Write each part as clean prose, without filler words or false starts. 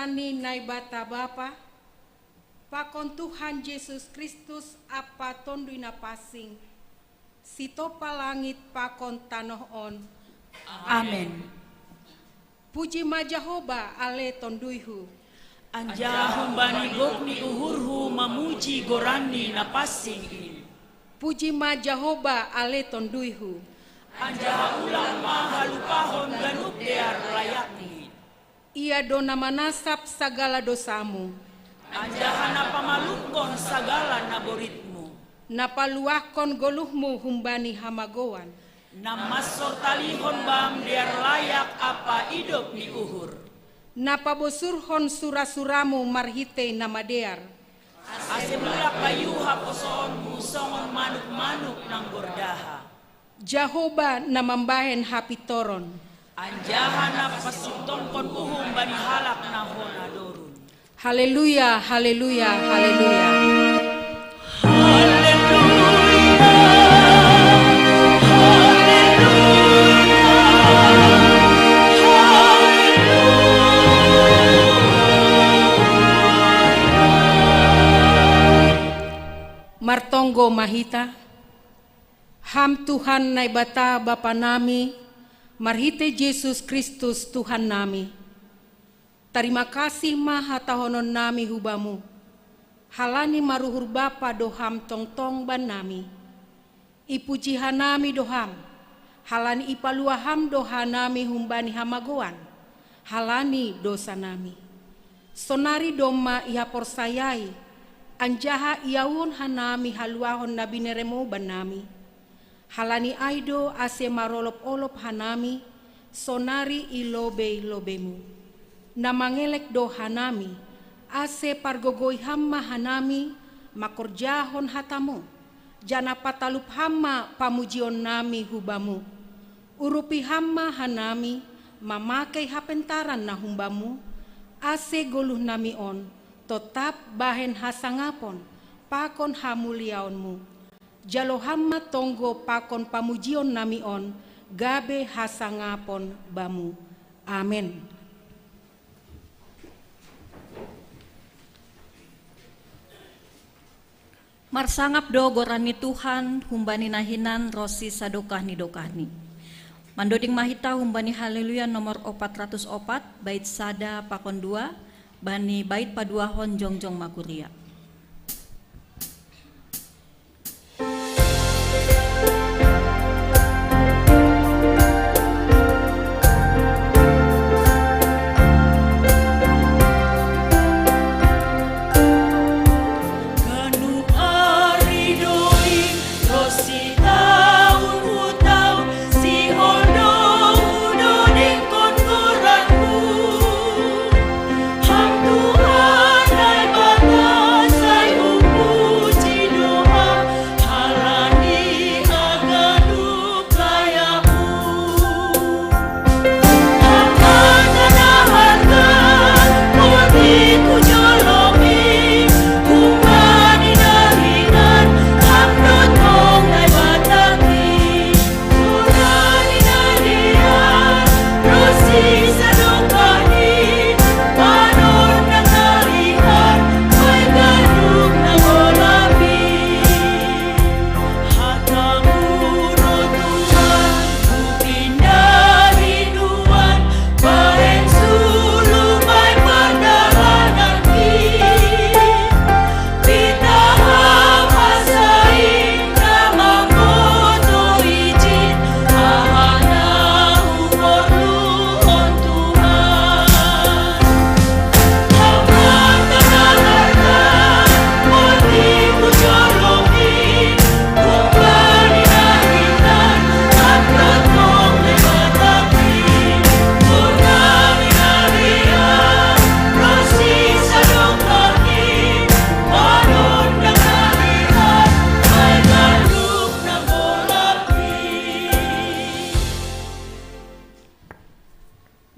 gorani naibata Bapa, pakon Tuhan Yesus Kristus apa tonduina pasing, sitopa langit pakon tanoh on. Amen. Puji majahoba ale tonduihu, Anja humbani gokni uhurhu mamuji gorani napasing. puji majahoba ale tonduihu, Anja ulang mahalupahon ganup dear layakni. ia dona manasap sagala dosamu, Anjahana pamalukon sagala naboritmu. napaluahkon goluhmu humbani hamagoan, Namasor talihon bam dear layak apa hidup ni uhur. napabosurhon surasuramu marhite namadear, Asemulak bayuha posonmu songon manuk-manuk nang gordaha. Jahoba namambahen hapitoron, Anjahana pasitongkon uhum bani halak na honadorun. haleluya, haleluya, haleluya. Martonggo mahita, ham Tuhan naibata Bapa nami, marhite Yesus Kristus Tuhan nami. Terima kasih maha tahonon nami hubamu, halani maruhur Bapa doham tong-tong ban nami. Ipuji hanami doham, halani ipaluaham doha nami humbani hamagoan, halani dosa nami. Sonari doma iha porsayai, anjaha iawun hanami haluahon nabi neremo banami. Halani aido ase marolop-olop hanami, sonari ilobe-lobemu. Namangelek do hanami, ase pargogoi hamma hanami, makorjahon hatamu. Jana patalup hamma pamujion nami hubamu. Urupi hamma hanami, mamakai hapentaran na humbamu, ase goluh nami on, tetap bahen hasangapon, pakon hamuliaonmu. Jalo hamma tonggo pakon pamujion nami on, gabe hasangapon bamu. Amin. Marsangap do gorani Tuhan humbani nahinan rosi sadokahni dokahni. Mandoding mahita humbani haleluya nomor 404 bait sada pakon 2 bani bait paduahon jongjong makuria.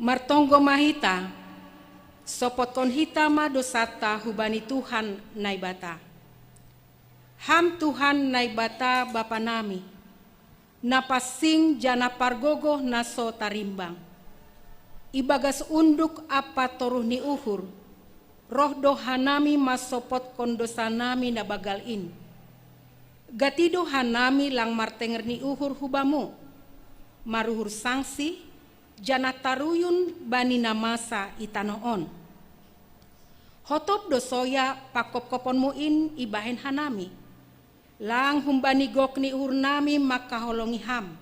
Martonggo mahita, sopotkon hitama dosata hubani Tuhan naibata. Ham Tuhan naibata Bapa nami, napasing jana pargogo naso tarimbang. ibagas unduk apa toruh ni uhur, roh dohanami masopot kondosanami na bagalin. Gatido hanami lang martenger ni uhur hubamu, maruhur sangsi, janataruyun bani namasa itanoon. Hotop dosoya pakop-kopon muin ibahen hanami, lang humbani gok ni uhur nami makaholongi ham.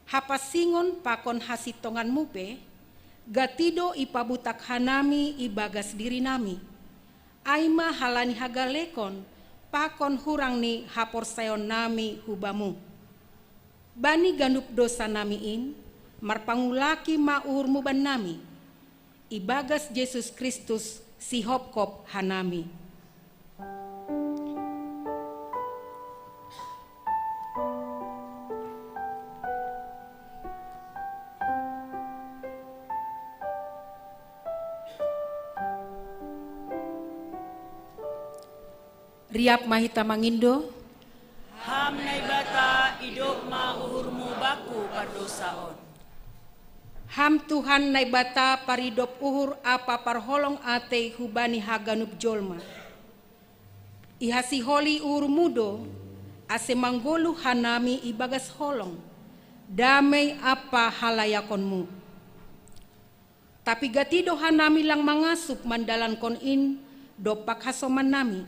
Hapasingon pakon hasitongan mupe, gatido ipabutak hanami ibagas diri nami. Aima halani hagalekon, pakon hurang ni haporsayon nami hubamu. Bani ganup dosa namiin, marpangulaki maurmu ban nami. Ibagas Yesus Kristus si hopkop hanami. Riap mahita mangindo, ham naibata idop ma uhurmu baku pardosaon. ham Tuhan naibata paridop uhur apa parholong ate hubani haganup jolma. Ihasi holi uhur mudo, ase manggolu hanami ibagas holong, damai apa halayakonmu. Tapi gatido hanami lang mangasup mandalan konin, dopak hasoman nami.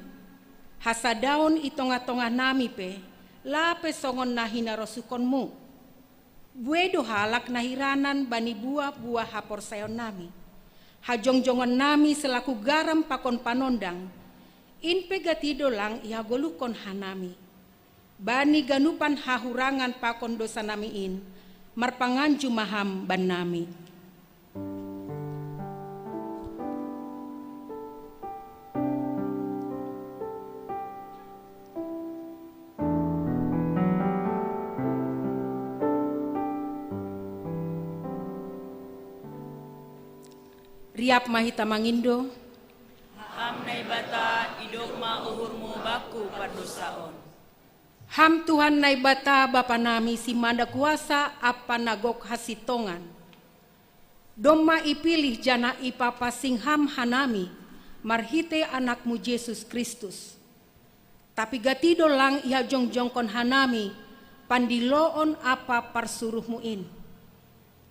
Hasadaon itonga-tonga nami pe, lape songon nahina rosukonmu. Buedo halak nahiranan bani buah-buah hapor sayon nami. Hajongjongan nami selaku garam pakon panondang, inpe gatido lang ihagolukon hanami. Bani ganupan hahurangan pakon dosa namiin, marpanganju maham ban nami. Riap mahita mangindo, ham naibata idop ma uhurmu baku pardosaon. ham Tuhan naibata Bapa nami si manda kuasa apa nagok hasitongan. Doma ipilih jana ipapasing ham hanami, marhite anakmu Yesus Kristus. Tapi gatido lang iha jongjongkon hanami, pandiloon apa parsuruhmuin.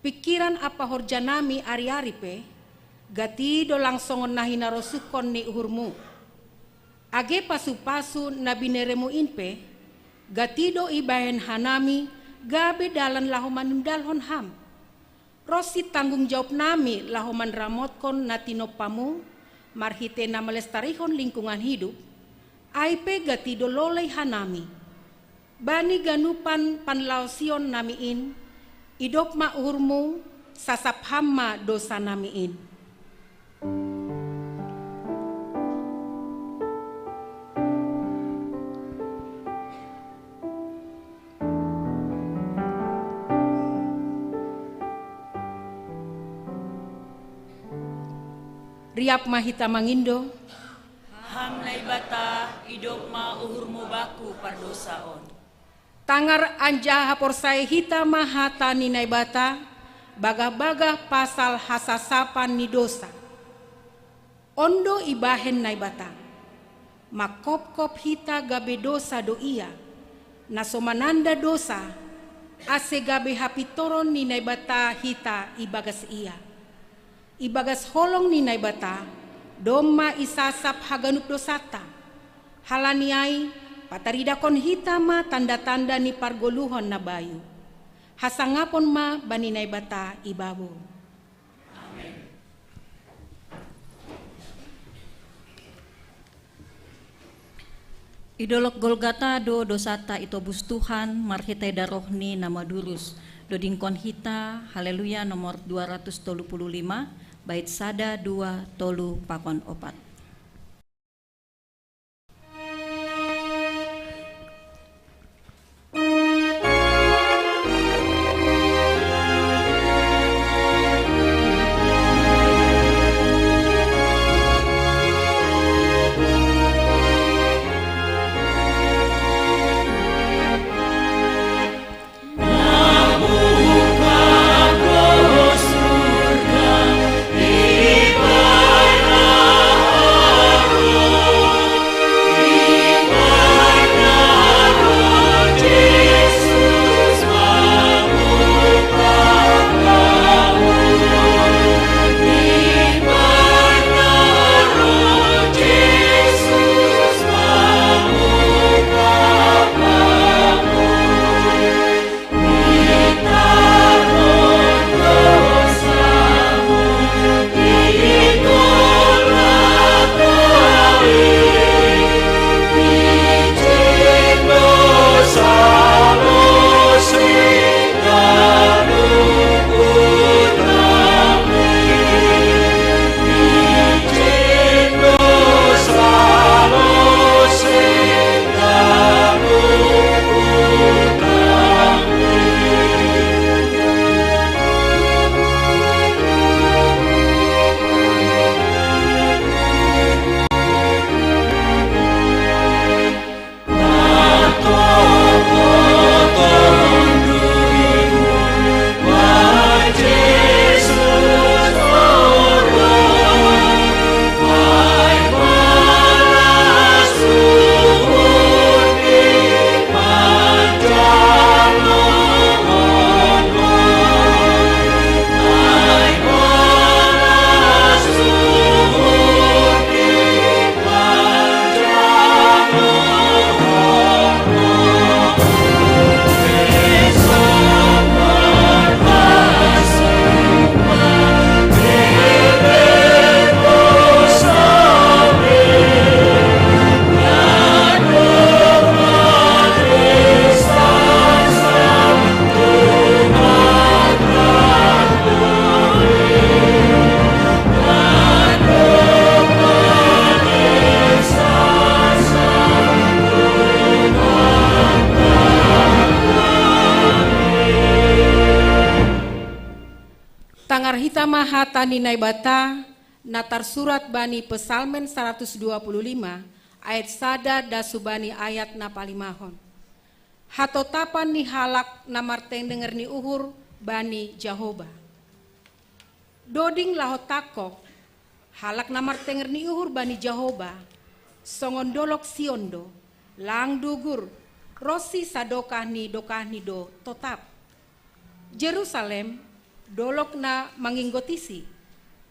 Pikiran apa horjanami ari-ari pe, gatido langsongon nahina rosukon ni uhurmu. Age pasu-pasu nabineremu inpe, gatido ibahen hanami, gabe dalan lahoman dalhon ham. Rosi tanggung jawab nami lahoman ramotkon natinopamu, marhite na melestarihon lingkungan hidup, aipe gatido lolei hanami. Bani ganupan panlausion namiin, idop ma uhurmu, sasap hamma dosa namiin. Riap mahita mangindo, ham naibata idop ma uhurmu baku pardosaon. tangar anja haporsai hita mahata ni naibata, baga-baga pasal hasasapan ni dosa. Ondo ibahen naibata, makop-kop hita gabe dosa do iya, nasomananda dosa, ase gabe hapitoron ni naibata hita ibagas iya. Ibagas holong ni naibata, doma isasap haganup dosata. Halaniai, pataridakon hita ma tanda-tanda ni pargoluhon na bayu. Hasangapon ma bani naibata ibabu. Amen. Idolok Golgata do dosata itobus Tuhan marhite darohni nama durus. Dodingkon hita, haleluya nomor 235, bait sada 2 tolu pakon opat. Namuka brosur Marhitama hata ninai bata natar surat bani pesalmen 125 ayat sada dasubani ayat napalimahon. Hatotapan ni halak namarteng denger ni uhur bani Jahoba. Doding lahotakok halak namarteng ni uhur bani Jahoba. Songondolok siondo lang dugur rosi sadokahni dokahni do totap. Jerusalem dolok na manginggotisi.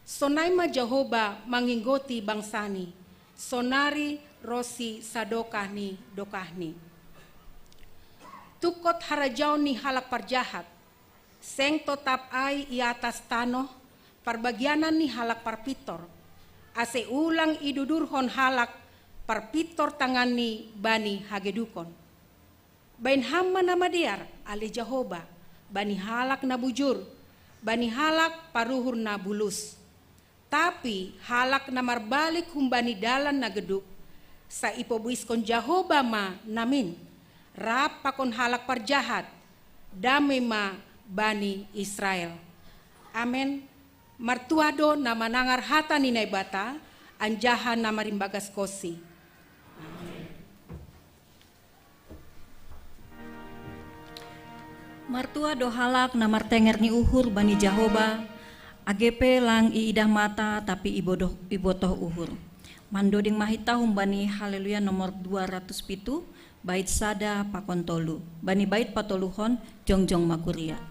Sonaima Jahoba manginggoti bangsani. Sonari rosi sadokahni dokahni. Tukot harajau ni halak parjahat. Seng totap ai i atas tanoh parbagianan ni halak parpitor. Ase ulang idudurhon halak parpitor tangani bani hagedukon. Bain hamma nama diar ali Jahoba. Bani halak na bujur. Bani halak paruhur na bulus. Tapi halak na marbalik humbani dalan na geduk. Sa ipobuiskon Jahoba ma namin. Rap pakon halak parjahat. Dame ma bani Israel. Amen. Martuado na manangar hata ninay bata. Anjahan na marimbagas kosi. Martua dohalak na martenger ni uhur bani Jahoba, AGP lang iidah mata tapi ibotoh uhur. Mandoding mahita humbani haleluya nomor 207, bait sada pakontolu. Bani bait patoluhon jongjong makuria.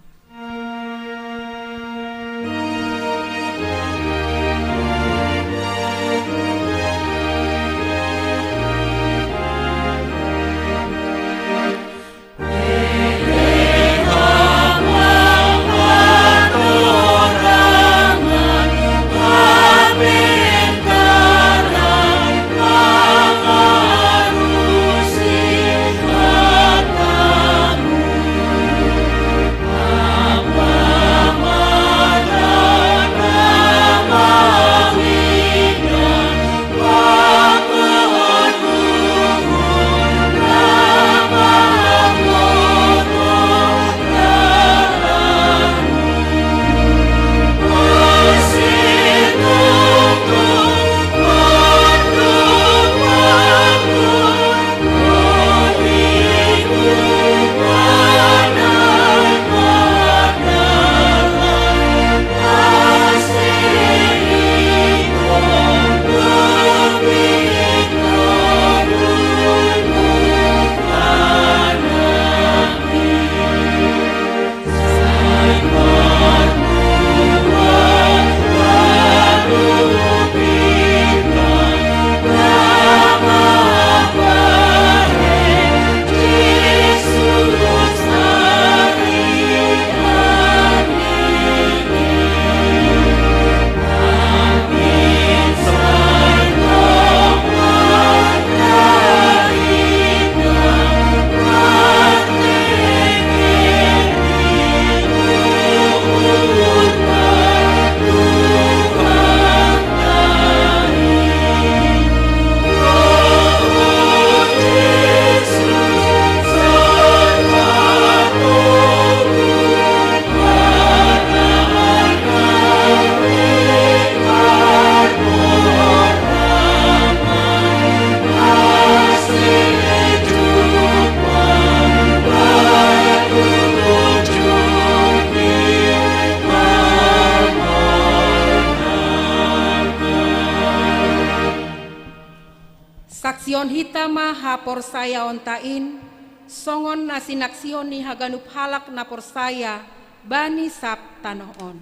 Saksion hitama hapor saya ontain, songon nasinaksion ni haganup halak napor saya bani sap tanoon.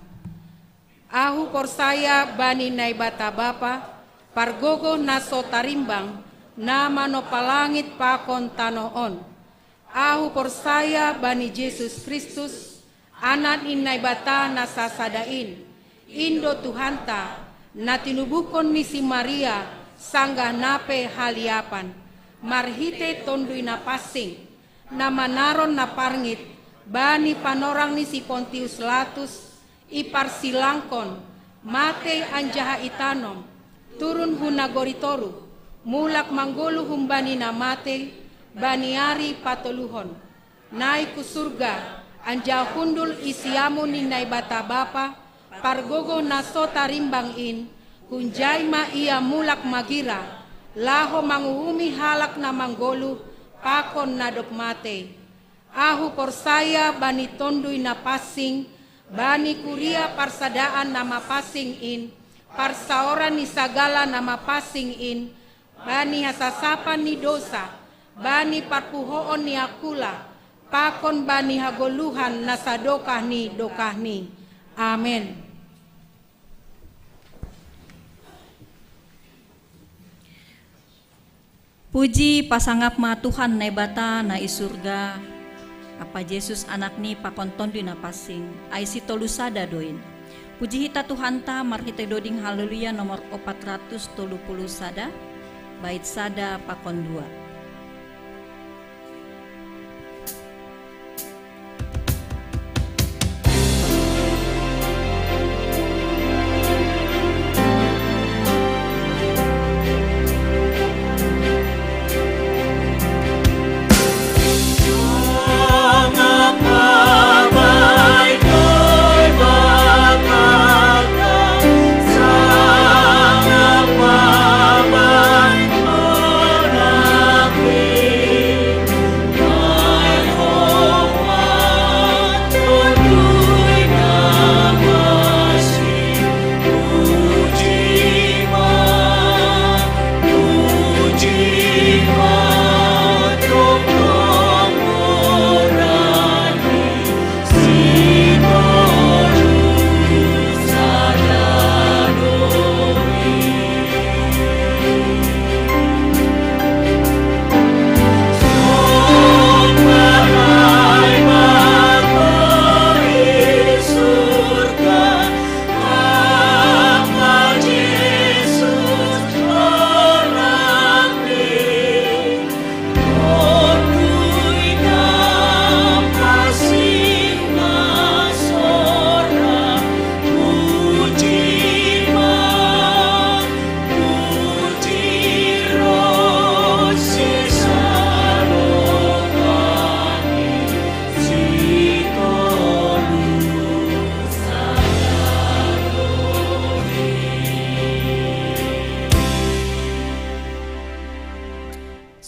Ahu por saya bani nai bata bapa, pargogo naso tarimbang, nama no palangit pakon tanoon. Ahu por saya bani Yesus Kristus, anan inay bata nasasadain, Indo Tuhanta, natinubukon ni si Maria, sanggah nape haliapan, marhite tondui na pasing, nama naron na parngit, bani panorang ni si Pontius Latus, iparsilangkon, mate anjaha itanom, turun hunagoritoru, mulak manggolu humbani na mate, baniari patoluhon, naik ku surga, anjah hundul isiamu ni nai bata bapa, pargogo nasota rimbang in, hunjai ma ia mulak magira, laho manguhumi halak na manggolu, pakon na dok mate. Ahu porsaya bani tondui na pasing, bani kuria parsadaan nama pasing in, parsaora ni sagala nama pasing in, bani hasasapa ni dosa, bani parpuhoon ni akula, pakon bani hagoluhan na sadokah ni dokah ni. Amen. Puji pasangap ma Tuhan na bata na isurga, apa Yesus anak ni pakonton di na pasing, ay si tolusada doin. Puji hita Tuhan ta marhite doding haleluya nomor 430 sada, bait sada pakon 2.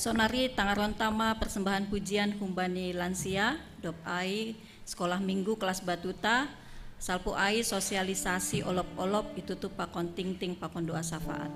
Sonari tangaron tama persembahan pujian kumbani lansia, dop ai, sekolah minggu kelas batuta, salpu ai sosialisasi olop-olop itu tuh pakon ting-ting pakon doa syafaat.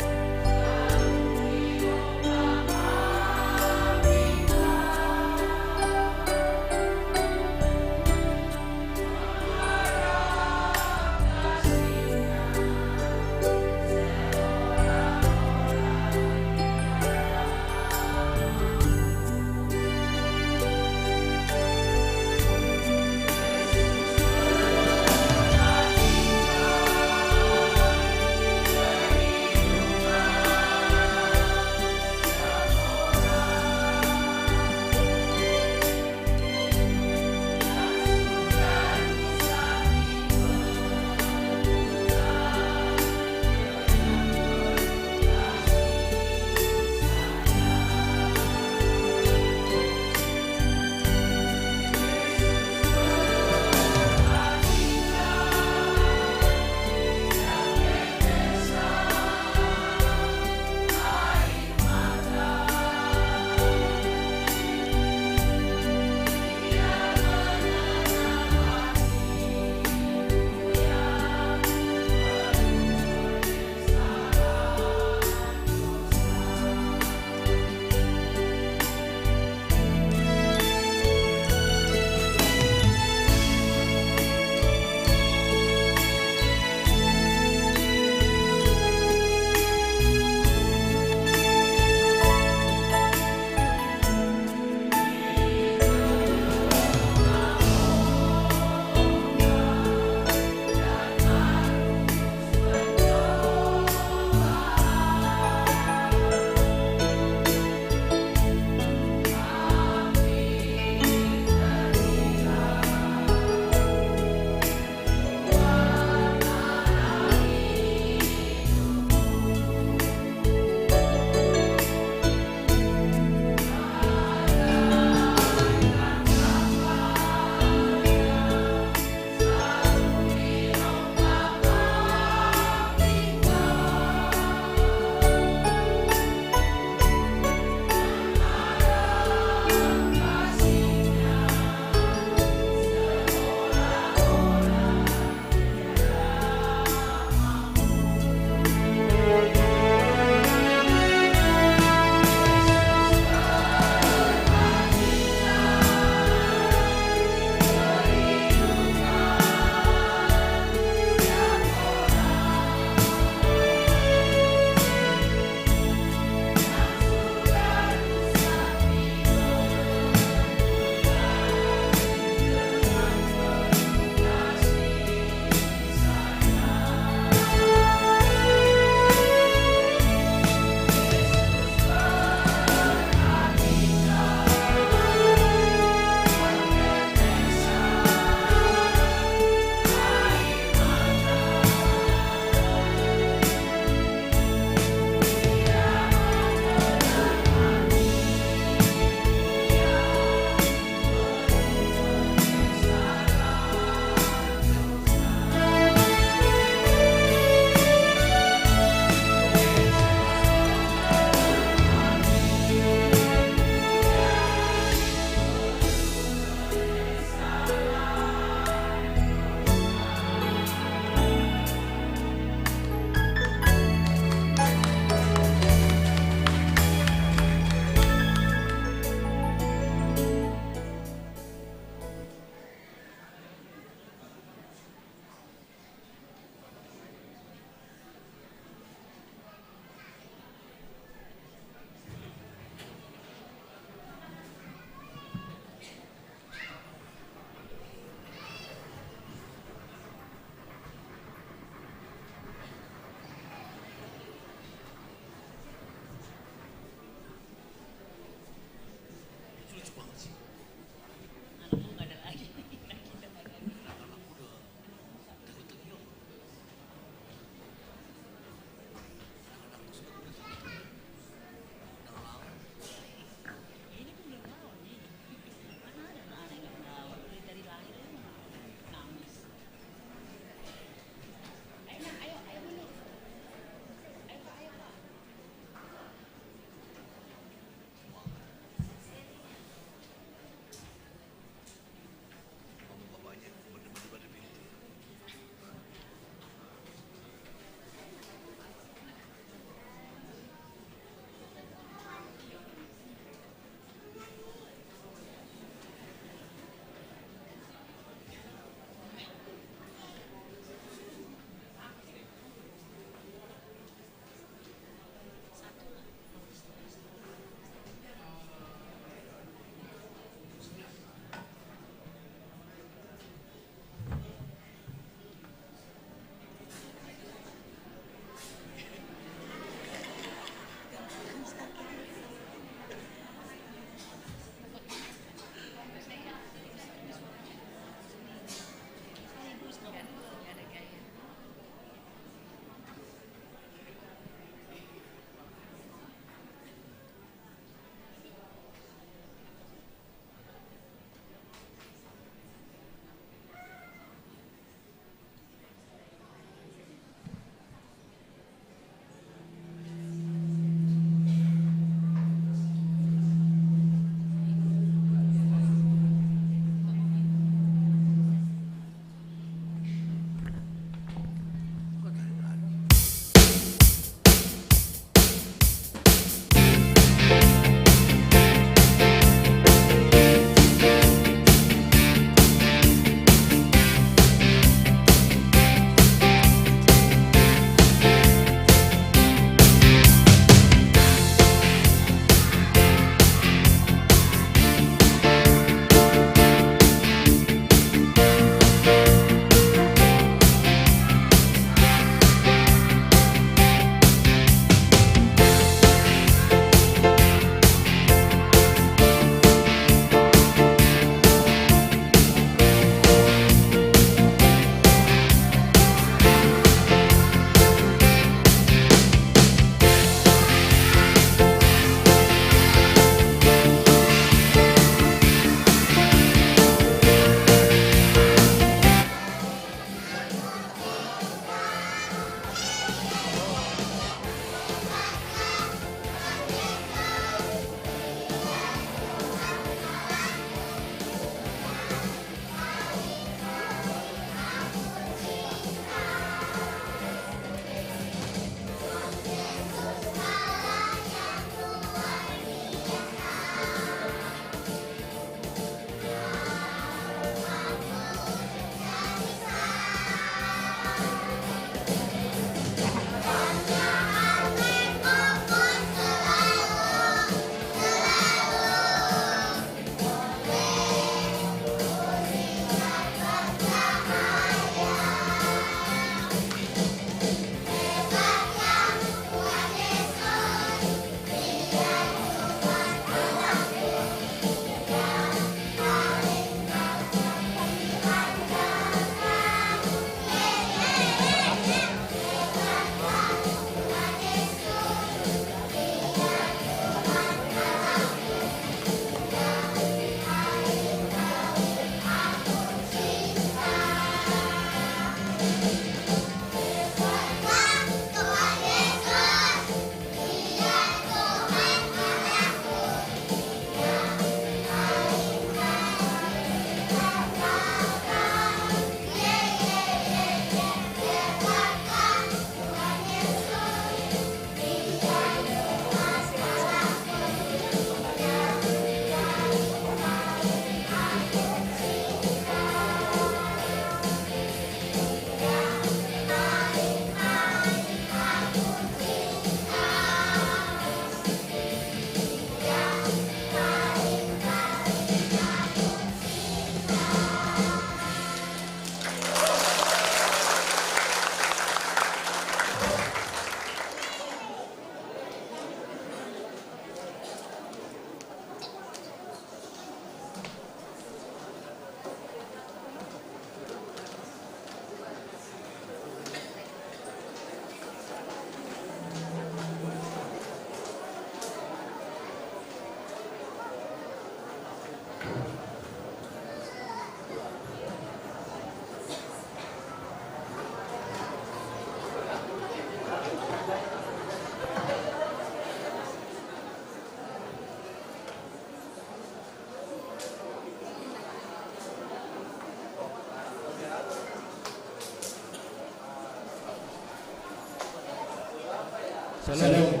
Salam.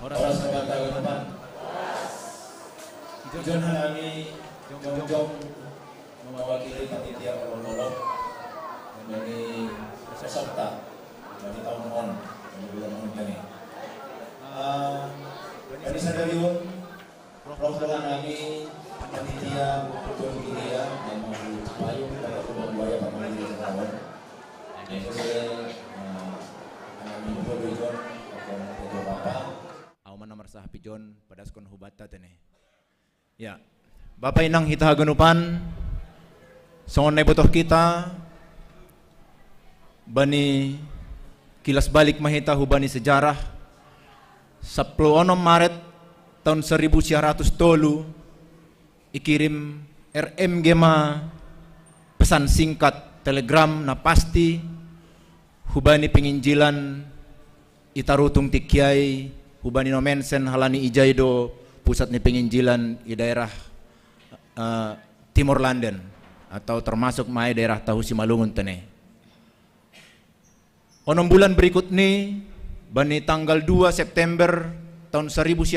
Oras pagkaganupan. Ijon halani jong mewakili panitia olok-olok dari peserta dari tahun on bulan ini. Dari sadariun rombongan kami panitia Pujon Giria yang mau payung pada Pujon Buaya pamili sa tahun. Jadi kami Pujon akan itu Bapak. Auman nomor sah Pujon pada skon hubata tene. Ya, Bapak Inang hita ganupan songon na botoh kita bani kilas balik mahita hubani sejarah 16 Maret tahun 1900 ikirim RMG ma pesan singkat telegram na pasti hubani penginjilan itarutung tikyai hubani no mensen halani ijaido pusat ni penginjilan di daerah Timur London atau termasuk mai daerah Tahu Simalungun tene. Onom bulan berikut ni bani tanggal 2 September tahun 1900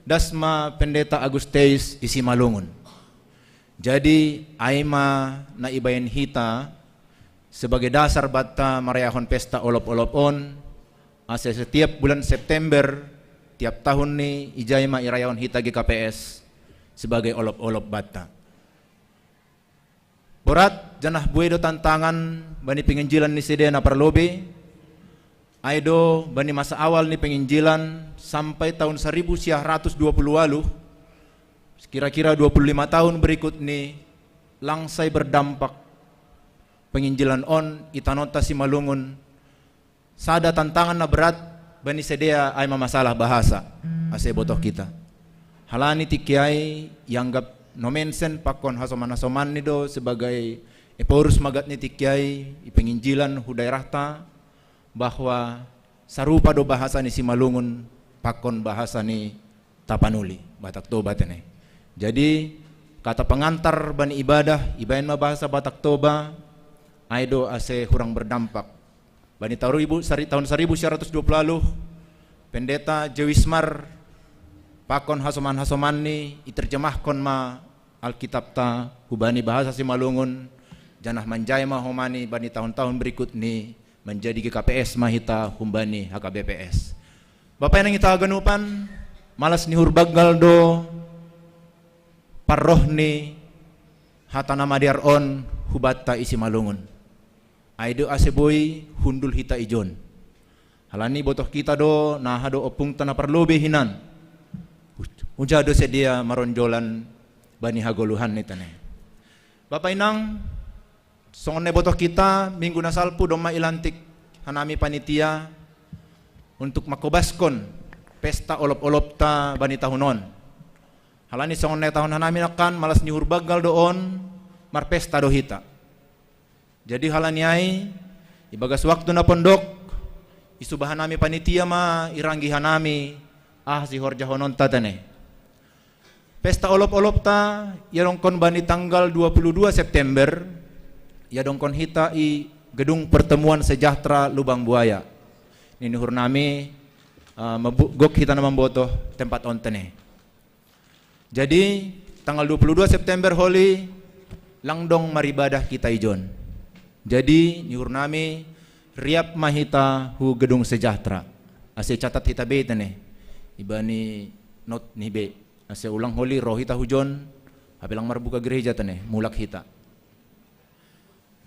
dasma pendeta Agusteus isi Malungun. Jadi aima na ibayan hita sebagai dasar bata marayahon pesta olop-olopon ase setiap bulan September tiap tahun ni ijaima irayahon hita GKPS sebagai olop-olop bata. Borat janah buedo tantangan bani penginjilan ni sede na parlobe aido bani masa awal ni penginjilan sampai tahun 1920 walu kira-kira 25 tahun berikut ni langsai berdampak penginjilan on itanota Simalungun sada tantangan na berat bani sedea ay masalah bahasa ase botoh kita halani tikyai yanggap nomensen pakon hasoman-hasoman nido sebagai eporus magat ni tikyai penginjilan hudairahta bahwa sarupa do bahasa ni Simalungun pakon bahasa ni Tapanuli Batak Toba tene. Jadi kata pengantar bani ibadah ibayan ma bahasa Batak Toba aido ase kurang berdampak. Bani tahun 1920 pendeta Jewismar pakon hasoman-hasoman ni iterjemahkon ma Alkitab ta hubani bahasa Simalungun janah manjay ma homani bani tahun-tahun berikut ni menjadi GKPS mahita humbani HKBPS. Bapak yang kita ganupan malas ni hurbagal do parroh ni hatana madiar on hubata isi Malungun. Aido aseboy hundul hita ijon. Halani botoh kita do nah hado opung tanah perlobe hinan. Ujado sedia maronjolan bani hagoluhan ni tane. Bapak Inang songon botoh kita minggu nasalpu doma ilantik hanami panitia untuk makobaskon pesta olop-olop ta bani tahunon. Halani songon tahun hanami akan malas nyuhur bagal doon marpesta do hita. Jadi halaniai ibagas waktu na pondok isubahan nami panitia ma iranggihan nami si horjahonon tatane. Pesta olop-olop ta yadongkon bani tanggal 22 September yadongkon hita i Gedung Pertemuan Sejahtera Lubang Buaya. Ninuhur nami gok hita na mamboto tempat ontene. Jadi tanggal 22 September holi langdong maribadah kita ijon. Jadi nyuhur nami riap mahita hu Gedung Sejahtera. Ase catat hita be tane. Ibani not ni be. Ase ulang holi roh hita hujon. Habilang marbuka gereja tane mulak hita.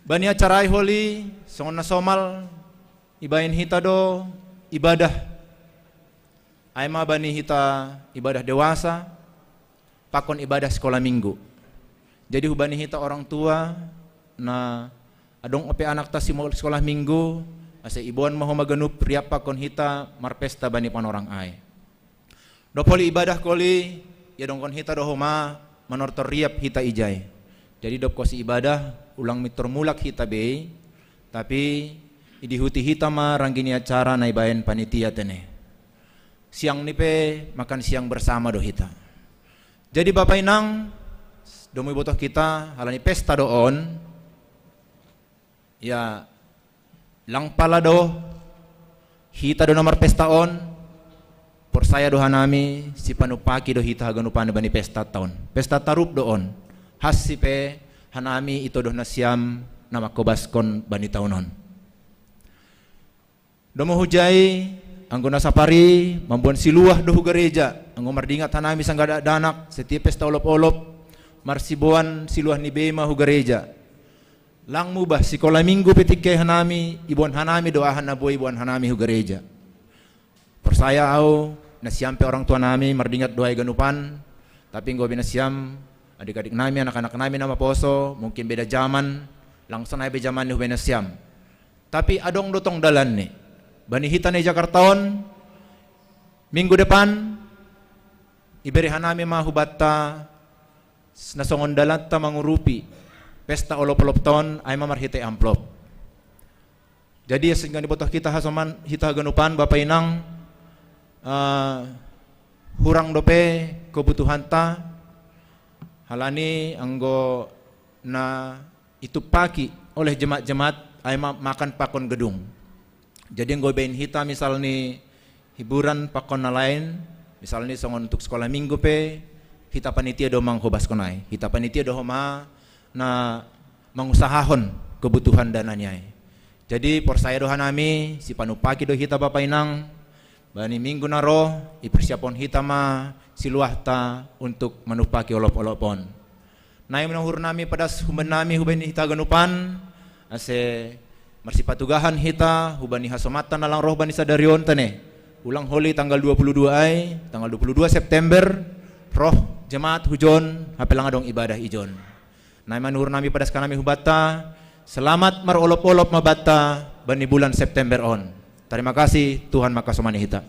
Bani acarai holi songon na somal ibayin hita do ibadah. Aima bani hita ibadah dewasa pakon ibadah sekolah minggu. Jadi hubani hita orang tua na adong ope anak ta simol sekolah minggu ase ibuan maho maganup riap pakon hita marpesta bani panorang ai. Dopoli ibadah koli ya dongkon hita dohoma manortor riap hita ijai. Jadi dop kosi ibadah ulang mitor mulak hita be tapi idihuti hita ma ranggini acara na ibayan panitia tene. Siang nipe makan siang bersama do hita. Jadi Bapak Inang domi botoh kita halani pesta doon ya lang pala do hita do nomor pesta on, por saya do hanami si panupaki do hita haganupan bani pesta taon. Pesta tarup do on, hasipe hanami ito do nasiam nama kobaskon bani taonon. Domo hujai anggo nasapari mambuan siluah do gereja, anggo mardingat hanami sanggada danak setiap pesta olop-olop marsibuan siluah ni bema hu gereja. Lang mubah sikola minggu petike hanami ibuan hanami doahan na boy ibuan hanami hu gereja. Persaya au nasiampe orang tua nami mardingat doa ganupan, tapi nggo binasiam adik-adik nami anak-anak nami nama poso mungkin beda zaman langsung ay be zaman ni binasiam. Tapi adong dotong dalan ni bani hita ni Jakartaon minggu depan iberi hanami mahubata nasongon dalan ta mangurupi pesta olop-olop ton ay mamarhite amplop. Jadi sehingga dibutuh kita hasoman hita ganupan Bapak Inang hurang dope kebutuhan ta halani anggo na itu pagi oleh jemaat-jemaat ay makan pakon gedung. Jadi anggo bain hita misal ni hiburan pakon na lain misal ni songon untuk sekolah minggu pe hita panitia do manghobas konai, hita panitia do homa na mangusahahon kebutuhan dananya. Jadi por saya doa nami si panupaki do hita Bapak Inang bani minggu naro ipersiapon hita ma siluah ta untuk manupaki olop-olopon. Nai menahur nami pada humban nami hubani hita ganupan ase marsipatugahan hita hubani hasomatan nalang roh bani sadarion tane. Ulang holi tanggal 22 ay tanggal 22 September roh jemaat hujon hapelang adong ibadah ijon. Nai manur nami pada sekanami hubata selamat marolop-olop mabata bani bulan September on. Terima kasih Tuhan makasomani hita.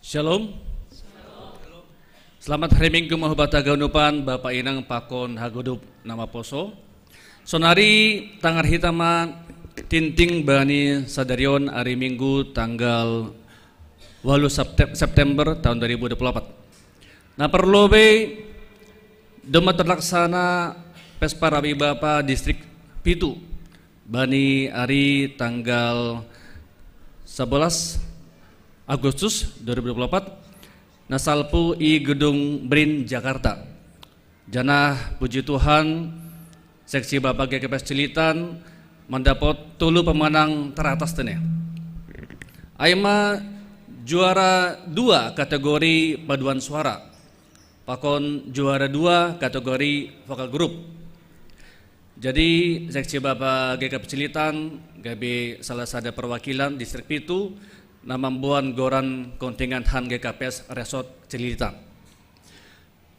Shalom. Selamat hari Minggu mahubata gaunupan Bapak Inang pakon hagodup nama poso. Sonari tangar hitama tinting bani sadarion hari Minggu tanggal 8 September tahun 2024. Nah perlu be doma terlaksana Pesta Rabi Bapa distrik Pitu bani hari tanggal 11 Agustus 2024 nasalpu i Gedung BRIN Jakarta. Janah puji Tuhan seksi Bapak GKPS Cilitan mendapat tulu pemenang teratas tene. Aima juara 2 kategori paduan suara. Pakon juara 2 kategori vokal grup. Jadi seksi Bapak GKPS Cilitan gabe salah satu perwakilan distrik Pitu na mambuan goran kontingen Han GKPS Resort Cilitan.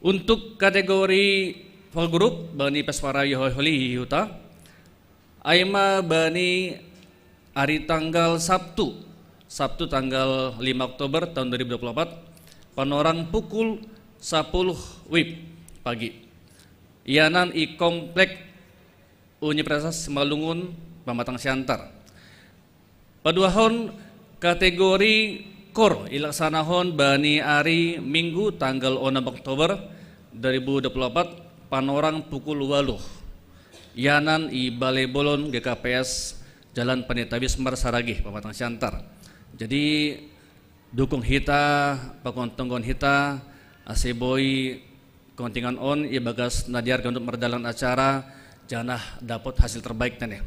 Untuk kategori vokal grup bani peswara yoholi yuta aima bani hari tanggal Sabtu tanggal 5 Oktober tahun 2024 panorang pukul 10 WIB pagi. Ianan i komplek Universitas Malungun Pamatang Siantar. Paduahon kategori kor ilaksanahon bani hari Minggu tanggal 6 Oktober 2024 panorang pukul 8 yanan i Balai Bolon GKPS Jalan Panitabi Semar Saragih Pamatang Siantar. Jadi dukung hita pakontonggon hita aseboy kontingan on i bagas nadiar untuk merdalan acara janah dapat hasil terbaik tane.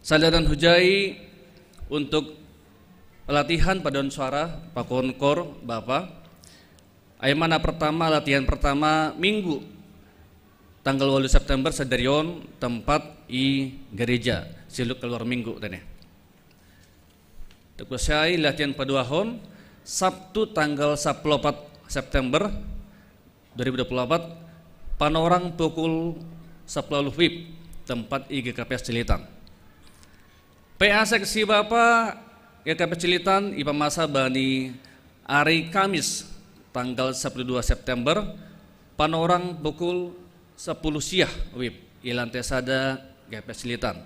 Saladan hujai untuk latihan paduan suara pakon kor Bapak. Aimana pertama latihan pertama Minggu tanggal 8 September sadarion tempat i gereja siluk keluar Minggu tane. Tekusai latihan paduahon Sabtu tanggal 14 September 2024 panorang pukul 10 WIB tempat i GKPS Cilitan. PA seksi Bapak GKPS Cilitan ipamasa bani hari Kamis tanggal 12 September panorang pukul 10 siang WIB. Ilante Sada GPS Silitan.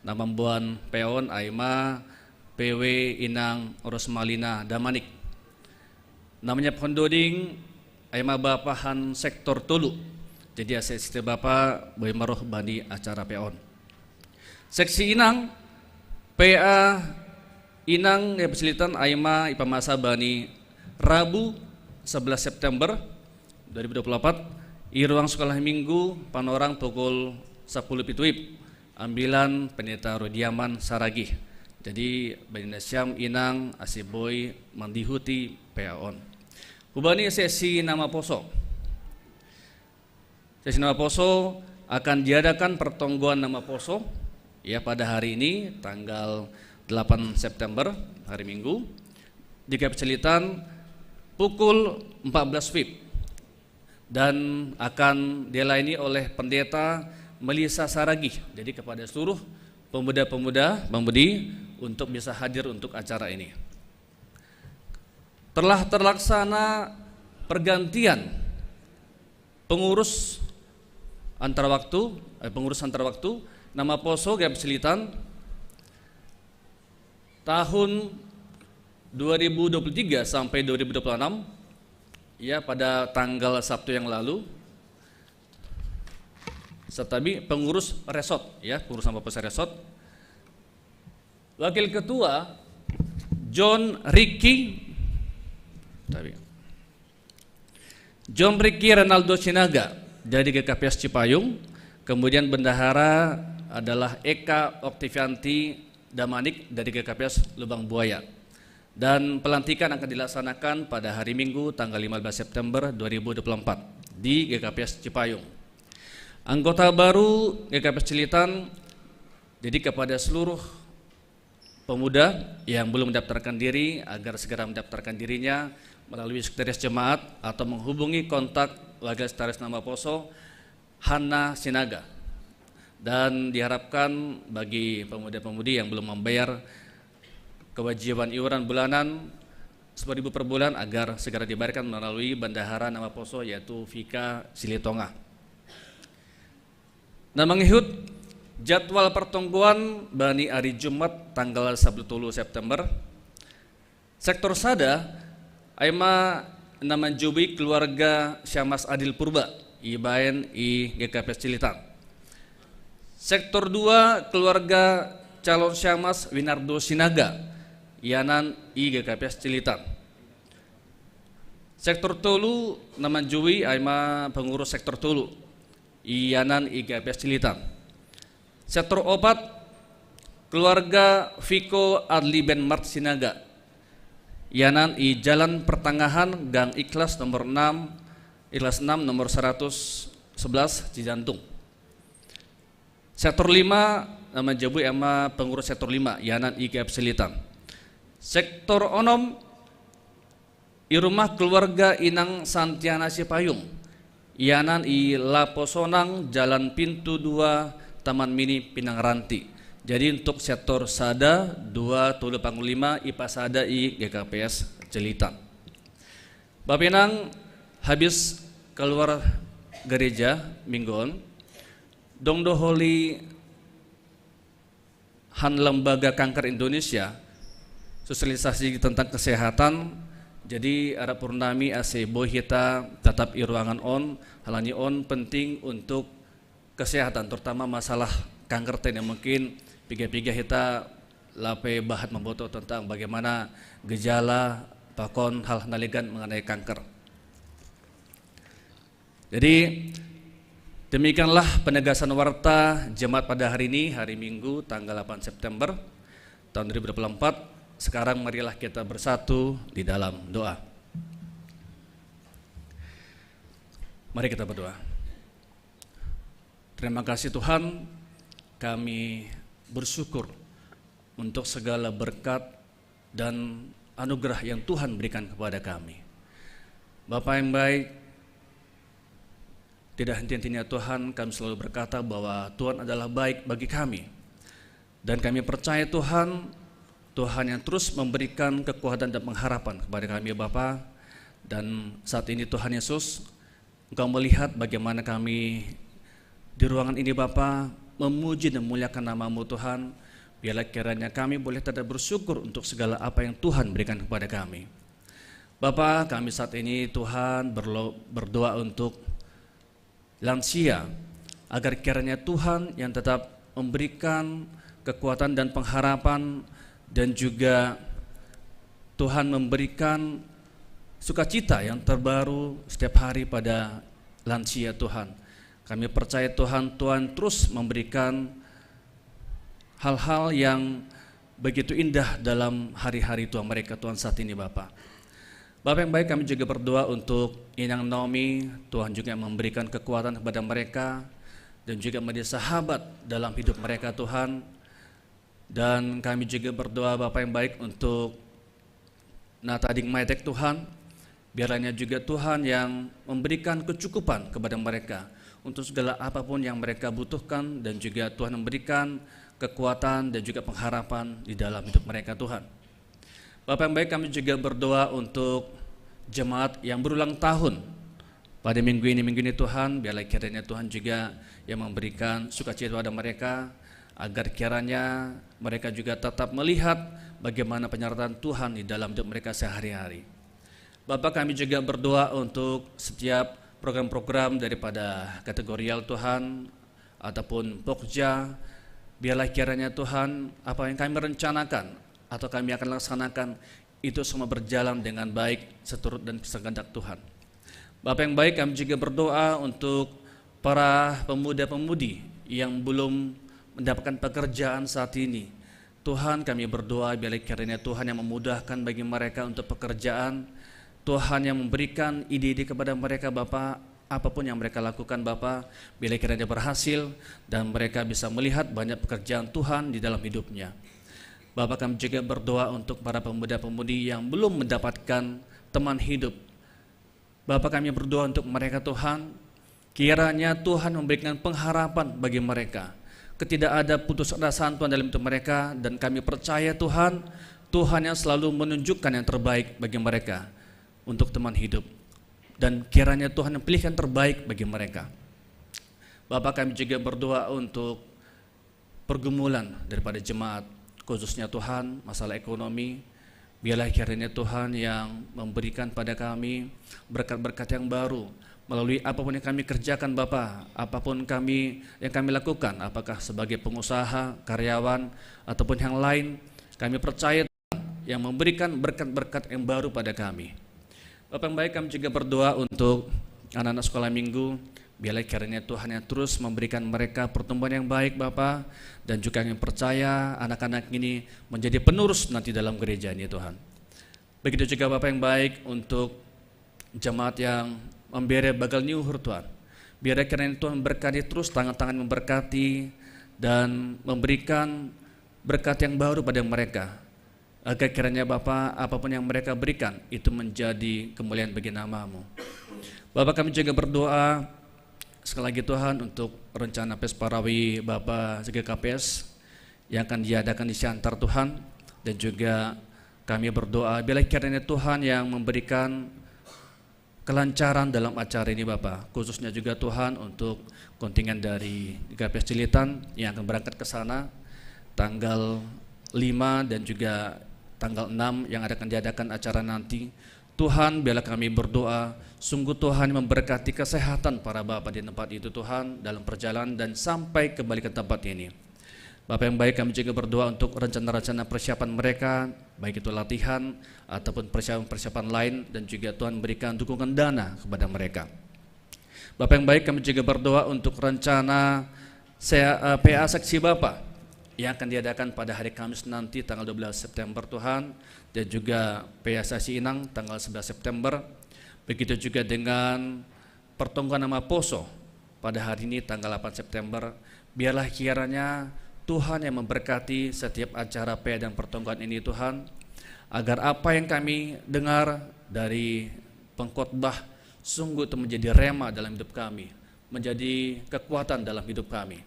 Nama buan peon Aima PW Inang Rosmalina Damanik. Namanya pendoding Aima Bapahan Sektor Tulu. Jadi asisten Bapak Boy Maroh bani acara peon. Seksi Inang PA Inang GPS Silitan Aima Ipamasa bani Rabu 11 September 2024 i ruang sekolah minggu panorang pukul 10 pituip ambilan pendeta Rodiaman Saragih. Jadi Bani Syam Inang Asiboy Mandihuti Peaon. Hubani sesi nama poso. Sesi nama poso akan diadakan pertongguan nama poso ya pada hari ini tanggal 8 September hari Minggu di GPS Silitan pukul 14 WIB dan akan dilayani oleh pendeta Melisa Saragih. Jadi kepada seluruh pemuda-pemuda pemudi untuk bisa hadir untuk acara ini. Telah terlaksana pergantian pengurus antar waktu nama poso GPS Silitan tahun 2023 sampai 2026 ya pada tanggal Sabtu yang lalu. Tetapi pengurus resort ya, pengurus nama poso resort. Wakil ketua John Ricky Renaldo Sinaga dari GKPS Cipayung. Kemudian bendahara adalah Eka Oktivianti Damanik dari GKPS Lubang Buaya. Dan pelantikan akan dilaksanakan pada hari Minggu tanggal 15 September 2024 di GKPS Cipayung. Anggota baru GKPS Silitan, jadi kepada seluruh pemuda yang belum mendaftarkan diri agar segera mendaftarkan dirinya melalui sekretaris jemaat atau menghubungi kontak wakil sekretaris nama poso Hana Sinaga. Dan diharapkan bagi pemuda-pemudi yang belum membayar kewajiban iuran bulanan 10.000 per bulan agar segera dibayarkan melalui bendahara nama poso yaitu Vika Silitonga. Nah, mengikut jadwal pertongguan bani hari Jumat tanggal 10 September sektor Sada Aima nama Jubi keluarga Syamas Adil Purba Ibaen I GKPS Silitan. Sektor 2 keluarga calon Syamas Winardo Sinaga Yanan I GKPS Silitan. Sektor Tolu nama Juwi Aima pengurus sektor Tolu Iyanan I GKPS Silitan. Sektor obat keluarga Viko Adli Ben Mart Sinaga Yanan I Jalan Pertengahan Gang Ikhlas nomor 6 Ikhlas 6 nomor 111 Cijantung. Sektor 5 nama Jabu Ema pengurus sektor 5 Yanan I GKPS Silitan. Sektor onom I rumah keluarga Inang Santiana Cipayung Yanan I Laposonang Jalan Pintu 2 Taman Mini Pinang Ranti. Jadi untuk sektor Sada 2 Tulu Panggung 5 IPA Sada I GKPS Silitan. Bapak Pinang habis keluar gereja mingguan Dongdo Holy Han Lembaga Kanker Indonesia sosialisasi tentang kesehatan. Jadi Arab Purnami AC Bohita tetap i ruangan on halani on penting untuk kesehatan terutama masalah kanker yang mungkin piga-piga kita lape bahat memboto tentang bagaimana gejala pakon hal naligan mengenai kanker. Jadi demikianlah penegasan warta jemaat pada hari ini, hari Minggu tanggal 8 September tahun 2024. Sekarang marilah kita bersatu di dalam doa. Mari kita berdoa. Terima kasih Tuhan, kami bersyukur untuk segala berkat dan anugerah yang Tuhan berikan kepada kami. Bapa yang baik, tidak henti-hentinya Tuhan kami selalu berkata bahwa Tuhan adalah baik bagi kami. Dan kami percaya Tuhan yang terus memberikan kekuatan dan pengharapan kepada kami Bapa. Dan saat ini Tuhan Yesus, Engkau melihat bagaimana kami di ruangan ini Bapa, memuji dan memuliakan nama-Mu Tuhan. Biarlah kiranya kami boleh tetap bersyukur untuk segala apa yang Tuhan berikan kepada kami. Bapa, kami saat ini Tuhan berdoa untuk lansia, agar kiranya Tuhan yang tetap memberikan kekuatan dan pengharapan, dan juga Tuhan memberikan sukacita yang terbaru setiap hari pada lansia Tuhan. Kami percaya Tuhan terus memberikan hal-hal yang begitu indah dalam hari-hari Tuhan mereka Tuhan saat ini Bapak. Bapak yang baik, kami juga berdoa untuk Inang Naomi, Tuhan juga memberikan kekuatan kepada mereka dan juga menjadi sahabat dalam hidup mereka Tuhan. Dan kami juga berdoa Bapak yang baik untuk Natading Maedek Tuhan, biarlah juga Tuhan yang memberikan kecukupan kepada mereka untuk segala apapun yang mereka butuhkan, dan juga Tuhan memberikan kekuatan dan juga pengharapan di dalam hidup mereka Tuhan. Bapak yang baik, kami juga berdoa untuk jemaat yang berulang tahun pada minggu ini Tuhan, biarlah kiranya Tuhan juga yang memberikan sukacita pada mereka, agar kiranya mereka juga tetap melihat bagaimana penyertaan Tuhan di dalam hidup mereka sehari-hari. Bapak, kami juga berdoa untuk setiap program-program daripada kategorial Tuhan ataupun Pokja, biarlah kiranya Tuhan apa yang kami rencanakan atau kami akan laksanakan itu semua berjalan dengan baik seturut dan sekehendak Tuhan. Bapak yang baik, kami juga berdoa untuk para pemuda-pemudi yang belum mendapatkan pekerjaan saat ini. Tuhan, kami berdoa biarlah kiranya Tuhan yang memudahkan bagi mereka untuk pekerjaan, Tuhan yang memberikan ide-ide kepada mereka Bapak. Apapun yang mereka lakukan Bapak, bila kiranya berhasil dan mereka bisa melihat banyak pekerjaan Tuhan di dalam hidupnya. Bapak, kami juga berdoa untuk para pemuda-pemudi yang belum mendapatkan teman hidup. Bapak, kami berdoa untuk mereka Tuhan, kiranya Tuhan memberikan pengharapan bagi mereka. Tidak ada putus asaan Tuhan dalam hidup mereka, dan kami percaya Tuhan yang selalu menunjukkan yang terbaik bagi mereka untuk teman hidup. Dan kiranya Tuhan pilihkan terbaik bagi mereka. Bapak, kami juga berdoa untuk pergumulan daripada jemaat, khususnya Tuhan masalah ekonomi. Biarlah kiranya Tuhan yang memberikan pada kami berkat-berkat yang baru melalui apapun yang kami kerjakan Bapak, apapun yang kami lakukan, apakah sebagai pengusaha, karyawan, ataupun yang lain. Kami percaya Tuhan yang memberikan berkat-berkat yang baru pada kami. Bapak yang baik, kami juga berdoa untuk anak-anak sekolah minggu, biarlah kiranya Tuhan yang terus memberikan mereka pertumbuhan yang baik Bapak, dan juga yang percaya anak-anak ini menjadi penerus nanti dalam gereja ini Tuhan. Begitu juga Bapak yang baik untuk jemaat yang memberi bagal nyuhur Tuhan, biarlah kiranya Tuhan berkati terus, tangan-tangan memberkati dan memberikan berkat yang baru pada mereka, agar kiranya Bapak apapun yang mereka berikan itu menjadi kemuliaan bagi nama-Mu. Bapak, kami juga berdoa sekali lagi Tuhan untuk rencana Pesparawi Bapak GKPS yang akan diadakan di Siantar Tuhan, dan juga kami berdoa bila kiranya Tuhan yang memberikan kelancaran dalam acara ini Bapak, khususnya juga Tuhan untuk kontingen dari GKPS Cilitan yang akan berangkat ke sana tanggal 5 dan juga tanggal 6 yang akan diadakan acara nanti. Tuhan, biarlah kami berdoa sungguh Tuhan memberkati kesehatan para Bapak di tempat itu Tuhan dalam perjalanan dan sampai kembali ke tempat ini. Bapak yang baik, kami juga berdoa untuk rencana-rencana persiapan mereka, baik itu latihan ataupun persiapan-persiapan lain, dan juga Tuhan berikan dukungan dana kepada mereka. Bapak yang baik, kami juga berdoa untuk rencana PA seksi Bapak yang akan diadakan pada hari Kamis nanti tanggal 12 September Tuhan, dan juga PA seksi Inang tanggal 11 September. Begitu juga dengan pertongguan nama Poso pada hari ini tanggal 8 September. Biarlah kiranya Tuhan yang memberkati setiap acara PA dan pertongguan ini Tuhan, agar apa yang kami dengar dari pengkhotbah sungguh itu menjadi rema dalam hidup kami, menjadi kekuatan dalam hidup kami.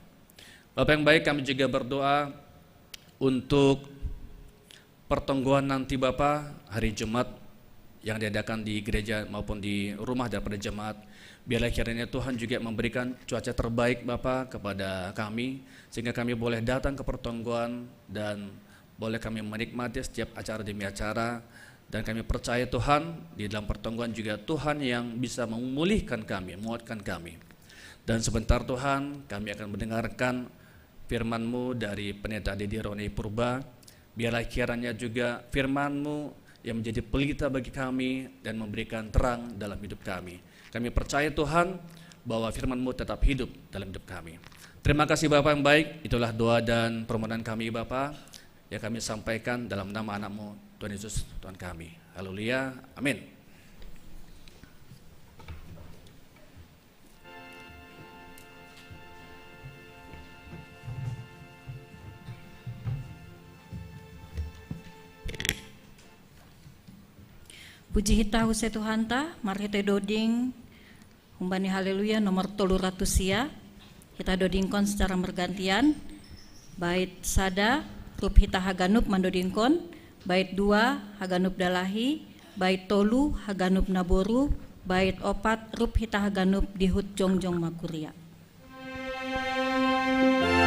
Bapak yang baik, kami juga berdoa untuk pertongguan nanti Bapak hari Jumat yang diadakan di gereja maupun di rumah daripada jemaat. Biarlah kiranya Tuhan juga memberikan cuaca terbaik Bapa kepada kami, sehingga kami boleh datang ke pertongguan dan boleh kami menikmati setiap acara demi acara. Dan kami percaya Tuhan, di dalam pertongguan juga Tuhan yang bisa memulihkan kami, menguatkan kami. Dan sebentar Tuhan, kami akan mendengarkan firman-Mu dari Pendeta Didi Roni Purba. Biarlah kiranya juga firman-Mu yang menjadi pelita bagi kami dan memberikan terang dalam hidup kami. Kami percaya Tuhan bahwa firman-Mu tetap hidup dalam hidup kami. Terima kasih Bapak yang baik, itulah doa dan permohonan kami Bapak yang kami sampaikan dalam nama anak-Mu Tuhan Yesus Tuhan kami. Haleluya, amin. Puji hita huse Tuhanta, marhite doding, humbani haleluya nomor 300 sia. Kita dodingkon secara bergantian. Bait sada, rup hita haganup mandodingkon. Bait 2 haganup dalahi, bait tolu haganup naboru, bait 4 rup hita haganup dihut jongjong makuria. Bye.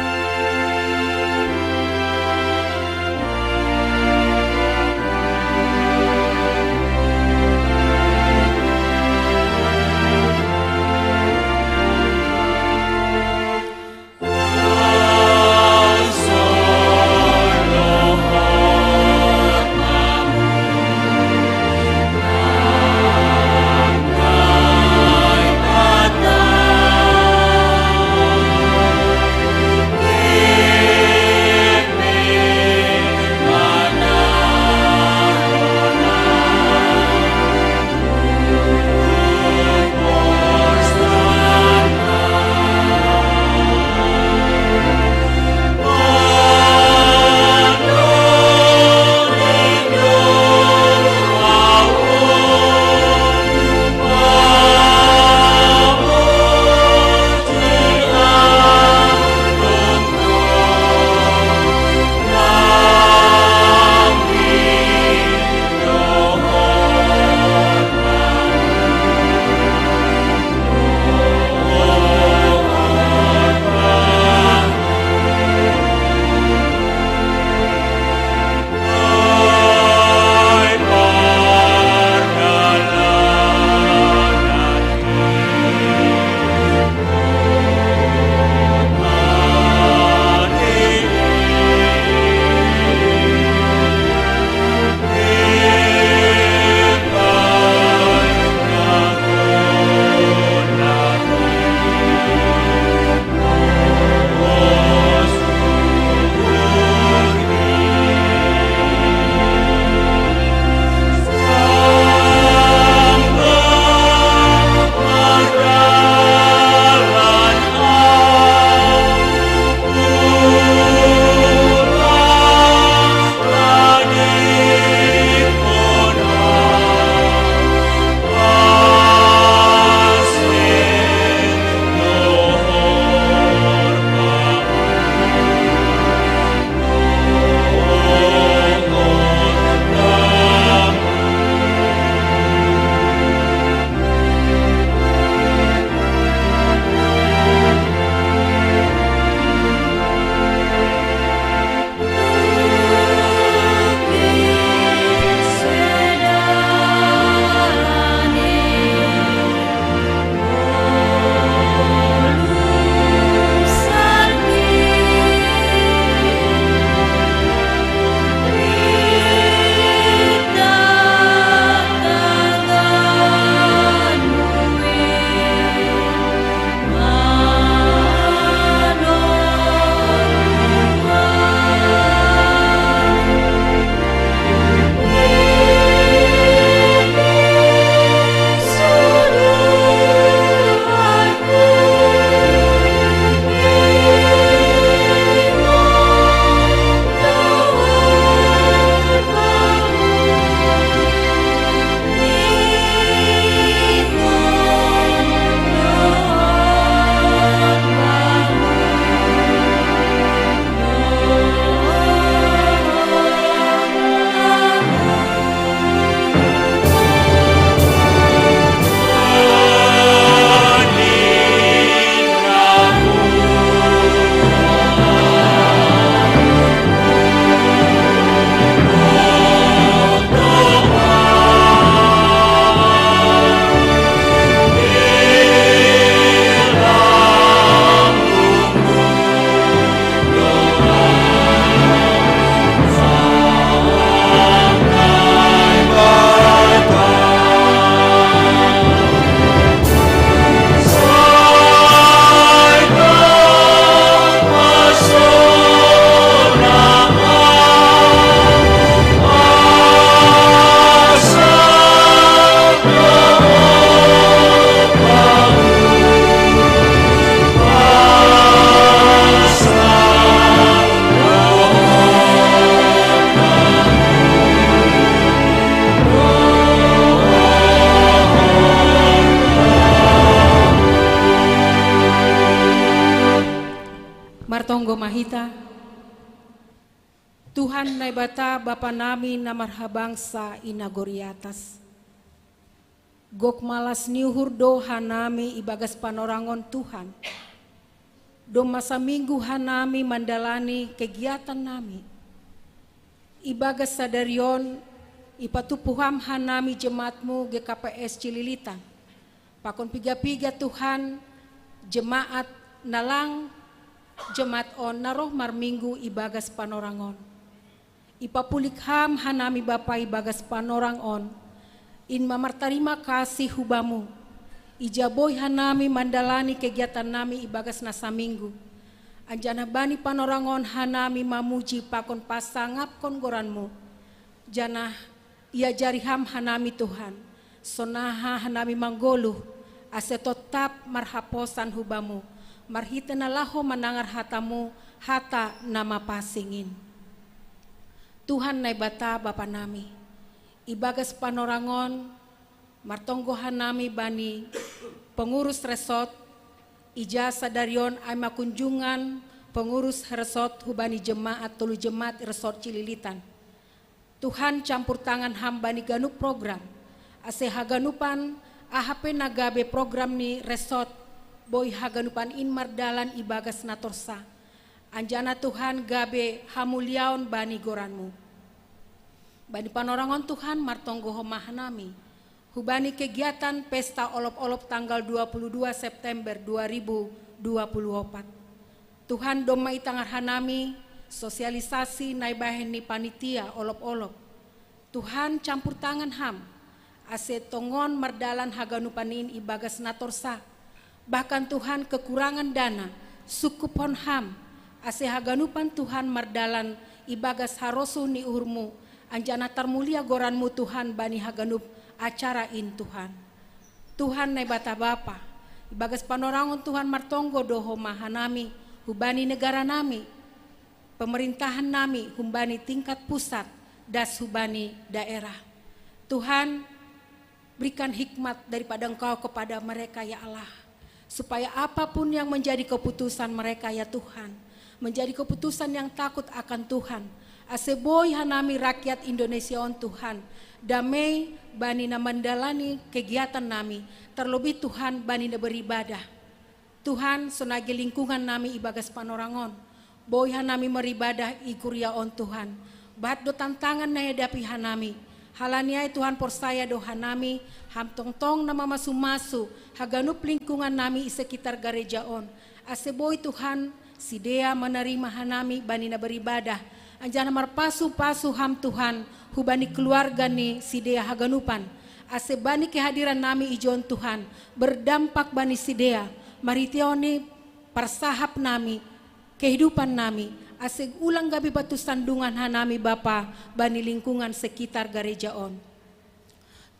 mahita. Tuhan nai bata Bapa nami namarha bangsa inagori atas. Gok malas niuhur doha nami ibagas panorangon Tuhan. Do masa minggu hanami mandalani kegiatan nami. Ibagas sadarion ipatupuham hanami jemaatmu GKPS Cililitan. Pakon piga-piga Tuhan jemaat nalang jemaat on naroh marminggu ibagas panorangon. Ipapulik ham hanami Bapa ibagas panorang on. In mamartarima kasih hubamu. Ijaboy hanami mandalani kegiatan nami ibagas nasa minggu. Anjana bani panorangon hanami mamuji pakon pasangap kon goranmu. Jana ia jari ham hanami Tuhan. Sonaha hanami manggoluh. Ase tetap marhaposan hubamu. Marhita nalaho manangar hatamu. Hata nama pasingin. Tuhan nai bata Bapa nami. Ibagas panorangon. Martonggohan nami bani pengurus resort. Ijasa darion aima kunjungan pengurus resort hubani jemaat tulu jemaat resort Cililitan. Tuhan campur tangan hamba ni ganup program. Ase haganupan AHP nagabe program ni resort. Boy haganupan in mardalan ibagas natorsa. Anjana Tuhan gabe hamuliaon bani goranmu. Bani panorangon Tuhan martonggo homah nami. Hubani kegiatan pesta olop-olop tanggal 22 September 2024. Tuhan doma itangar hanami sosialisasi naibahen ni panitia olop-olop. Tuhan campur tangan ham. Ase tongon mardalan haganupanin ibagas natorsa. Bahkan Tuhan kekurangan dana sukupon ham. Ase haganupan Tuhan mardalan ibagas harosu ni uhurmu. Anjana termulia goranmu Tuhan bani haganup acara in Tuhan. Tuhan nai bata Bapa. Ibagas panorangon Tuhan martonggo doho mahanami. Hubani negara nami. Pemerintahan nami humbani tingkat pusat. Das hubani daerah. Tuhan berikan hikmat daripada Engkau kepada mereka ya Allah. Supaya apapun yang menjadi keputusan mereka ya Tuhan. Menjadi keputusan yang takut akan Tuhan. Aseboy hanami rakyat Indonesia on Tuhan. Damai bani na mandalani kegiatan nami. Terlebih Tuhan bani na beribadah. Tuhan sonagi lingkungan nami ibagas panorangon. Boy hanami meribadah ikuria on Tuhan. Bat do tantangan na hadapi hanami. Halaniai Tuhan persaya do hanami. Ham tong-tong nama masu-masu. Haganup lingkungan nami sekitar gereja on. Aseboy Tuhan si Dea menerima hanami bani na beribadah. Anjana marpasu-pasu ham Tuhan. Hubani keluarga ni si Dea haganupan. Ase bani kehadiran nami ijon Tuhan. Berdampak bani si Dea. Maritioni persahap nami. Kehidupan nami. Ase ulang gabi batu sandungan hanami Bapa. Bani lingkungan sekitar gereja on.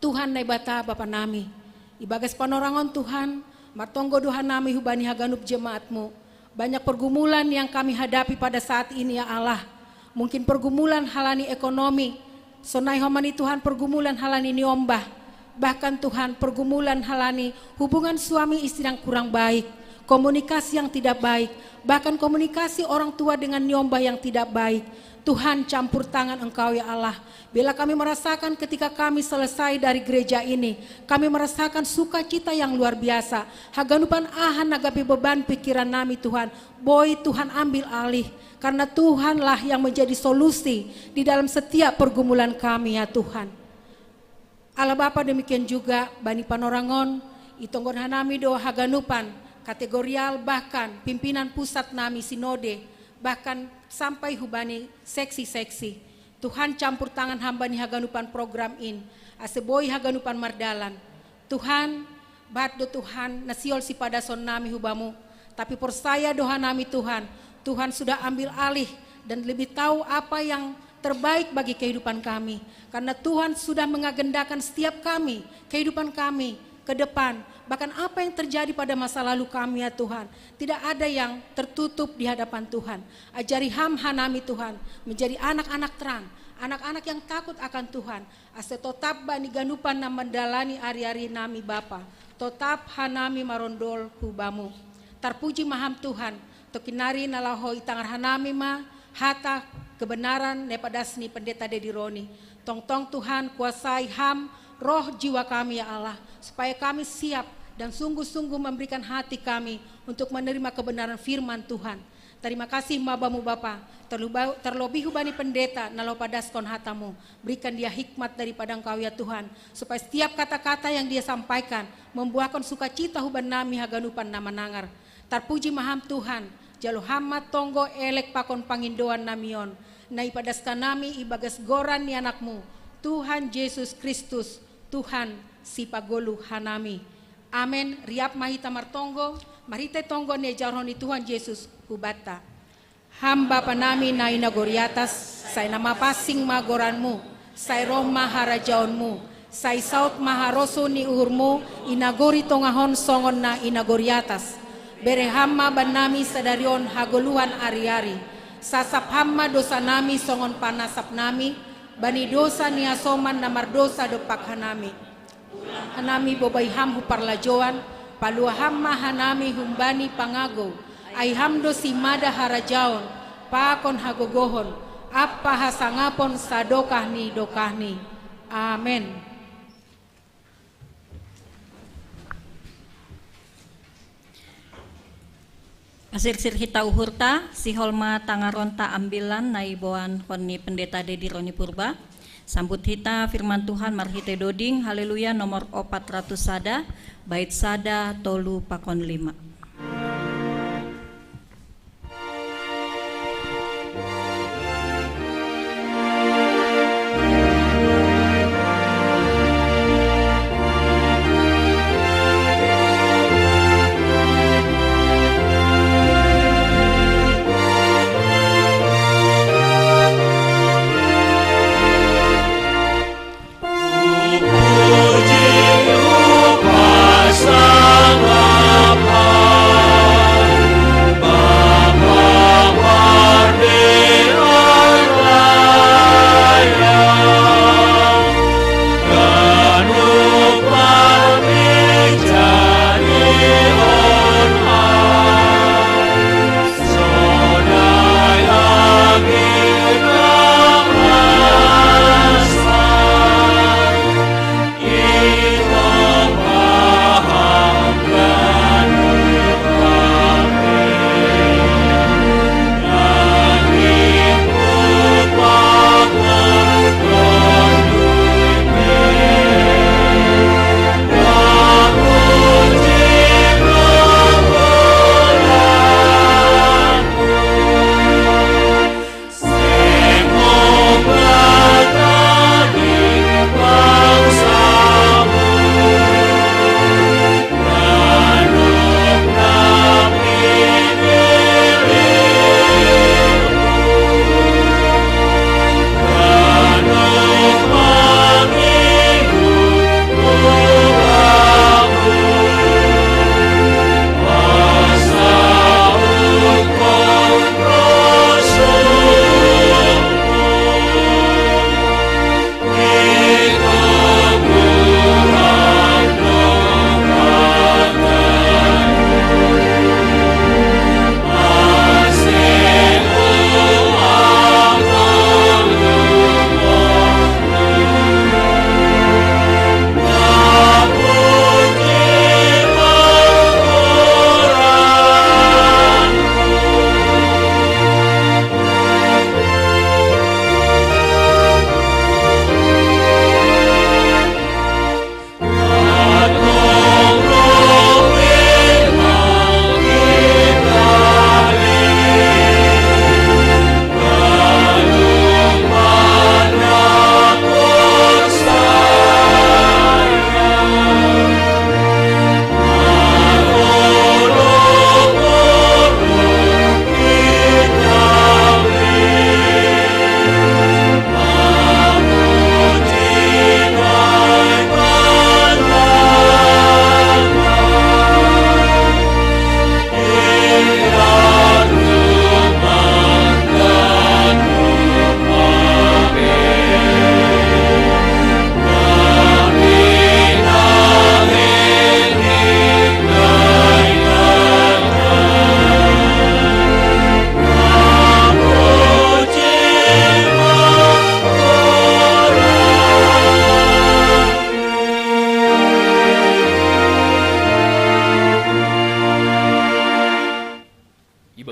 Tuhan nai bata Bapa nami. Ibagas panorangon Tuhan. Martonggo doha nami hubani haganup jemaatmu. Banyak pergumulan yang kami hadapi pada saat ini ya Allah. Mungkin pergumulan halani ekonomi. Sonai homani Tuhan pergumulan halani niombah. Bahkan Tuhan pergumulan halani hubungan suami istri yang kurang baik. Komunikasi yang tidak baik. Bahkan komunikasi orang tua dengan niombah yang tidak baik. Tuhan campur tangan Engkau ya Allah. Bila kami merasakan ketika kami selesai dari gereja ini. Kami merasakan sukacita yang luar biasa. Haganupan ahan nagapi beban pikiran nami Tuhan. Boy Tuhan ambil alih. Karena Tuhanlah yang menjadi solusi di dalam setiap pergumulan kami ya Tuhan. Allah Bapa demikian juga Bani Panorangon. Itonggon hanami doa haganupan. Kategorial bahkan pimpinan pusat nami sinode. Bahkan sampai hubani seksi-seksi. Tuhan campur tangan hamba ni haganupan program in. Aseboy haganupan mardalan. Tuhan, baddo Tuhan, nasiol si pada son nami hubamu. Tapi persaya doa nami Tuhan. Tuhan sudah ambil alih dan lebih tahu apa yang terbaik bagi kehidupan kami. Karena Tuhan sudah mengagendakan setiap kami, kehidupan kami ke depan. Bahkan apa yang terjadi pada masa lalu kami ya Tuhan. Tidak ada yang tertutup di hadapan Tuhan. Ajari hanami Tuhan. Menjadi anak-anak terang. Anak-anak yang takut akan Tuhan. Ase totap bani ganupan na mendalani ari-ari nami Bapa. Totap hanami marondol hubamu. Terpuji maham Tuhan. tokinari nalaho itangar hanami ma hata kebenaran nepadas ni pendeta Dedi Roni. Tong-tong Tuhan kuasai ham roh jiwa kami ya Allah, supaya kami siap dan sungguh-sungguh memberikan hati kami untuk menerima kebenaran firman Tuhan. Terima kasih mabamu Bapa, terlebih hubani pendeta nalo padaskon hatamu, berikan dia hikmat daripada Engkau ya Tuhan, supaya setiap kata-kata yang dia sampaikan membuahkan sukacita huban nami haganupan nama nangar. Terpuji maham Tuhan, jalo hama tonggo elek pakon pangindoan namion, nai padaskan nami ibagas goran ni anakmu, Tuhan Yesus Kristus, Tuhan si pagolu hanami. Amen. Riap mahita martonggo, marite tonggo ne jaroni Tuhan Yesus hubata. Hamba panami na inagoriatas, say nama pasing magoranmu, say roh maharajaonmu, say saut maharoso ni uhurmu, inagori tongahon songon na inagoriatas. Berehama banami sadarion hagoluhan ari-ari, sasap hama dosa nami songon panasap nami, bani dosa ni asoman na mardosa dopak hanami. Hanami bobay ham huparlajoan, paluahama hanami humbani pangago, ay hamdo si mada harajaon, pakon hagogohon, apa hasangapon sa dokahni dokahni. Amen. Pasir-sir hita uhurta, si holma tangaronta ambilan naiboan honi pendeta Dedi Roni Purba. Sambut hita firman Tuhan marhite doding, haleluya nomor 400 sada, bait sada tolu pakon 5. Puji upah sama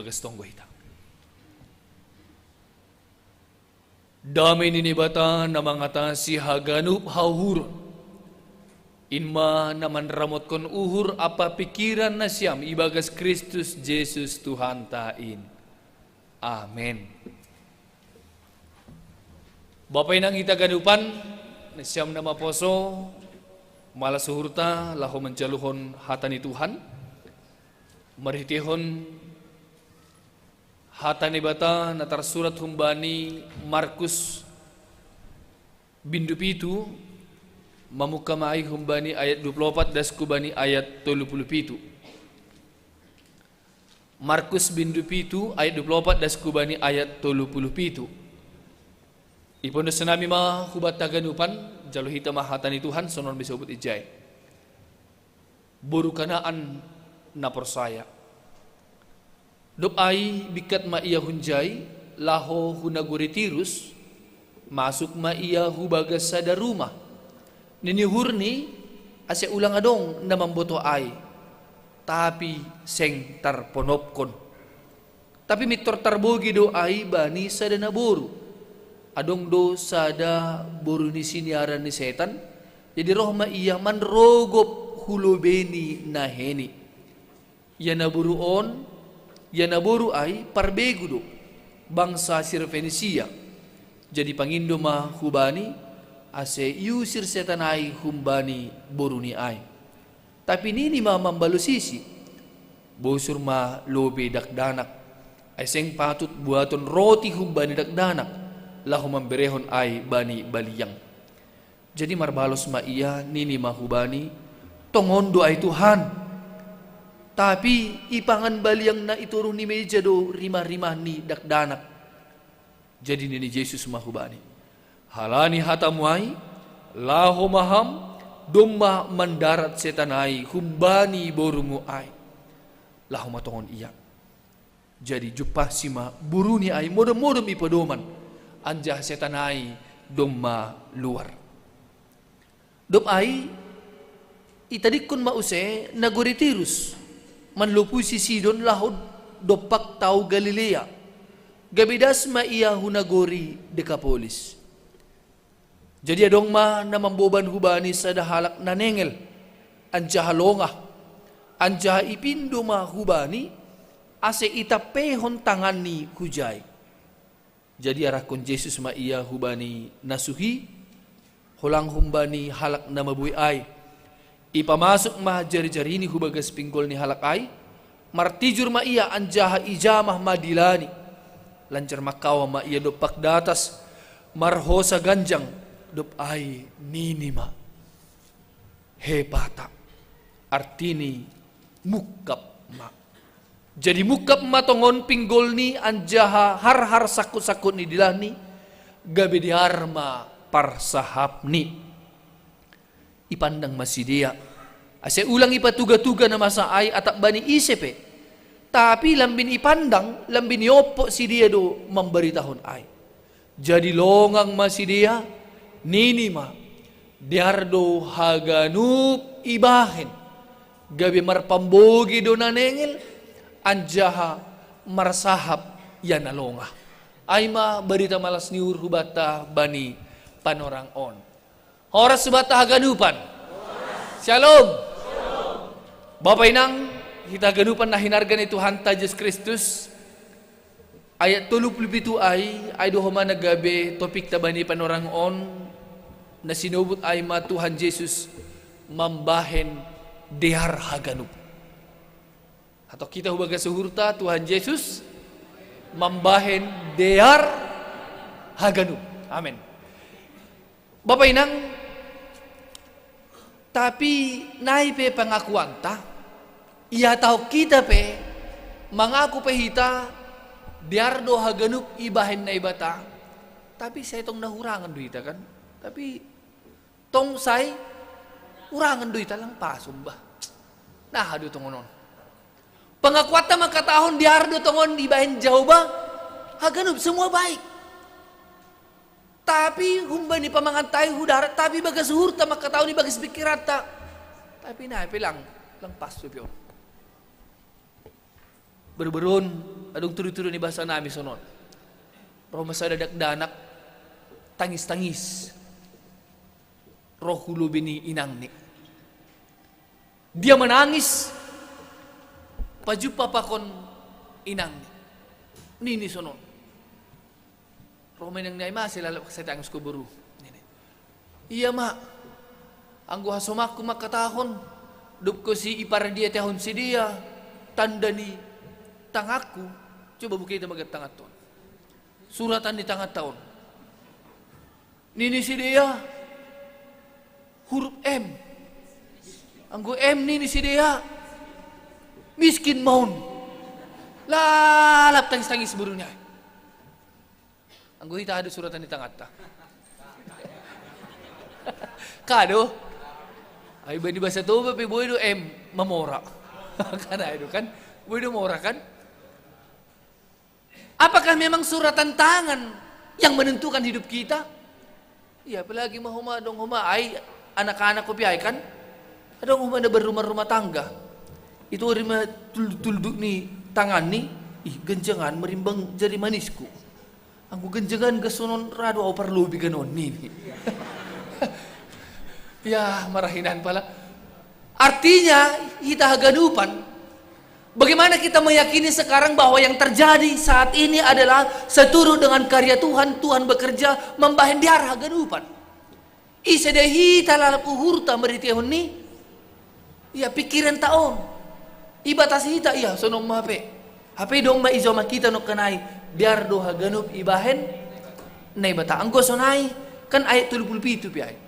ibagas tonggo ita. Damay nini bata na mangatasi haganup hauhuron. Inma naman ramot kon uhur apa pikiran na siyam ibagas Kristus Jesus Tuhan tain. Amen. Bapay nang itaganupan na siyam na maposo malasuhurta laho menjaluhon hata ni Tuhan. Marhitihon hata ni bata na tarsurat humbani Markus bindu pitu mamuka maay humbani ayat 24 das kubani ayat 37. Markus bindu pitu ayat 24 das kubani ayat 37. Ipon sa nami mga hubat taganupan jaluhita mahata ni Tuhan sonon bisubot ijay. Buru kanaan na persaya. Dop ay bikat maiya hunjay laho hunaguri tirus masuk maiya hubagas sada rumah. Ninihurni asya ulang adong na mamboto ay tapi seng tarponopkon. Tapi mitor tarbogi do ay bani sada naburu. Adong do sada buru ni siniaran ni setan. Jadi roh maiya manrogop hulubeni naheni. Ya naburuon, ya naburu ay parbego do bangsa Sirfenisia. Jadi pangindo ma hubani ase yusir setan ay humbani buru ni ay. Tapi nini ma mambalusisi bosur ma lobe dakdanak ay seng patut buaton roti humbani dakdanak lahu memberehon ay bani baliyang. Jadi marbalos ma iya nini mahubani tongondo ay Tuhan. Tapi ipangan baliyang na iturun ni meja do rima-rima ni dakdanak. Jadi nini Jesus mahubani. Halani hatamu ay lahu maham dumma mandarat setan ay humbani borumu ay. Lahu matongon iya. Jadi jupah sima buruni ay modom-modom ipadoman. Anjah setan ay dumma luar. Dom ay itadikon mause naguritirus manlupuy si Sidon lahod dopak tau Galilea. Gabidas ma iya hunagori Decapolis. Jadi adong ma na mamboban hubani sa dahalak nanengel. Anjah halongah. Anjah ipindo ma hubani ase itapehon tangan ni hujay. Jadi arakon Jesus ma iya hubani nasuhi, hulang humbani halak na mabuy ay. Ipamasok ma jari-jari ni hubagas pinggol ni halak ay, martijur ma iya anjaha ijamah madilani. Lancar makawa ma iya dopak datas, marhosa ganjang, dop ay ninima. Hepata, artini mukap ma. Jadi mukap matongon pinggol ni anjaha har-har sakut-sakut ni dilani gabe diarma parsahap ni. Ipandang masih dia. Ase ulang ipatuga-tuga na masa ay atak bani isepe. Tapi lambin ipandang, lambin yopo si dia do memberitahon ay. Jadi longang masih dia ninima diardo haganup ibahen gabe marpambogi do nanengel anjaha marsahap yan nalonga. Ay ma berita malas niur hubata bani panorang on. Horas subata haganupan. Shalom. Bapak inang kita ganupan na hinargan ni Tuhan ta Jesus Kristus. Ayat 37 ay dohoma nagabe topik ta bani panorang on na sinubot ay ma Tuhan Jesus mambahen dehar haganup. Atau kita hubaga suhurta Tuhan Yesus mambahen dehar haganup. Amin. Bapak inang, tapi naipe pengakuan ta, iya tahu kita pe mengaku pe hita diardo haganup ibahen na ibata. Tapi saya tong nahurangan duita kan. Tapi tong saya urangan duita lang pasumbah. Nah aduh tongonon. Pengakuatan maka tahun diardo tongon ibahen jauh ba haganup semua baik. Tapi humbani pamangantai hudara tapi bagas hurta maka tahun bagas pikirata. Tapi nah pilang pas tu pion. berberon adong turu-turu ni bahasa nami sonon. Roh masada danak tangis-tangis. Roh hulu bini inang ni. Dia menangis. Pajupa pakon inang ni. Nini sonon. Roh menang ni ay masih lalap sa tangis ko buru. Iya mak. Anggo hasomak ko makatahon. Dup ko si ipar dia tahun si dia. Tanda ni tangaku. Coba buka itu magat tangat tahun. Suratan di tangat tahun. Nini si dia. Huruf M. Anggo M nini si dia. Miskin maun. Lalap tangis-tangis burunya. Anggo hita ada suratan di tangat ta. Kado. Ay ba di bahasa to ba boy do M mamora. Karena itu kan boy do mora kan? Apakah memang suratan tangan yang menentukan hidup kita? Ya, apalagi mahuma dong huma ay anak-anak ko piay kan? Adong huma na berumah-rumah tangga. Itu rima tulduk ni tangan ni, genjangan merimbang jari manisku. Angku genjangan gesonon rado au perlu biganon ni. Ya, marahinan pala. Artinya, kita haganupan. Bagaimana kita meyakini sekarang bahwa yang terjadi saat ini adalah seturut dengan karya Tuhan. Tuhan bekerja membahen diar haganupan. Isedehi talalap uhurta meritihun ni. Ya, pikiran taon. Ibatas hita, iya, sonom HP. HP dong ma izoma kita no kanai. Biar do haganup ibahen. Nay bata, anggo sonai. Kan ayat 37 piay.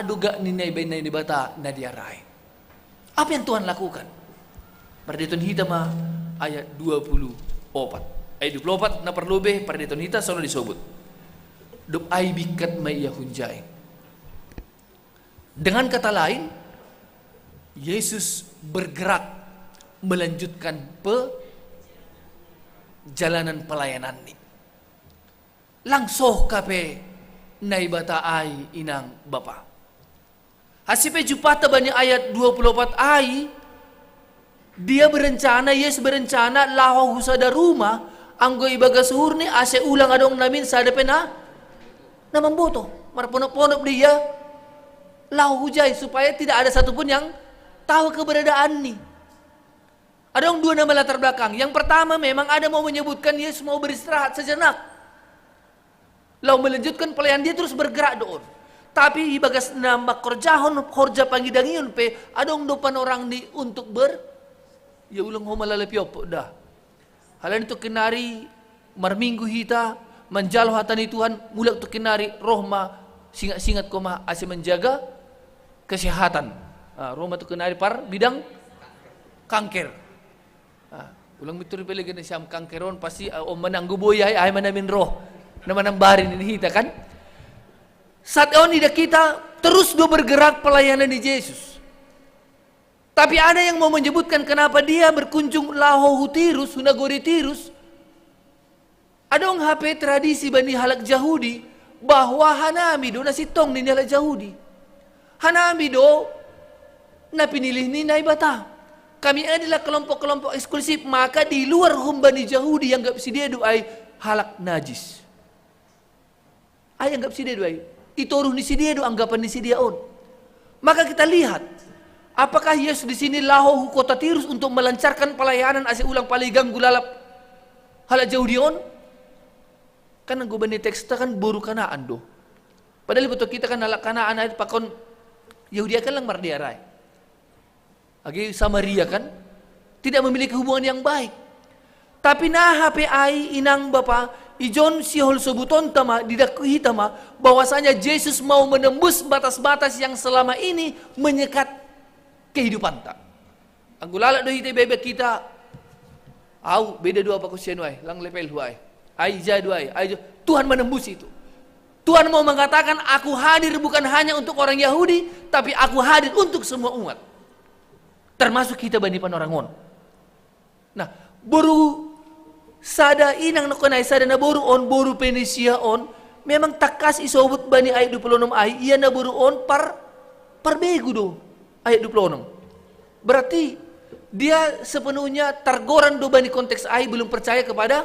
Duga ni naibay na bata na diaray. Apa yang Tuhan lakukan? Perditon hita ma ayat 24. Ayat 24 na perlobe perditon hita sono disobut. Dup ay bikat may hunjay. Dengan kata lain, Yesus bergerak melanjutkan perjalanan pelayanan ini. Langsung kape naibata ay inang bapa. Hasipe jupata banyak ayat 24 ay. Dia berencana, Yesus berencana laho husada rumah anggo ibaga suhur ni ase ulang adong namin sadape na mamboto. Marponok-ponok dia laho hujay supaya tidak ada satupun yang tahu keberadaan ni. Adong dua nama latar belakang. Yang pertama memang ada mau menyebutkan Yesus mau beristirahat sejenak. Lalu melanjutkan pelayan dia terus bergerak doon. Tapi ibagas nambah korjahon korja panggidangion pe adong dopan orang ni untuk ya ulang homalalapyop dah. Halan itu kenari marminggu hita menjalo hatani Tuhan mulak tu kenari rohma singat-singat koma ase menjaga kesehatan. Rohma tu kenari par bidang kanker. Ulang mituri pele gana siam kankeron pasti om menanggu boyay ay manamin roh. Naman barin ini kita kan. Saat ini kita terus bergerak pelayanan di Yesus. Tapi ada yang mau menyebutkan kenapa dia berkunjung laho Tirus, Hunagori Tirus. Ada orang HP tradisi Bani Halak Yahudi bahwa hanami do nasitong ni Halak Yahudi. Hanami do na pinilih ni naibata. Kami adalah kelompok-kelompok eksklusif, maka di luar Bani Yahudi yang gak dia do ay halak najis. Ay anggap si dia doai. Itoruh ni si dia do anggapan ni si dia on. Maka kita lihat apakah Yesus di sini laho kota Tirus untuk melancarkan pelayanan ase ulang paligang gulalap halak jauh dion? Kan ang gubani teksta kan buru Kanaan do. Padahal betul kita kan halak Kanaan ay pakon Yahudi kan lang mardiaray. Agi Samaria kan tidak memiliki hubungan yang baik. Tapi nah HP ai inang bapa ijon sihol sebuton tama didakuhi tama bahwasanya Yesus mau menembus batas-batas yang selama ini menyekat kehidupan tak. Anggulala do hite bebek kita. Au beda dua apa kusian wai, lang lepel huai. Ai jadu ai. Tuhan menembus itu. Tuhan mau mengatakan aku hadir bukan hanya untuk orang Yahudi, tapi aku hadir untuk semua umat. Termasuk kita Bani Panorangon. Nah, baru sada inang nakunay sada na boru on boru Penisia on memang takas isobut Bani ayat 26 ay iya na boru on par begu do ayat 26. Berarti dia sepenuhnya tergoran do bani konteks ai belum percaya kepada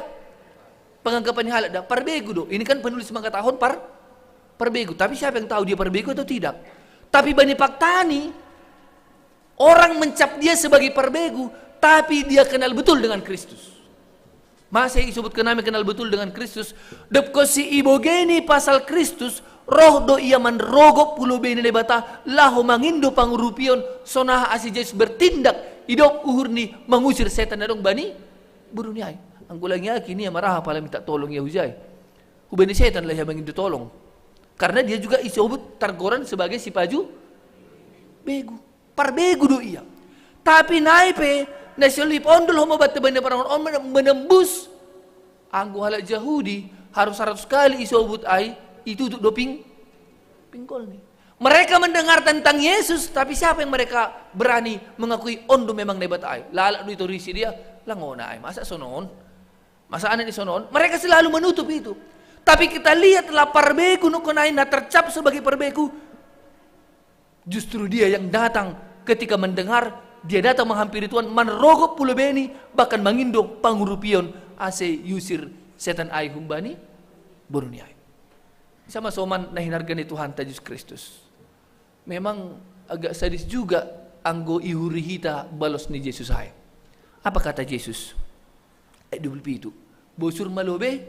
penganggapan halak dah perbegu do. Ini kan penulis mengatakan perbegu, tapi siapa yang tahu dia perbegu atau tidak? Tapi bani paktani orang mencap dia sebagai perbegu, tapi dia kenal betul dengan Kristus. Masa disebutkan kami kenal betul dengan Kristus. Depko si ibogeni pasal Kristus, roh do ia manrogop pulo beni lebata, lahu mangindo pangurupion, sonah asi Yesus bertindak, hidup uhur ni mengusir setan darong bani buruniai. Angkulangnya kini yang marah pala minta tolong Yahuzai. Hubani setan lah yang mangindo tolong. Karena dia juga disebut tergoran sebagai si paju begu. Parbegu do iya. Tapi naipe nasional pondol homo batte bani parangon on menembus anggo halak Yahudi harus 100 kali isobut ai itu untuk doping pingkol nih. Mereka mendengar tentang Yesus, tapi siapa yang mereka berani mengakui ondo memang nebat ai. Lalak do itu risi dia langona ai. Masa sonon? Masa anak di sonon? Mereka selalu menutup itu. Tapi kita lihatlah perbegu nukonai na tercap sebagai perbegu. Justru dia yang datang ketika mendengar, dia datang menghampiri Tuhan, manrogop pulo beni, bahkan mengindo pangurupion ase yusir setan ai humbani boruniai. Sama soman nahinargani Tuhan Yesus Kristus. Memang agak sadis juga anggo ihurihita balos ni Yesus ai. Apa kata Yesus? Itu bosur malobe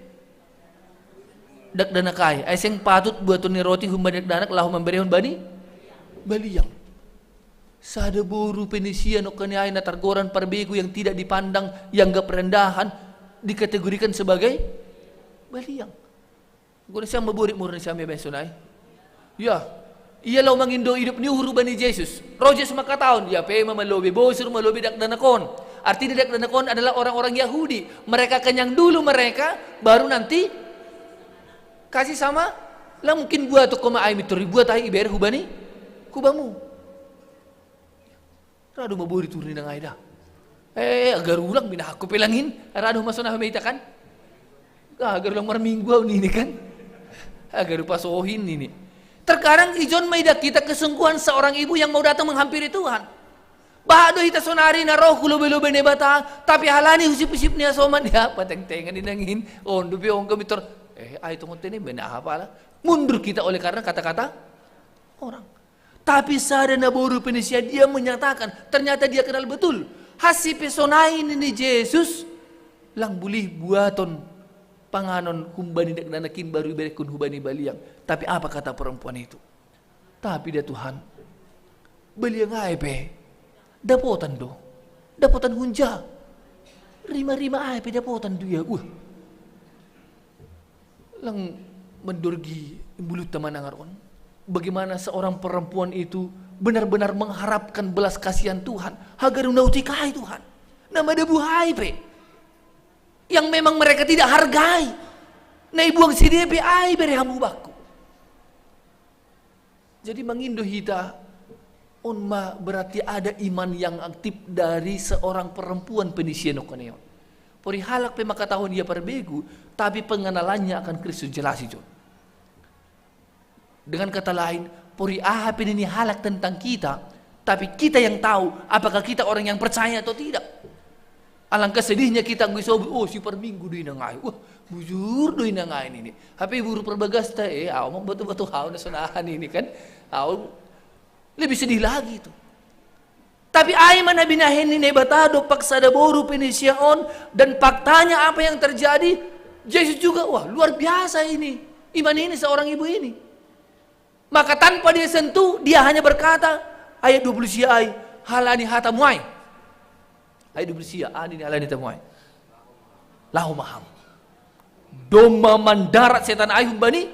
dak danakai ay sing patut buaton ni roti humbani dak danak lahu memberehon bani baliang. Sada boru Penisia no kaniay na targoran parbegu yang tidak dipandang, yang gak perendahan, dikategorikan sebagai baliang. Kung siya maburit mo rin siya may besonay. Ya, iya law mangindo hidup ni uhuru bani Jesus. Rojes makataon, ya pe mamalobi, bosur malobi dakdanakon. Artinya dakdanakon adalah orang-orang Yahudi. Mereka kenyang dulu mereka, baru nanti kasih sama. Lah mungkin buat to kumaay mituri buat ay iber hubani kubamu. Rado maburi turun ng aida. Agar ulang binahaku pelangin. Rado masona hamita kan? Agar ulang marmingguaw nini kan? Agar pasohin nini. Terkadang ijon maida kita kesungguhan seorang ibu yang mau datang menghampiri Tuhan. Bahado hita sonari na roh kulo-belo benebata, tapi halani husip-husip niya soman ya, pateng-tengan dinangin. Dupi ong kamitor. Ay tungkol tini benaha pala. Mundur kita oleh karena kata-kata orang. Tapi sada na boru Penisia dia menyatakan ternyata dia kenal betul hasi pesonai ni Yesus lang bulih buaton panganon humbani dak danakin baru iberekun hubani baliang. Tapi apa kata perempuan itu? Tapi dia Tuhan baliang ay pe dapotan do, dapotan hunja rima-rima ay pe dapotan do ya. Lang mendurgi bulut taman nangaron. Bagaimana seorang perempuan itu benar-benar mengharapkan belas kasihan Tuhan. Hagar unautikai Tuhan. Nama debuhai pe. Yang memang mereka tidak hargai. Na ibuang si dia pe ai berehamu baku. Jadi mengindo hita onma berarti ada iman yang aktif dari seorang perempuan Penisia no kaneon. Pori halak pe makatahon dia perbegu, tapi pengenalannya akan Kristus jelas itu. Dengan kata lain, pori ahapin ini halak tentang kita, tapi kita yang tahu apakah kita orang yang percaya atau tidak. Alangkah sedihnya kita ngisobut, si per minggu duin nangai, bujur duin nangai ini. Tapi buru perbagas ta, mau batu-batu hau na sonahan ini kan, lebih sedih lagi itu. Tapi ay man binahin ni nebatado paksada boru Penisia on dan faktanya apa yang terjadi, Yesus juga luar biasa ini iman ini seorang ibu ini. Maka tanpa dia sentuh, dia hanya berkata, ayat 20 siai, halani hatamuai. Ayat 20 siai, ini halani hatamuai. Lahu maham. Doma mandarat setan ayum bani.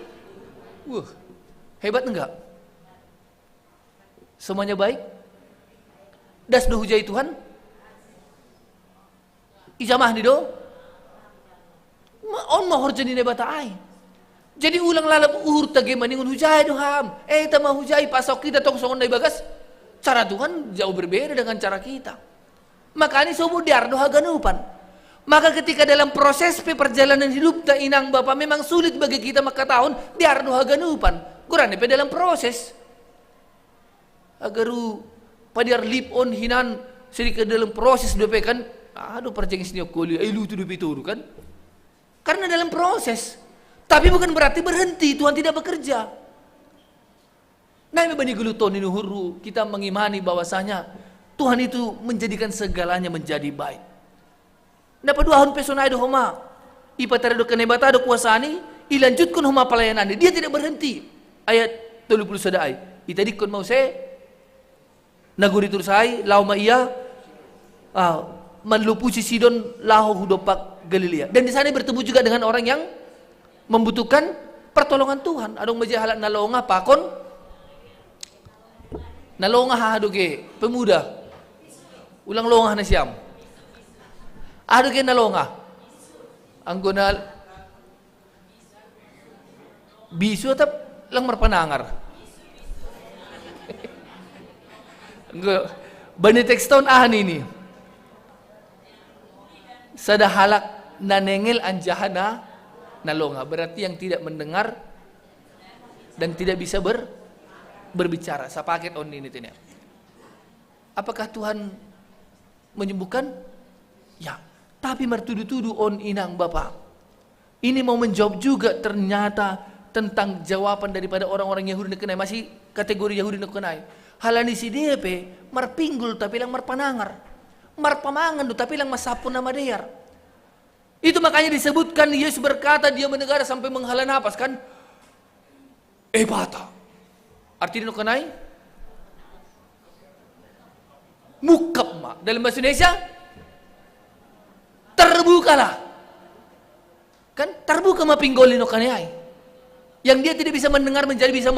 Hebat enggak? Semuanya baik? Das do hujai Tuhan? Ijamah ni do? On mahor jani nebata ay. Jadi ulang lalap uhur tage maningun hujai doham. Tama hujai pasok kita tong songon dai bagas. Cara Tuhan jauh berbeda dengan cara kita. Makanya sobo diardo haganupan. Maka ketika dalam proses perjalanan hidup ta inang Bapa memang sulit bagi kita makatahon diardo haganupan. Kurang dalam proses. Agaru padiar lip on hinan sedikit dalam proses DP kan, aduh perjengis nyokoli, lu tu DP itu kan. Karena dalam proses. Tapi bukan berarti berhenti, Tuhan tidak bekerja. Nah, bani geluton ini huru, kita mengimani bahwasanya Tuhan itu menjadikan segalanya menjadi baik. Dapat dua tahun pesona itu homa, ipatara do kenebata do kuasani, ilanjutkan homa pelayanan dia tidak berhenti. Ayat 30 sadai, itadikon mau se, naguri tursai, lau ma iya, manlupusi Sidon, lahu hudopak Galilea. Dan di sana bertemu juga dengan orang yang membutuhkan pertolongan Tuhan. Adong majahalat nalonga pakon, nalonga hahaduke pemuda, ulang longa na siyam. Aduke nalonga, anggonal bisu atap lang marpanangar. Bani tekston ahan ini. Sada halak nanengel anjahana nalonga, berarti yang tidak mendengar dan tidak bisa berbicara. Sa paket on ini tanya. Apakah Tuhan menyembuhkan? Ya. Tapi martudu-tudu on inang Bapak. Ini mau menjawab juga ternyata tentang jawaban daripada orang-orang Yahudi nekenai, masih kategori Yahudi nekenai. Halani si DP marpinggul tapi lang marpanangar. Marpamangan do tapi lang masapon nama deyar. Itu makanya disebutkan Yesus berkata dia menegara sampai menghala napas kan? Bata. Artinya nekenai mukap ma. Dalam bahasa Indonesia terbukalah. Kan terbuka ma pinggol no kanai. Yang dia tidak bisa mendengar menjadi bisa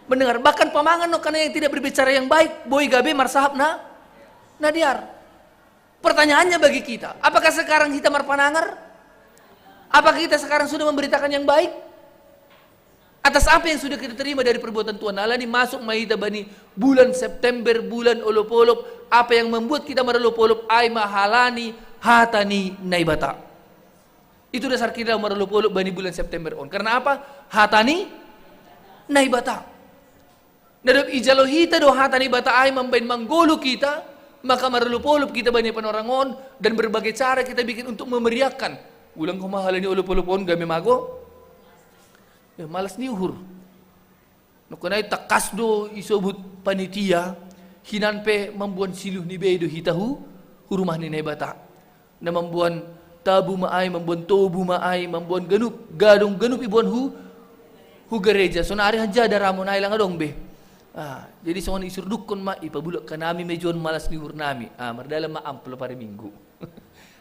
mendengar. Bahkan pamangan no kanai yang tidak berbicara yang baik, boy gabe marsahap na diar. Pertanyaannya bagi kita, apakah sekarang kita marpanangar? Apakah kita sekarang sudah memberitakan yang baik? Atas apa yang sudah kita terima dari perbuatan Tuhan Allah ini masuk Maida Bani bulan September, bulan olop-olop, apa yang membuat kita marolop-olop ay mahalani hatani naibata. Itu dasar kita marolop-olop Bani bulan September on. Karena apa? Hatani naibata. Nadab ijalohita do hatani bata ay mambain manggolo kita, maka marolop-olop kita Bani panorangon dan berbagai cara kita bikin untuk memeriahkan. Ulang kumahalani olop-olop on game mago. Ya, malas ni uhur. Nukunay takas do isobut panitia hinanpe membuat siluh ni bedo hitahu hurumah ni nebata. Na membuat tabu maay, membuat tobu maay, membuat gadong ganup ibuan hu gereja. So naari hanja daramon ay lang adong be. Jadi soan isur dukon ma ipabulak ka nami medyon malas ni uhur nami. Mardala ma amplo pare minggu.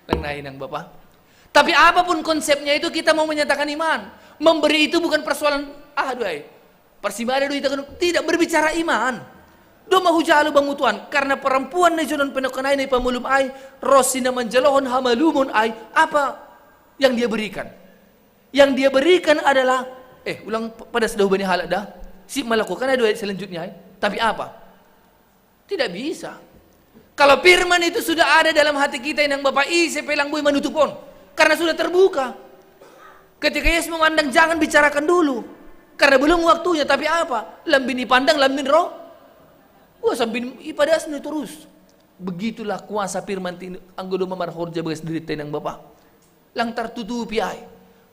Lang nahin ang Bapa. Tapi apapun konsepnya itu kita mau menyatakan iman. Memberi itu bukan persoalan persimbada do tidak berbicara iman. Do mahujalo bangutuan karena perempuan na jonon penokanay na ipamulum ay rosi na manjalohon hamalumon ay apa yang dia berikan? Yang dia berikan adalah ulang pada sedahu bani halak dah si melakukan ada selanjutnya tapi apa? Tidak bisa. Kalau firman itu sudah ada dalam hati kita yang Bapak sepelang boy manutupon karena sudah terbuka. Ketika Yesus memandang jangan bicarakan dulu karena belum waktunya, tapi apa? Lambin dipandang, lambin roh. Sambil ipadas ni terus. Begitulah kuasa firman anggodo mamarhorja bagas diri tenang Bapa. Lang tertutupi ay.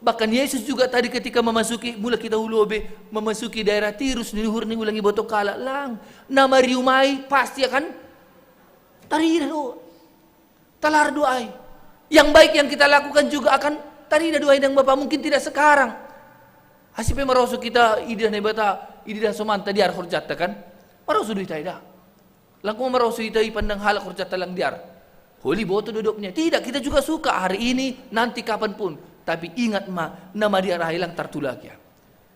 Bahkan Yesus juga tadi ketika memasuki mula kita hulobe memasuki daerah Tirus ni luhur ni ulangi botok kala lang nama riumai pasti akan tarira do. Talar do ay. Yang baik yang kita lakukan juga akan tarida doa yang Bapak mungkin tidak sekarang. Hasipe maroso kita idah nebata idah somanta diar horjata kan. Maroso duit ida. Langkung maroso ita ipandang halak horjata lang diar. Holi boto duduknya. Tidak, kita juga suka hari ini nanti kapanpun. Tapi ingat nama dia rahilang tartulagya.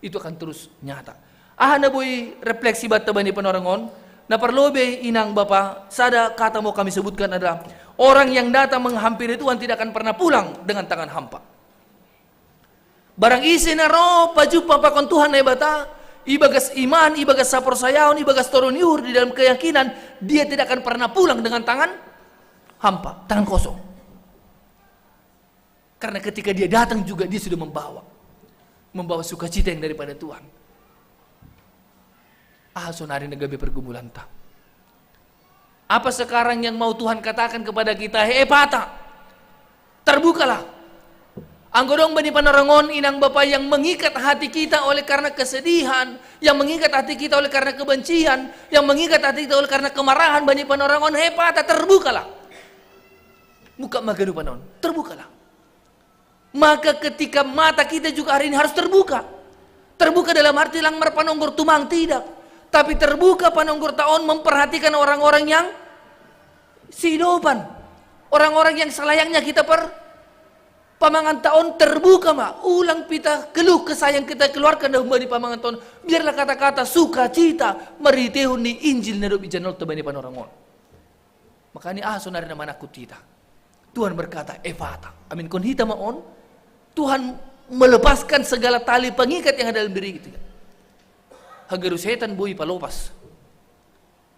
Itu akan terus nyata. Na boy refleksi bata bani panorangon. Na perlobe inang Bapa, sada kata mau kami sebutkan adalah orang yang datang menghampiri Tuhan tidak akan pernah pulang dengan tangan hampa. Barang isi na roh pajupa pakon Tuhan na ibata, ibagas iman, ibagas sapor sayaon, ibagas toroniur di dalam keyakinan, dia tidak akan pernah pulang dengan tangan hampa, tangan kosong. Karena ketika dia datang juga dia sudah membawa sukacita yang daripada Tuhan. Sonari nagabi pergumulan ta. Apa sekarang yang mau Tuhan katakan kepada kita? Epata, terbukalah. Anggodong bani panarangon inang Bapa yang mengikat hati kita oleh karena kesedihan, yang mengikat hati kita oleh karena kebencian, yang mengikat hati kita oleh karena kemarahan bani panarangon. Epata, terbukalah. Muka maganu panon, terbukalah. Maka ketika mata kita juga hari ini harus terbuka. Terbuka dalam arti lang marpanonggor tumang tidak, tapi terbuka panonggor taon memperhatikan orang-orang yang sidopan, orang-orang yang selayaknya kita pamangan taon terbuka ulang pita keluh kesah yang kita keluarkan dari pamangan taon, biarlah kata-kata sukacita maritehun ni Injil na do bijanol to bani panorangon. Makanya sonari na manakut kita. Tuhan berkata, Efata. Amin. Kon hita maon, Tuhan melepaskan segala tali pengikat yang ada dalam diri kita. Hagaru setan bui palopas.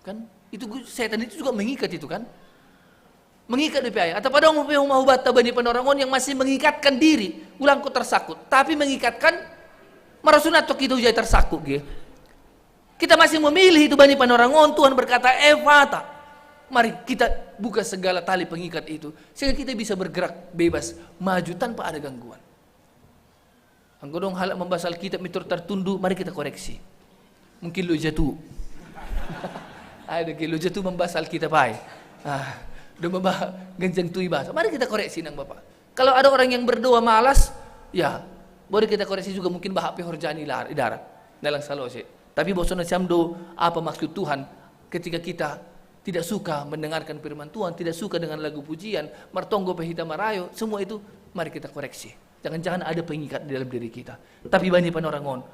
Kan? Itu setan itu juga mengikat itu kan? Mengikat di pihak. Atau pada orang yang mau bata bani panorangon yang masih mengikatkan diri, ulang ko tersakut. Tapi mengikatkan marasunat to kita ujay tersakut ge. Kita masih memilih itu bani panorangon. Tuhan berkata, Efata. Mari kita buka segala tali pengikat itu sehingga kita bisa bergerak bebas, maju tanpa ada gangguan. Anggodong halak membahas Alkitab mitur tertundu, mari kita koreksi. Mungkin lu jatuh. Ada lu jatuh membahas Alkitab ay. Udah membahas genjang tui bahasa. Mari kita koreksi nang Bapak. Kalau ada orang yang berdoa malas, ya boleh kita koreksi juga mungkin bahap horjani darat dalam salose. Tapi bosona samdo apa maksud Tuhan ketika kita tidak suka mendengarkan firman Tuhan, tidak suka dengan lagu pujian, martonggo pehita marayo, semua itu mari kita koreksi. Jangan-jangan ada pengikat di dalam diri kita. Tapi bani panorangon,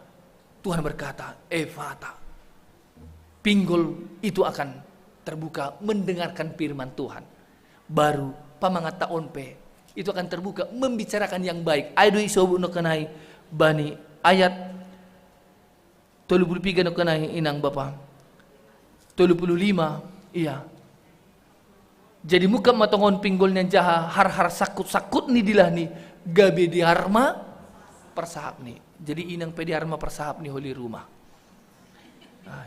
Tuhan berkata, Efata. Pinggul itu akan terbuka mendengarkan firman Tuhan. Baru pamangat taon pe, itu akan terbuka membicarakan yang baik. Aido isobu no kanai bani ayat 33 no kanai inang Bapa. 35 iya. Jadi muka matongon pinggolnya jaha har sakut-sakut ni dilah ni gabe di harma persahap ni. Jadi inang pe di harma persahap ni holi rumah.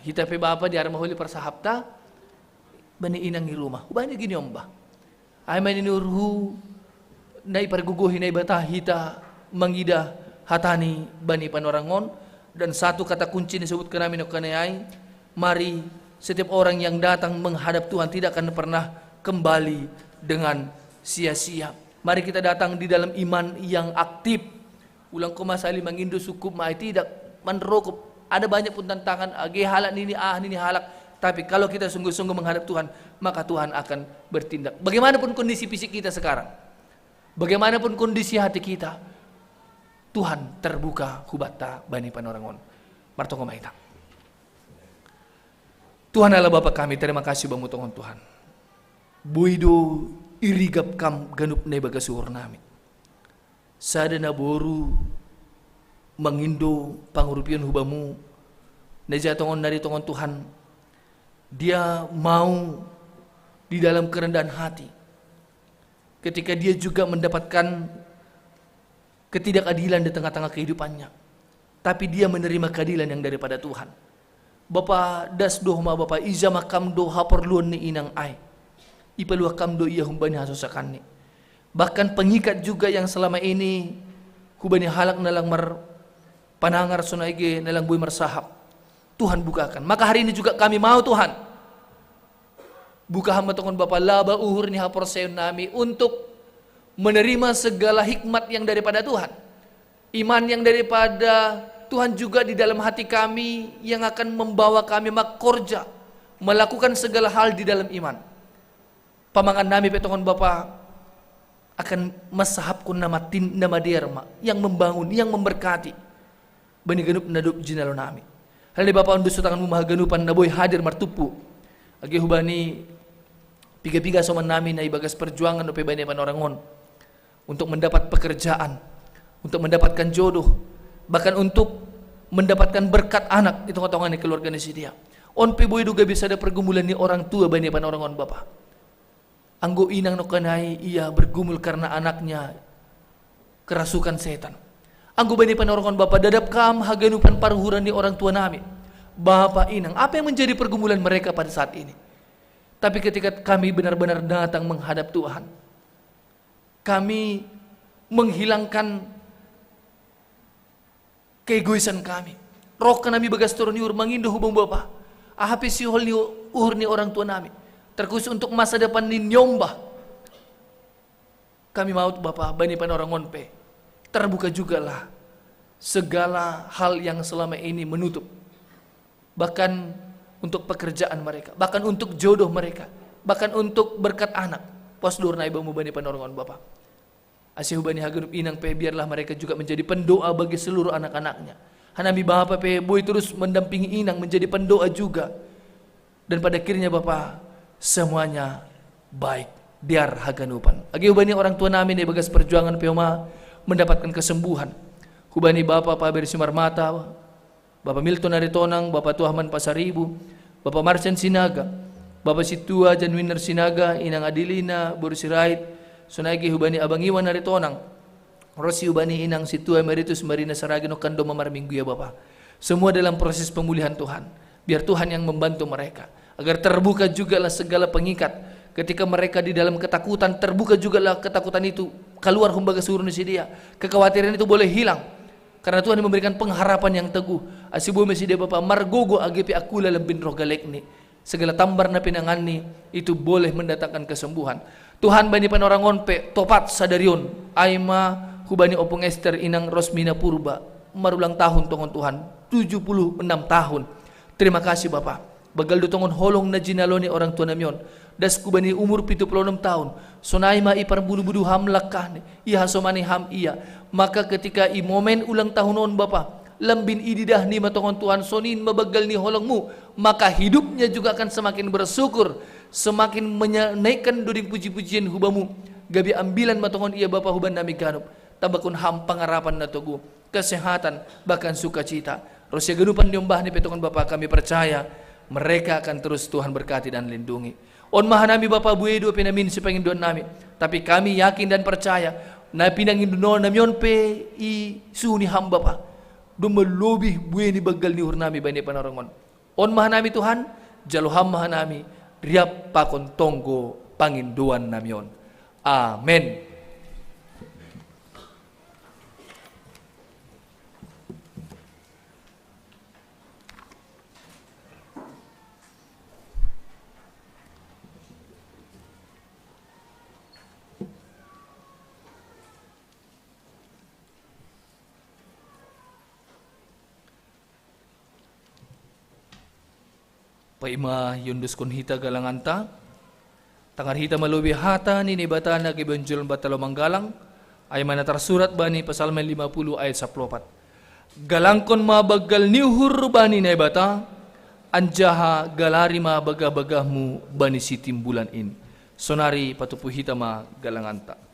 Hita pe bapa di harma holi persahap ta bani inang ni rumah. Ubahnya gini omba. Ay man inurhu nai perguguhi nai batah hita mangida hatani bani panorangon dan satu kata kunci disebut kami no kanai mari setiap orang yang datang menghadap Tuhan tidak akan pernah kembali dengan sia-sia. Mari kita datang di dalam iman yang aktif. Ulang kumasali mangindo sukup mai tidak manrokop. Ada banyak pun tantangan age halak nini nini halak. Tapi kalau kita sungguh-sungguh menghadap Tuhan, maka Tuhan akan bertindak. Bagaimanapun kondisi fisik kita sekarang, bagaimanapun kondisi hati kita, Tuhan terbuka hubata bani panorangon. Martongo maita. Tuhan adalah Bapa kami, terima kasih bamutongon Tuhan. Buido irigap kam ganup na bagasuhor nami. Sada na boru mangindo pangurupian hubamu. Najatongon naritongon Tuhan. Dia mau di dalam kerendahan hati. Ketika dia juga mendapatkan ketidakadilan di tengah-tengah kehidupannya. Tapi dia menerima keadilan yang daripada Tuhan. Bapa das doh ma bapa iza makam do haperluan ni inang ai. Ipaluah kam do iya humbani hasosakan ni. Bahkan pengikat juga yang selama ini hubani halak nalang panangar sonaige nalang buy marsahap. Tuhan bukakan. Maka hari ini juga kami mau Tuhan. Buka hamba tongon Bapa laba uhur ni haporseun nami untuk menerima segala hikmat yang daripada Tuhan. Iman yang daripada Tuhan juga di dalam hati kami yang akan membawa kami makorja melakukan segala hal di dalam iman. Pamangan nami petongon Bapa akan masahapkun nama derma yang membangun, yang memberkati. Bani ganup nadup jinalo nami. Hal ni Bapa undu sutangan mahaganupan na boy hadir martupu. Agi hubani piga-piga soman nami na ibagas perjuangan no pe bani panorangon untuk mendapat pekerjaan, untuk mendapatkan jodoh, bahkan untuk mendapatkan berkat anak itu ngotongan ni keluarga ni si dia. On pe boy duga bisa ada pergumulan ni orang tua bani panorangon Bapa. Anggo inang no kanai ia bergumul karena anaknya kerasukan setan. Anggo bani panorangon Bapa dadap kam haganupan paruhuran ni orang tua nami. Bapa inang, apa yang menjadi pergumulan mereka pada saat ini? Tapi ketika kami benar-benar datang menghadap Tuhan, kami menghilangkan keegoisan kami. Roh kami bagas turun niur mangindu hubung Bapa. Ahapi sihol ni uhur ni orang tua nami. Terkhusus untuk masa depan ni nyombah. Kami mau Bapa bani pan orang onpe. Terbuka jugalah segala hal yang selama ini menutup. Bahkan untuk pekerjaan mereka, bahkan untuk jodoh mereka, bahkan untuk berkat anak. Posdur na ibamu bani pan orang on Bapa. Asihu bani hagenup inang pe biarlah mereka juga menjadi pendoa bagi seluruh anak-anaknya. Hanami Bapa pe boy terus mendampingi inang menjadi pendoa juga. Dan pada akhirnya Bapa semuanya baik. Biar haganupan. Agi hubani orang tua namin di bagas perjuangan peoma mendapatkan kesembuhan. Hubani Bapa Paber Simarmata, Bapak Milton Aritonang, Bapak Tuhaman Pasaribu, Bapak Marcen Sinaga, Bapak Situa Janwiner Sinaga, Inang Adilina, Bursirait, Sunagi hubani Abang Iwan Aritonang, Rosi hubani Inang Situa Emeritus Marina Saragino Kando Mamar Minggu ya Bapak. Semua dalam proses pemulihan Tuhan. Biar Tuhan yang membantu mereka. Agar terbuka jugalah segala pengikat. Ketika mereka di dalam ketakutan, terbuka jugalah ketakutan itu. Keluar humbaga suruh si dia. Kekhawatiran itu boleh hilang. Karena Tuhan memberikan pengharapan yang teguh. Asibu mesi dia Bapak margogo agepi akula lembin roh galekni. Segala tambar na pinangani itu boleh mendatangkan kesembuhan. Tuhan bani pan orang onpe topat sadarion. Aima hubani opung Esther inang Rosmina Purba. Marulang tahun tongon Tuhan 76 tahun. Terima kasih Bapak. Bagal dutongon holong na jinaloni orang tua namion. Das kubani umur 76 tahun. Sonai ma ipar bulu-bulu ham lakah iha somani ham iya. Maka ketika i momen ulang tahun on Bapa, lambin ididah ni matongon Tuhan sonin mabagal ni holongmu, maka hidupnya juga akan semakin bersyukur, semakin menaikkan duding puji-pujian hubamu. Gabi ambilan matongon iya Bapa huban nami ganup. Tabakun ham pangarapan na tugu, kesehatan bahkan sukacita. Rosya genupan nyombah ni petongon Bapa kami percaya mereka akan terus Tuhan berkati dan lindungi. On mahanami Bapak buedo penamin sepengin doan nami. Tapi kami yakin dan percaya na pinangin doon namion pe i suni hamba pa. Do melobi bueni bagal ni hurnami bani panarangon. On mahanami Tuhan, jalo ham mahanami riap pakon tonggo panginduan namion. Amen. Paima yundus kun hita galanganta tangar hita malubi hata ni bata na kibonjul batalo manggalang ay mana tersurat bani pasal 50 ayat 14 galangkon mabagal niuhur bani na bata anjaha galari mabaga-bagahmu bani si timbulan in sonari patupu hita ma galanganta.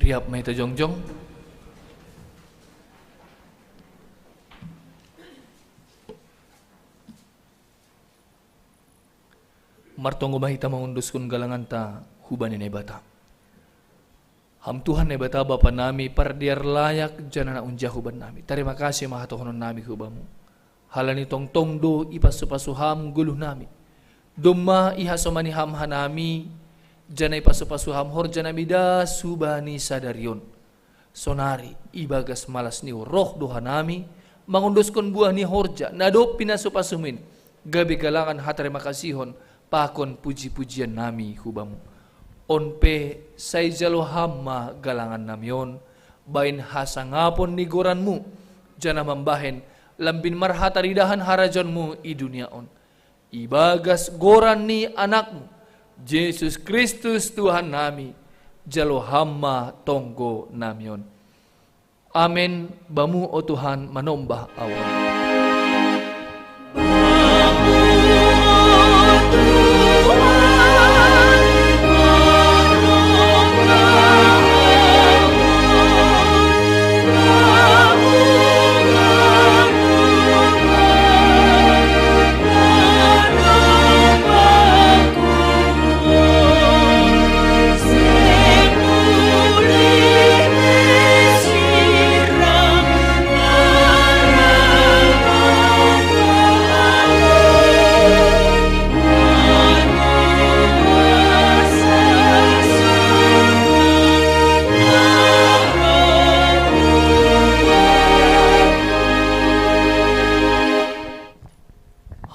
Riap mai jongjong. Martonggo mahita mangundus kun galangan ta hubani na bata. Ham Tuhan na bata Bapa nami pardiar layak janana unjah huban nami. Terima kasih maha Tuhanon nami hubamu. Halani tong tongdo ipasupasuham guluh nami. Doma ihasomani ham hanami janai pasupasuham hor janami da subani sadarion. Sonari ibagas malas ni roh doha nami mangundus kun buah ni horja nadop pinasupasumin. Gabi galangan terima kasihon pakon puji-pujian nami hubamu. Onpe say jalo hamma galangan namyon bain hasangapon ni goranmu jana mambahen lambin marhataridahan harajonmu i dunia on. Ibagas goran ni anakmu Yesus Kristus Tuhan nami jalo hamma tonggo namyon. Amen. Bamu o Tuhan manombah awan.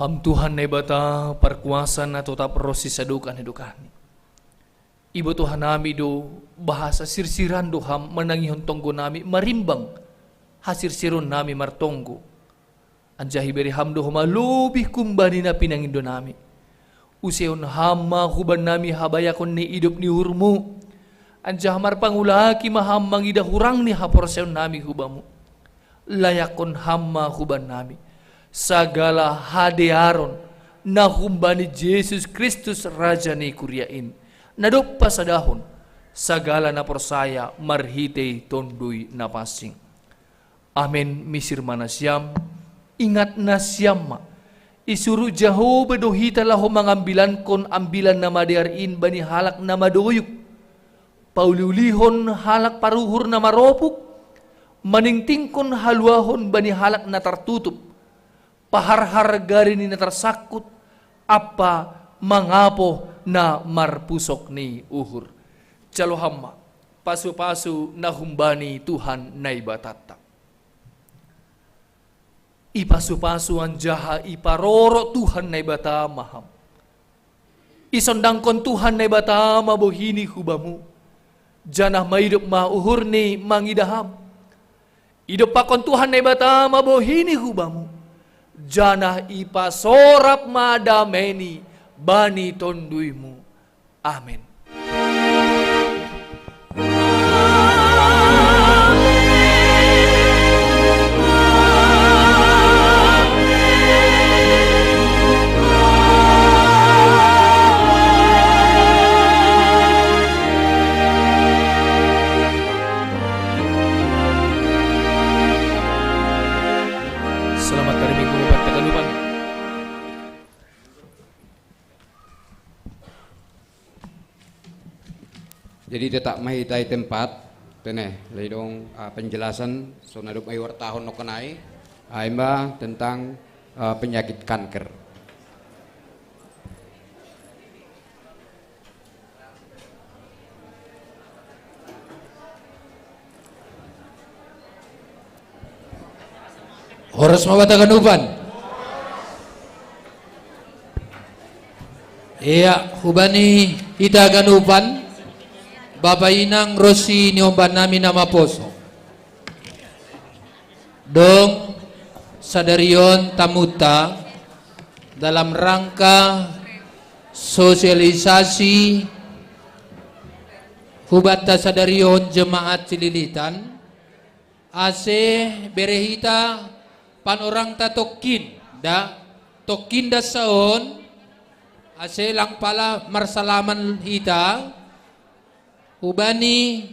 Ham Tuhan na bata perkuasa na tetap rosi sadukan hidukani. Ibu Tuhan nami do bahasa sirsiran do ham menangihon tonggo nami marimbang hasirsirun nami martonggo. Anjahi beri ham do homa lebih kumbani na pinangindo nami. Useon hama huban nami habayakon ni hidup ni hurmu. Anjah marpangulaki maham mangida hurang ni haporseon nami hubamu. Layakon hama huban nami. Sagala hadearon na humbani Yesus Kristus Raja ni kuryain. Nadop pasadahon sagala na persaya marhitei tondui na pasing. Amen misir manasyam ingat na siyam isuru jaho bedohita laho mangambilan kon ambilan na madearin bani halak na madoyuk. Paululihon halak paruhur na maropuk maningting kon haluahon bani halak na tertutup. Paharhar garin ni tersakut apa mangapo na marpusok ni uhur. Jalo hamma pasu-pasu na humbani Tuhan na ibatata. Ipasu-pasu ang jaha iparoro Tuhan na ibata maham. Isondangkon Tuhan na ibata mabuhini hubamu. Janah maidup mauhur ni mangidaham. Idup pakon Tuhan na ibata mabuhini hubamu. Janah ipasorap madameni bani tonduimu. Amin. Selamat hari Minggu Upat Tagalupan. Jadi tetap mahitai tempat teneh leidong penjelasan sonadup ai wartahon nokenai aimba tentang penyakit kanker. Horas mabatakan upan. Iya, hubani kita ganupan. Bapak Inang Rosi niomban nami nama poso. Dong sadarion tamuta dalam rangka sosialisasi hubata sadarion jemaat Cililitan ase berehita panorang ta tokin da saon ase lang pala marsalaman hita hubani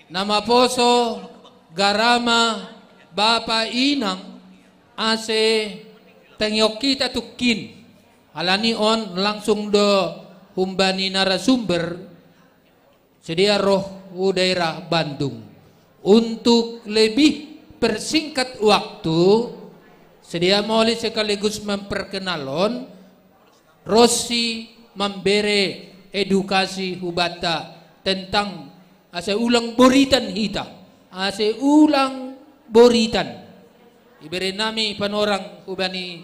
nama poso garama bapa inang ase tengyok kita tukin halani on langsung do humbani narasumber sedia roh daerah Bandung. Untuk lebih persingkat waktu sedia mohon sekaligus memperkenalkan Rossi memberi edukasi hubata tentang ase ulang boritan hita ase ulang boritan iberi nami panorang hubani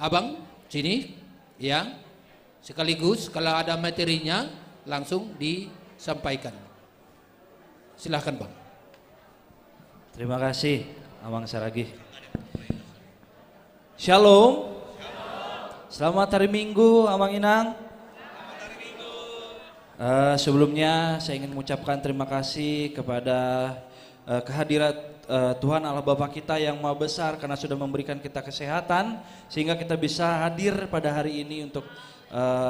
abang sini ya sekaligus kalau ada materinya langsung disampaikan. Silahkan Bang. Terima kasih Amang Saragih. Shalom. Selamat hari Minggu Amang Inang. Sebelumnya saya ingin mengucapkan terima kasih kepada kehadirat Tuhan Allah Bapa kita yang Maha Besar karena sudah memberikan kita kesehatan sehingga kita bisa hadir pada hari ini untuk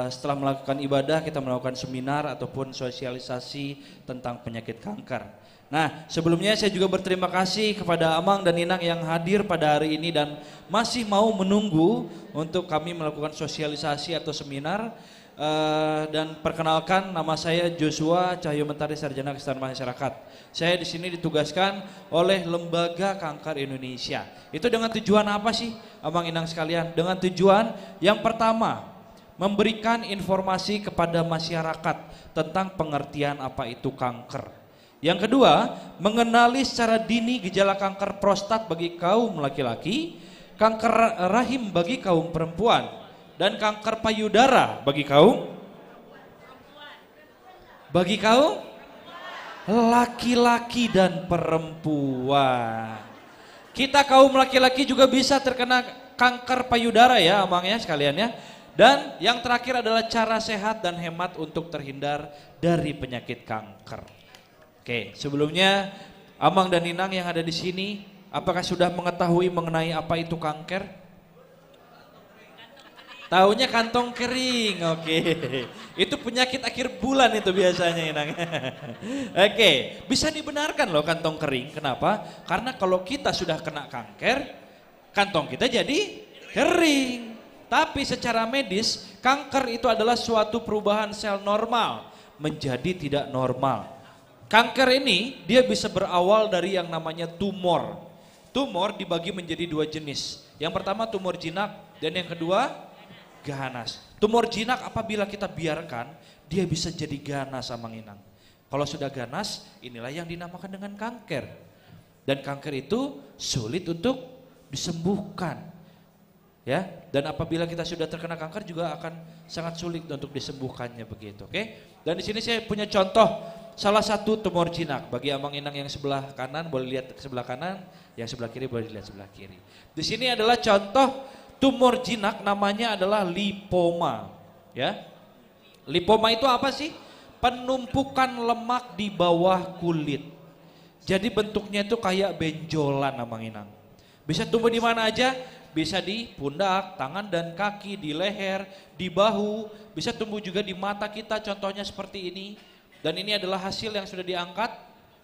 setelah melakukan ibadah kita melakukan seminar ataupun sosialisasi tentang penyakit kanker. Nah, sebelumnya saya juga berterima kasih kepada Amang dan Inang yang hadir pada hari ini dan masih mau menunggu untuk kami melakukan sosialisasi atau seminar. Dan perkenalkan, nama saya Joshua Cahyo Mentari, Sarjana Kesehatan Masyarakat. Saya di sini ditugaskan oleh Lembaga Kanker Indonesia. Itu dengan tujuan apa sih, Amang Inang sekalian? Dengan tujuan yang pertama, memberikan informasi kepada masyarakat tentang pengertian apa itu kanker. Yang kedua, mengenali secara dini gejala kanker prostat bagi kaum laki-laki, kanker rahim bagi kaum perempuan, dan kanker payudara bagi kaum laki-laki dan perempuan. Kita kaum laki-laki juga bisa terkena kanker payudara ya Amangnya sekalian ya. Dan yang terakhir adalah cara sehat dan hemat untuk terhindar dari penyakit kanker. Oke, sebelumnya Amang dan Inang yang ada di sini, apakah sudah mengetahui mengenai apa itu kanker? Taunya kantong kering, oke. Itu penyakit akhir bulan itu biasanya Inang. Oke, bisa dibenarkan loh kantong kering, kenapa? Karena kalau kita sudah kena kanker, kantong kita jadi kering. Tapi secara medis, kanker itu adalah suatu perubahan sel normal menjadi tidak normal. Kanker ini dia bisa berawal dari yang namanya tumor. Tumor dibagi menjadi dua jenis. Yang pertama tumor jinak dan yang kedua ganas. Tumor jinak apabila kita biarkan, dia bisa jadi ganas Amang Inang. Kalau sudah ganas, inilah yang dinamakan dengan kanker. Dan kanker itu sulit untuk disembuhkan. Ya, dan apabila kita sudah terkena kanker juga akan sangat sulit untuk disembuhkannya begitu, oke? Dan di sini saya punya contoh salah satu tumor jinak. Bagi Amang Inang yang sebelah kanan boleh lihat ke sebelah kanan, yang sebelah kiri boleh dilihat sebelah kiri. Di sini adalah contoh tumor jinak, namanya adalah lipoma. Ya, lipoma itu apa sih? Penumpukan lemak di bawah kulit. Jadi bentuknya itu kayak benjolan Amang Inang. Bisa tumbuh di mana aja? Bisa di pundak, tangan dan kaki, di leher, di bahu, bisa tumbuh juga di mata kita, contohnya seperti ini. Dan ini adalah hasil yang sudah diangkat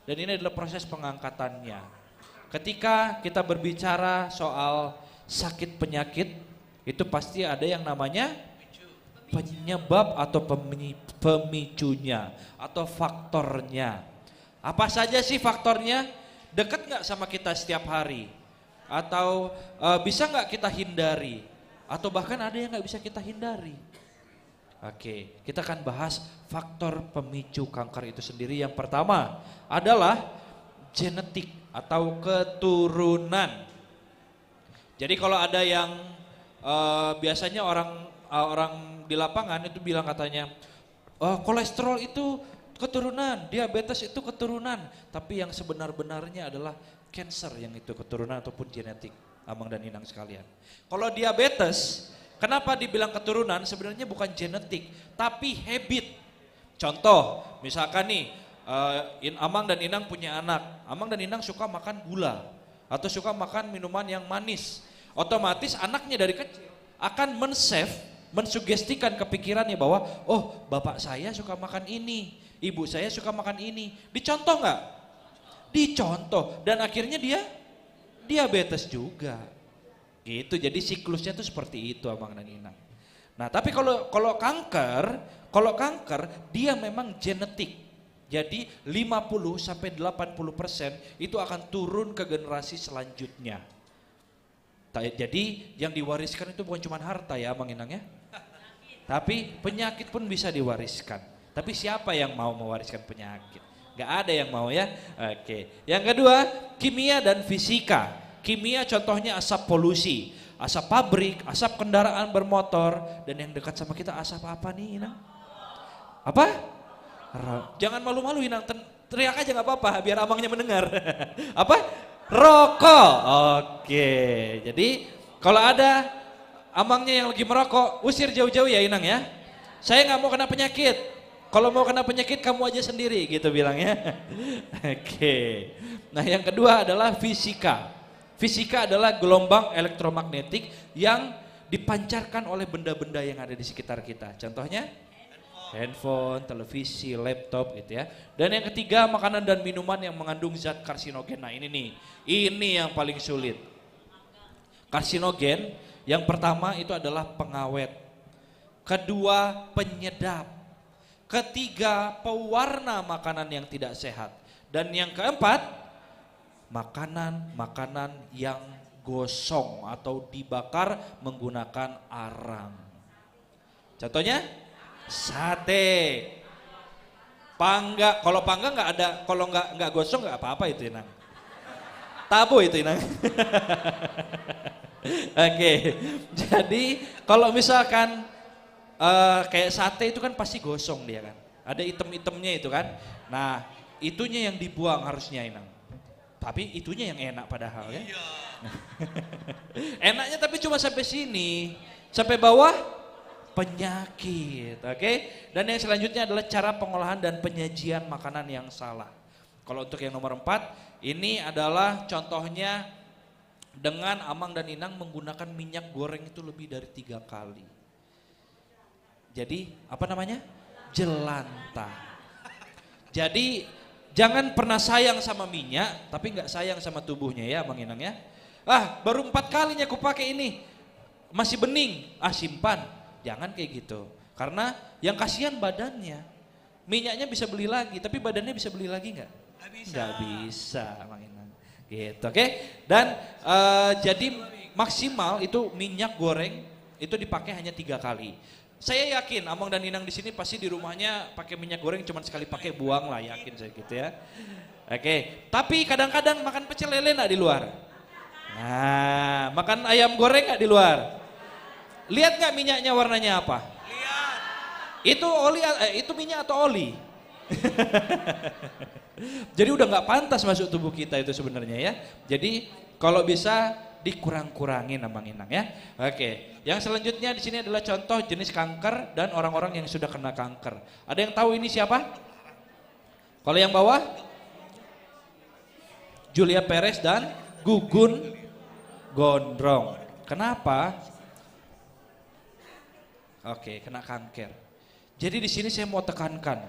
dan ini adalah proses pengangkatannya. Ketika kita berbicara soal sakit penyakit, itu pasti ada yang namanya penyebab atau pemicunya atau faktornya. Apa saja sih faktornya? Dekat nggak sama kita setiap hari? Atau bisa nggak kita hindari? Atau bahkan ada yang nggak bisa kita hindari? Oke, kita akan bahas faktor pemicu kanker itu sendiri. Yang pertama adalah genetik atau keturunan. Jadi kalau ada yang biasanya orang di lapangan itu bilang katanya, kolesterol itu keturunan, diabetes itu keturunan. Tapi yang sebenar-benarnya adalah cancer yang itu keturunan ataupun genetik, Amang dan Inang sekalian. Kalau diabetes, kenapa dibilang keturunan? Sebenarnya bukan genetik, tapi habit. Contoh, misalkan nih, Amang dan Inang punya anak. Amang dan Inang suka makan gula atau suka makan minuman yang manis. Otomatis anaknya dari kecil akan mensugestikan kepikirannya bahwa, oh bapak saya suka makan ini. ibu saya suka makan ini. Dicontoh nggak? Dicontoh. Dan akhirnya dia diabetes juga. Gitu, jadi siklusnya tuh seperti itu Abang dan Inang. Nah tapi kalau kanker dia memang genetik. Jadi 50-80% itu akan turun ke generasi selanjutnya. Jadi yang diwariskan itu bukan cuma harta ya Abang Inang ya. Tapi penyakit pun bisa diwariskan. Tapi siapa yang mau mewariskan penyakit? Gak ada yang mau ya. Oke. Yang kedua, kimia dan fisika. Kimia contohnya asap polusi, asap pabrik, asap kendaraan bermotor, dan yang dekat sama kita asap apa nih Inang? Apa? Jangan malu-malu Inang, teriak aja gak apa-apa biar abangnya mendengar. Apa? Rokok. Oke, jadi kalau ada abangnya yang lagi merokok, usir jauh-jauh ya Inang ya. Saya gak mau kena penyakit, kalau mau kena penyakit kamu aja sendiri gitu bilangnya. Oke, nah yang kedua adalah fisika. Fisika adalah gelombang elektromagnetik yang dipancarkan oleh benda-benda yang ada di sekitar kita. Contohnya handphone, televisi, laptop gitu ya. Dan yang ketiga makanan dan minuman yang mengandung zat karsinogen. Nah ini nih, ini yang paling sulit. Karsinogen yang pertama itu adalah pengawet. Kedua penyedap. Ketiga pewarna makanan yang tidak sehat. Dan yang keempat makanan yang gosong atau dibakar menggunakan arang. Contohnya sate. Panggang, kalau panggang nggak ada, kalau nggak gosong nggak apa-apa itu Inang. Tabu itu Inang. Oke, jadi kalau misalkan kayak sate itu kan pasti gosong dia kan. Ada item-itemnya itu kan. Nah itunya yang dibuang harusnya Inang. Tapi itunya yang enak padahal ya. Enaknya tapi cuma sampai sini. Sampai bawah penyakit. Oke. Dan yang selanjutnya adalah cara pengolahan dan penyajian makanan yang salah. Kalau untuk yang nomor 4, ini adalah contohnya dengan Amang dan Inang menggunakan minyak goreng itu lebih dari 3 kali. Jadi apa namanya? Jelantah. Jadi jangan pernah sayang sama minyak, tapi nggak sayang sama tubuhnya ya Bang Inang ya. Baru 4 kalinya aku pakai ini, masih bening, simpan. Jangan kayak gitu, karena yang kasihan badannya. Minyaknya bisa beli lagi, tapi badannya bisa beli lagi nggak? Nggak bisa Bang Inang. Gitu, oke? Dan jadi maksimal itu minyak goreng itu dipakai hanya 3 kali. Saya yakin Amang dan Inang di sini pasti di rumahnya pakai minyak goreng cuma sekali pakai buang lah, yakin saya gitu ya. Oke, tapi kadang-kadang makan pecel lele nggak di luar? Nah, makan ayam goreng nggak di luar? Lihat nggak minyaknya warnanya apa? Lihat. Itu oli, itu minyak atau oli? Jadi udah nggak pantas masuk tubuh kita itu sebenarnya ya. Jadi kalau bisa dikurang-kurangin Amang Inang ya. Oke, yang selanjutnya di sini adalah contoh jenis kanker dan orang-orang yang sudah kena kanker. Ada yang tahu ini siapa? Kalau yang bawah? Julia Perez dan Gugun Gondrong. Kenapa? Oke, kena kanker. Jadi di sini saya mau tekankan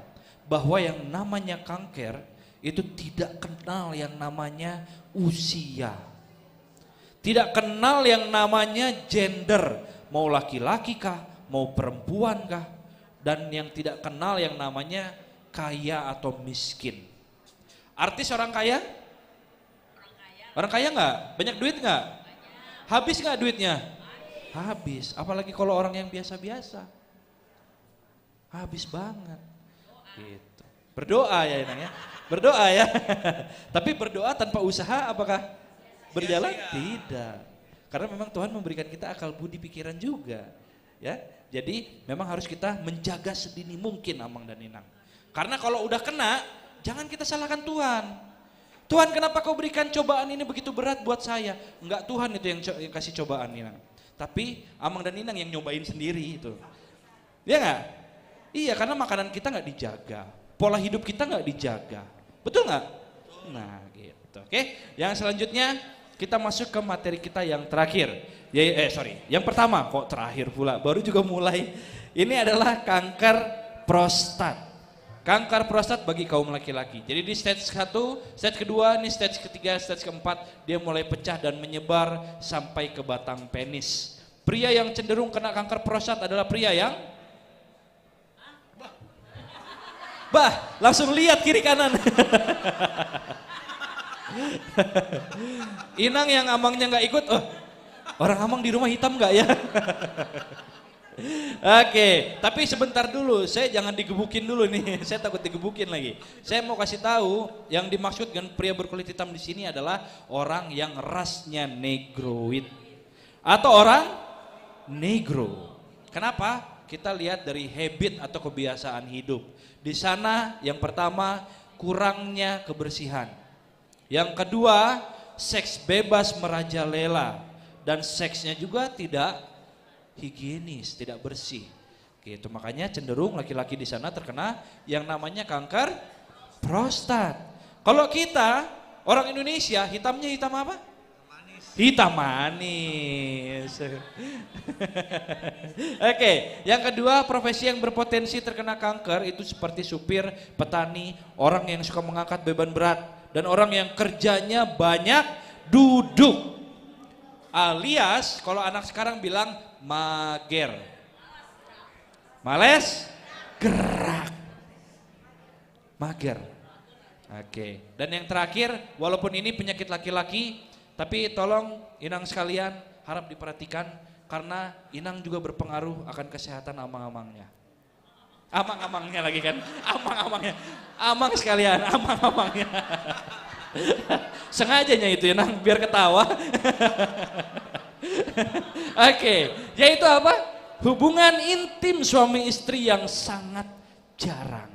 bahwa yang namanya kanker itu tidak kenal yang namanya usia. Tidak kenal yang namanya gender, mau laki-laki kah, mau perempuan kah, dan yang tidak kenal yang namanya kaya atau miskin. Artis orang kaya? Orang kaya nggak? Banyak duit nggak? Habis nggak duitnya? Habis, apalagi kalau orang yang biasa-biasa. Habis banget. Gitu. Berdoa ya Inang ya, berdoa ya. Tapi berdoa tanpa usaha apakah berjalan? Tidak. Karena memang Tuhan memberikan kita akal budi pikiran juga. Ya, jadi memang harus kita menjaga sedini mungkin Amang dan Inang. Karena kalau udah kena, jangan kita salahkan Tuhan. Tuhan kenapa kau berikan cobaan ini begitu berat buat saya? Enggak, Tuhan itu yang kasih cobaan Inang. Tapi Amang dan Inang yang nyobain sendiri itu. Iya nggak? Iya, karena makanan kita nggak dijaga, pola hidup kita nggak dijaga, betul nggak? Nah, gitu. Oke, yang selanjutnya kita masuk ke materi kita yang terakhir. Yang pertama, kok terakhir pula? Baru juga mulai. Ini adalah kanker prostat. Kanker prostat bagi kaum laki-laki. Jadi di stage 1, stage kedua, ini stage ketiga, stage keempat, dia mulai pecah dan menyebar sampai ke batang penis. Pria yang cenderung kena kanker prostat adalah pria yang langsung lihat kiri kanan. Inang yang amangnya nggak ikut, orang amang di rumah hitam nggak ya? Oke, tapi sebentar dulu, saya jangan digebukin dulu nih, saya takut digebukin lagi. Saya mau kasih tahu, yang dimaksud dengan pria berkulit hitam di sini adalah orang yang rasnya negroid atau orang negro. Kenapa? Kita lihat dari habit atau kebiasaan hidup. Di sana yang pertama kurangnya kebersihan. Yang kedua, seks bebas merajalela dan seksnya juga tidak higienis, tidak bersih. Gitu, makanya cenderung laki-laki di sana terkena yang namanya kanker prostat. Kalau kita orang Indonesia, hitamnya hitam apa? Hitam manis. Oke, yang kedua, profesi yang berpotensi terkena kanker itu seperti supir, petani, orang yang suka mengangkat beban berat, dan orang yang kerjanya banyak duduk. Alias kalau anak sekarang bilang mager, males gerak, mager. Oke, dan yang terakhir, walaupun ini penyakit laki-laki, tapi tolong inang sekalian harap diperhatikan karena inang juga berpengaruh akan kesehatan amang-amangnya. Amang-amangnya lagi kan, amang-amangnya, amang sekalian, amang-amangnya. Sengajanya itu inang biar ketawa. Oke, yaitu apa? Hubungan intim suami istri yang sangat jarang.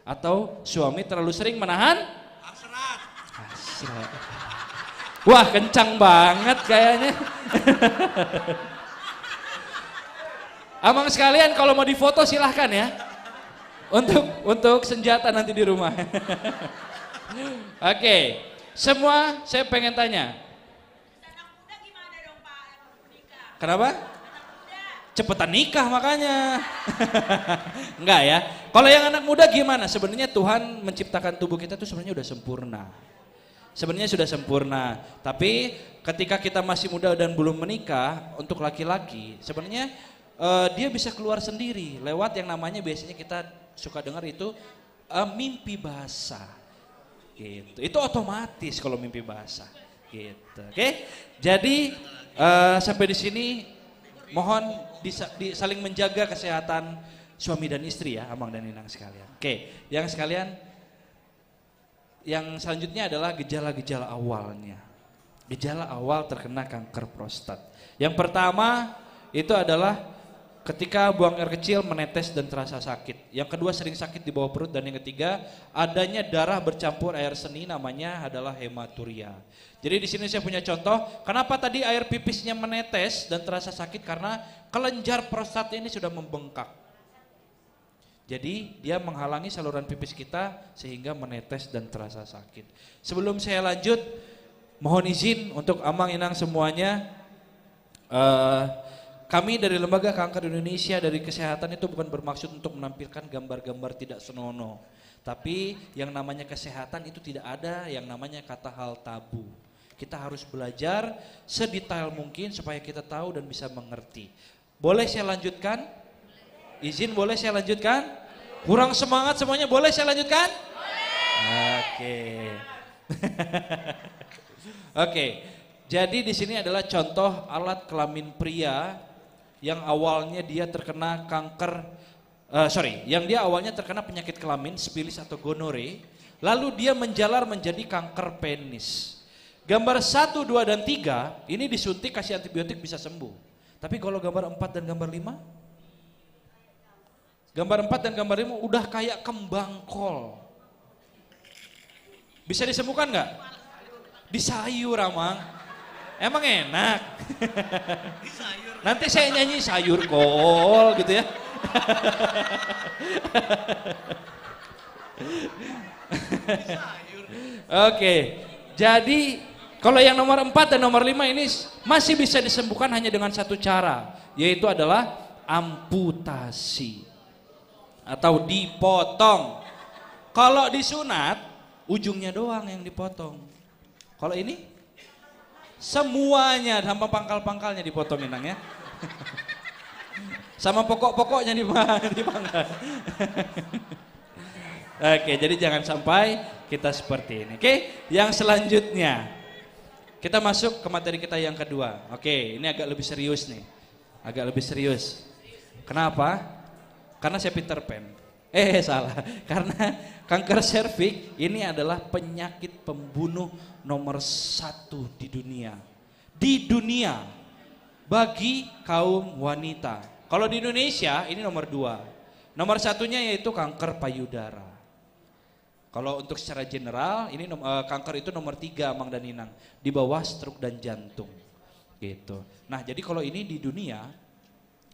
Atau suami terlalu sering menahan hasrat. Wah, kencang banget kayaknya. Amang sekalian kalau mau difoto silahkan ya. Untuk senjata nanti di rumah. Oke, semua saya pengen tanya. Kenapa? Cepetan nikah makanya. Enggak ya. Kalau yang anak muda gimana? Sebenarnya Tuhan menciptakan tubuh kita tuh sebenarnya udah sempurna. Sebenarnya sudah sempurna. Tapi ketika kita masih muda dan belum menikah, untuk laki-laki sebenarnya dia bisa keluar sendiri lewat yang namanya biasanya kita suka dengar itu mimpi basah. Gitu. Itu otomatis kalau mimpi basah. Gitu. Oke? Jadi sampai di sini mohon saling menjaga kesehatan suami dan istri ya, Amang dan Inang sekalian. Oke, yang sekalian, yang selanjutnya adalah gejala-gejala awalnya. Gejala awal terkena kanker prostat. Yang pertama itu adalah ketika buang air kecil menetes dan terasa sakit. Yang kedua sering sakit di bawah perut, dan yang ketiga adanya darah bercampur air seni, namanya adalah hematuria. Jadi di sini saya punya contoh, kenapa tadi air pipisnya menetes dan terasa sakit, karena kelenjar prostat ini sudah membengkak. Jadi dia menghalangi saluran pipis kita sehingga menetes dan terasa sakit. Sebelum saya lanjut, mohon izin untuk Amang Inang semuanya, kami dari Lembaga Kanker Indonesia dari Kesehatan itu bukan bermaksud untuk menampilkan gambar-gambar tidak senonoh. Tapi yang namanya kesehatan itu tidak ada yang namanya kata hal tabu. Kita harus belajar sedetail mungkin supaya kita tahu dan bisa mengerti. Boleh saya lanjutkan? Izin boleh saya lanjutkan? Kurang semangat semuanya, boleh saya lanjutkan? Oke. Oke. Jadi di sini adalah contoh alat kelamin pria yang awalnya dia terkena kanker, yang dia awalnya terkena penyakit kelamin, sifilis atau gonore, lalu dia menjalar menjadi kanker penis. Gambar 1, 2, dan 3 ini disuntik kasih antibiotik bisa sembuh. Tapi kalau gambar 4 dan gambar 5? Gambar 4 dan gambar 5 udah kayak kembang kol. Bisa disembuhkan nggak? Di sayur, Amang. Emang enak. Nanti saya nyanyi sayur kol gitu ya. Oke, jadi kalau yang nomor 4 dan nomor 5 ini masih bisa disembuhkan hanya dengan satu cara, yaitu adalah amputasi atau dipotong. Kalau disunat, ujungnya doang yang dipotong. Kalau ini, semuanya sampai pangkal-pangkalnya dipotong Inang ya. Sama pokok-pokoknya dipangkal. Oke, jadi jangan sampai kita seperti ini. Oke, yang selanjutnya. Kita masuk ke materi kita yang kedua. Oke, ini agak lebih serius nih. Agak lebih serius. Kenapa? Karena saya Peter Pan. Salah. Karena kanker serviks ini adalah penyakit pembunuh nomor 1 di dunia. Di dunia. Bagi kaum wanita. Kalau di Indonesia ini nomor 2. Nomor 1-nya yaitu kanker payudara. Kalau untuk secara general, ini kanker itu nomor 3 Amang dan Inang, di bawah stroke dan jantung, gitu. Nah, jadi kalau ini di dunia,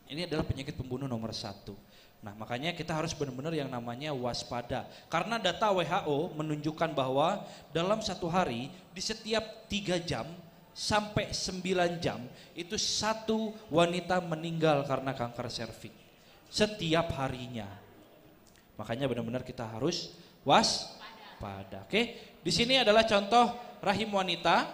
ini adalah penyakit pembunuh nomor 1. Nah, makanya kita harus benar-benar yang namanya waspada. Karena data WHO menunjukkan bahwa dalam satu hari, di setiap 3 jam sampai 9 jam, itu 1 wanita meninggal karena kanker serviks. Setiap harinya. Makanya benar-benar kita harus waspada. Oke, di sini adalah contoh rahim wanita.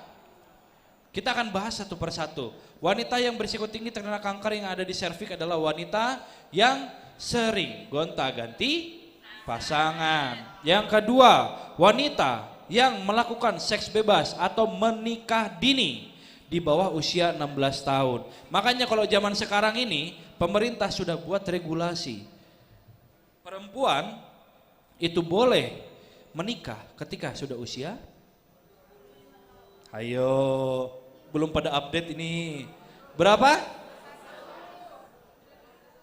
Kita akan bahas satu persatu. Wanita yang berisiko tinggi terkena kanker yang ada di serviks adalah wanita yang sering gonta-ganti pasangan. Yang kedua, wanita yang melakukan seks bebas atau menikah dini di bawah usia 16 tahun. Makanya kalau zaman sekarang ini pemerintah sudah buat regulasi. Perempuan itu boleh menikah ketika sudah usia. Ayo, belum pada update ini. Berapa?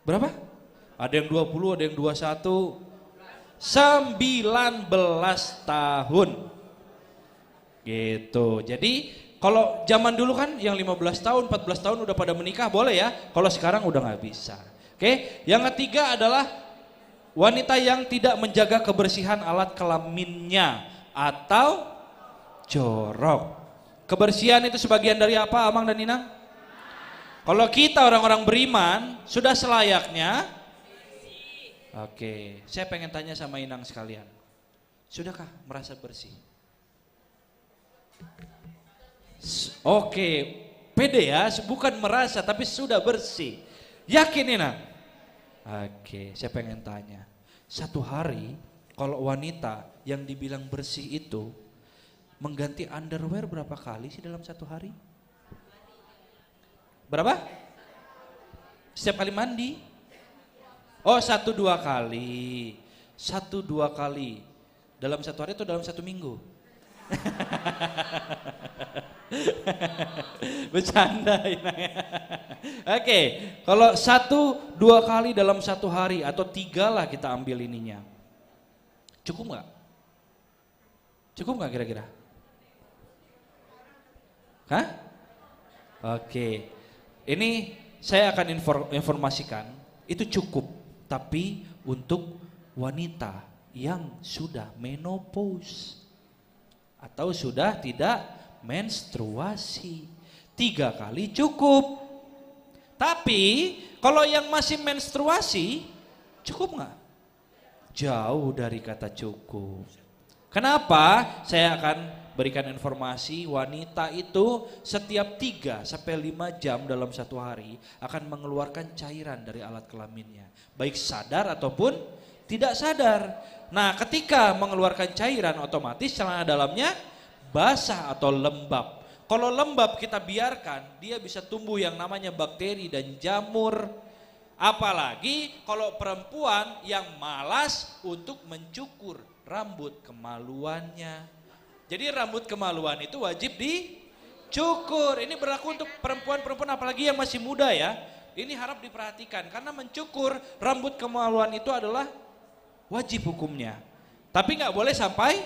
Berapa? Ada yang 20, ada yang 21. 19 tahun. Gitu. Jadi kalau zaman dulu kan yang 15 tahun, 14 tahun udah pada menikah boleh ya. Kalau sekarang udah nggak bisa. Oke, yang ketiga adalah wanita yang tidak menjaga kebersihan alat kelaminnya atau jorok. Kebersihan itu sebagian dari apa, Amang dan Inang? Kalau kita orang-orang beriman sudah selayaknya. Oke, saya pengen tanya sama Inang sekalian. Sudahkah merasa bersih? Oke, pede ya, bukan merasa tapi sudah bersih. Yakin Inang? Oke, saya pengen tanya. Satu hari kalau wanita yang dibilang bersih itu mengganti underwear berapa kali sih dalam satu hari? Berapa? Setiap kali mandi? Oh, 1-2 kali. 1-2 kali. Dalam satu hari atau dalam satu minggu? Bercanda ini. Oke, kalau 1-2 kali dalam satu hari atau 3 lah kita ambil ininya. Cukup nggak? Cukup nggak kira-kira? Hah? Oke, ini saya akan informasikan itu cukup, tapi untuk wanita yang sudah menopause atau sudah tidak menstruasi. 3 kali cukup. Tapi kalau yang masih menstruasi cukup nggak? Jauh dari kata cukup. Kenapa? Saya akan berikan informasi wanita itu setiap 3-5 jam dalam satu hari akan mengeluarkan cairan dari alat kelaminnya. Baik sadar ataupun tidak sadar. Nah, ketika mengeluarkan cairan otomatis celana dalamnya basah atau lembab. Kalau lembab kita biarkan, dia bisa tumbuh yang namanya bakteri dan jamur. Apalagi kalau perempuan yang malas untuk mencukur rambut kemaluannya. Jadi rambut kemaluan itu wajib dicukur. Ini berlaku untuk perempuan-perempuan apalagi yang masih muda ya. Ini harap diperhatikan karena mencukur rambut kemaluan itu adalah wajib hukumnya. Tapi nggak boleh sampai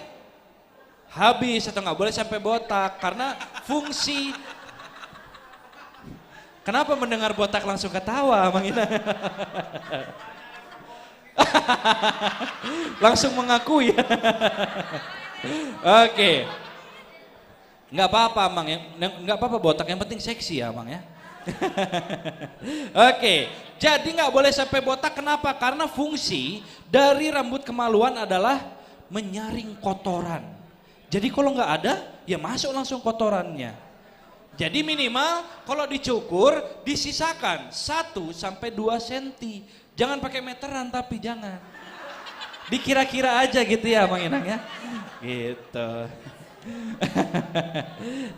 habis atau nggak boleh sampai botak karena fungsi. Kenapa mendengar botak langsung ketawa, Mang Ina? Langsung mengakui. Oke, nggak apa-apa, Mang ya, nggak apa-apa botak, yang penting seksi ya, Mang ya. Oke, jadi nggak boleh sampai botak. Kenapa? Karena fungsi dari rambut kemaluan adalah menyaring kotoran. Jadi kalau nggak ada, ya masuk langsung kotorannya. Jadi minimal kalau dicukur disisakan 1 sampai 2 cm. Jangan pakai meteran tapi jangan. Dikira-kira aja gitu ya Bang Inang ya. Gitu.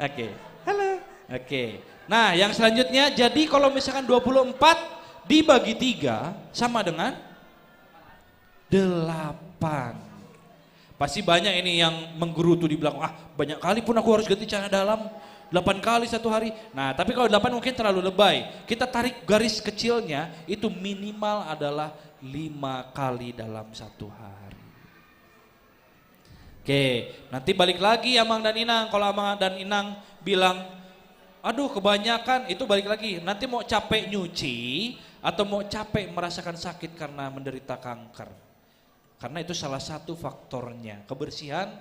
Oke. Halo. Oke. Nah, yang selanjutnya jadi kalau misalkan 24 dibagi 3 sama dengan 8. Pasti banyak ini yang menggerutu di belakang, banyak kali pun aku harus ganti celana dalam, 8 kali satu hari. Nah tapi kalau 8 mungkin terlalu lebay, kita tarik garis kecilnya, itu minimal adalah 5 kali dalam satu hari. Oke, nanti balik lagi Amang dan Inang, kalau Amang dan Inang bilang, aduh kebanyakan, itu balik lagi, nanti mau capek nyuci, atau mau capek merasakan sakit karena menderita kanker. Karena itu salah satu faktornya, kebersihan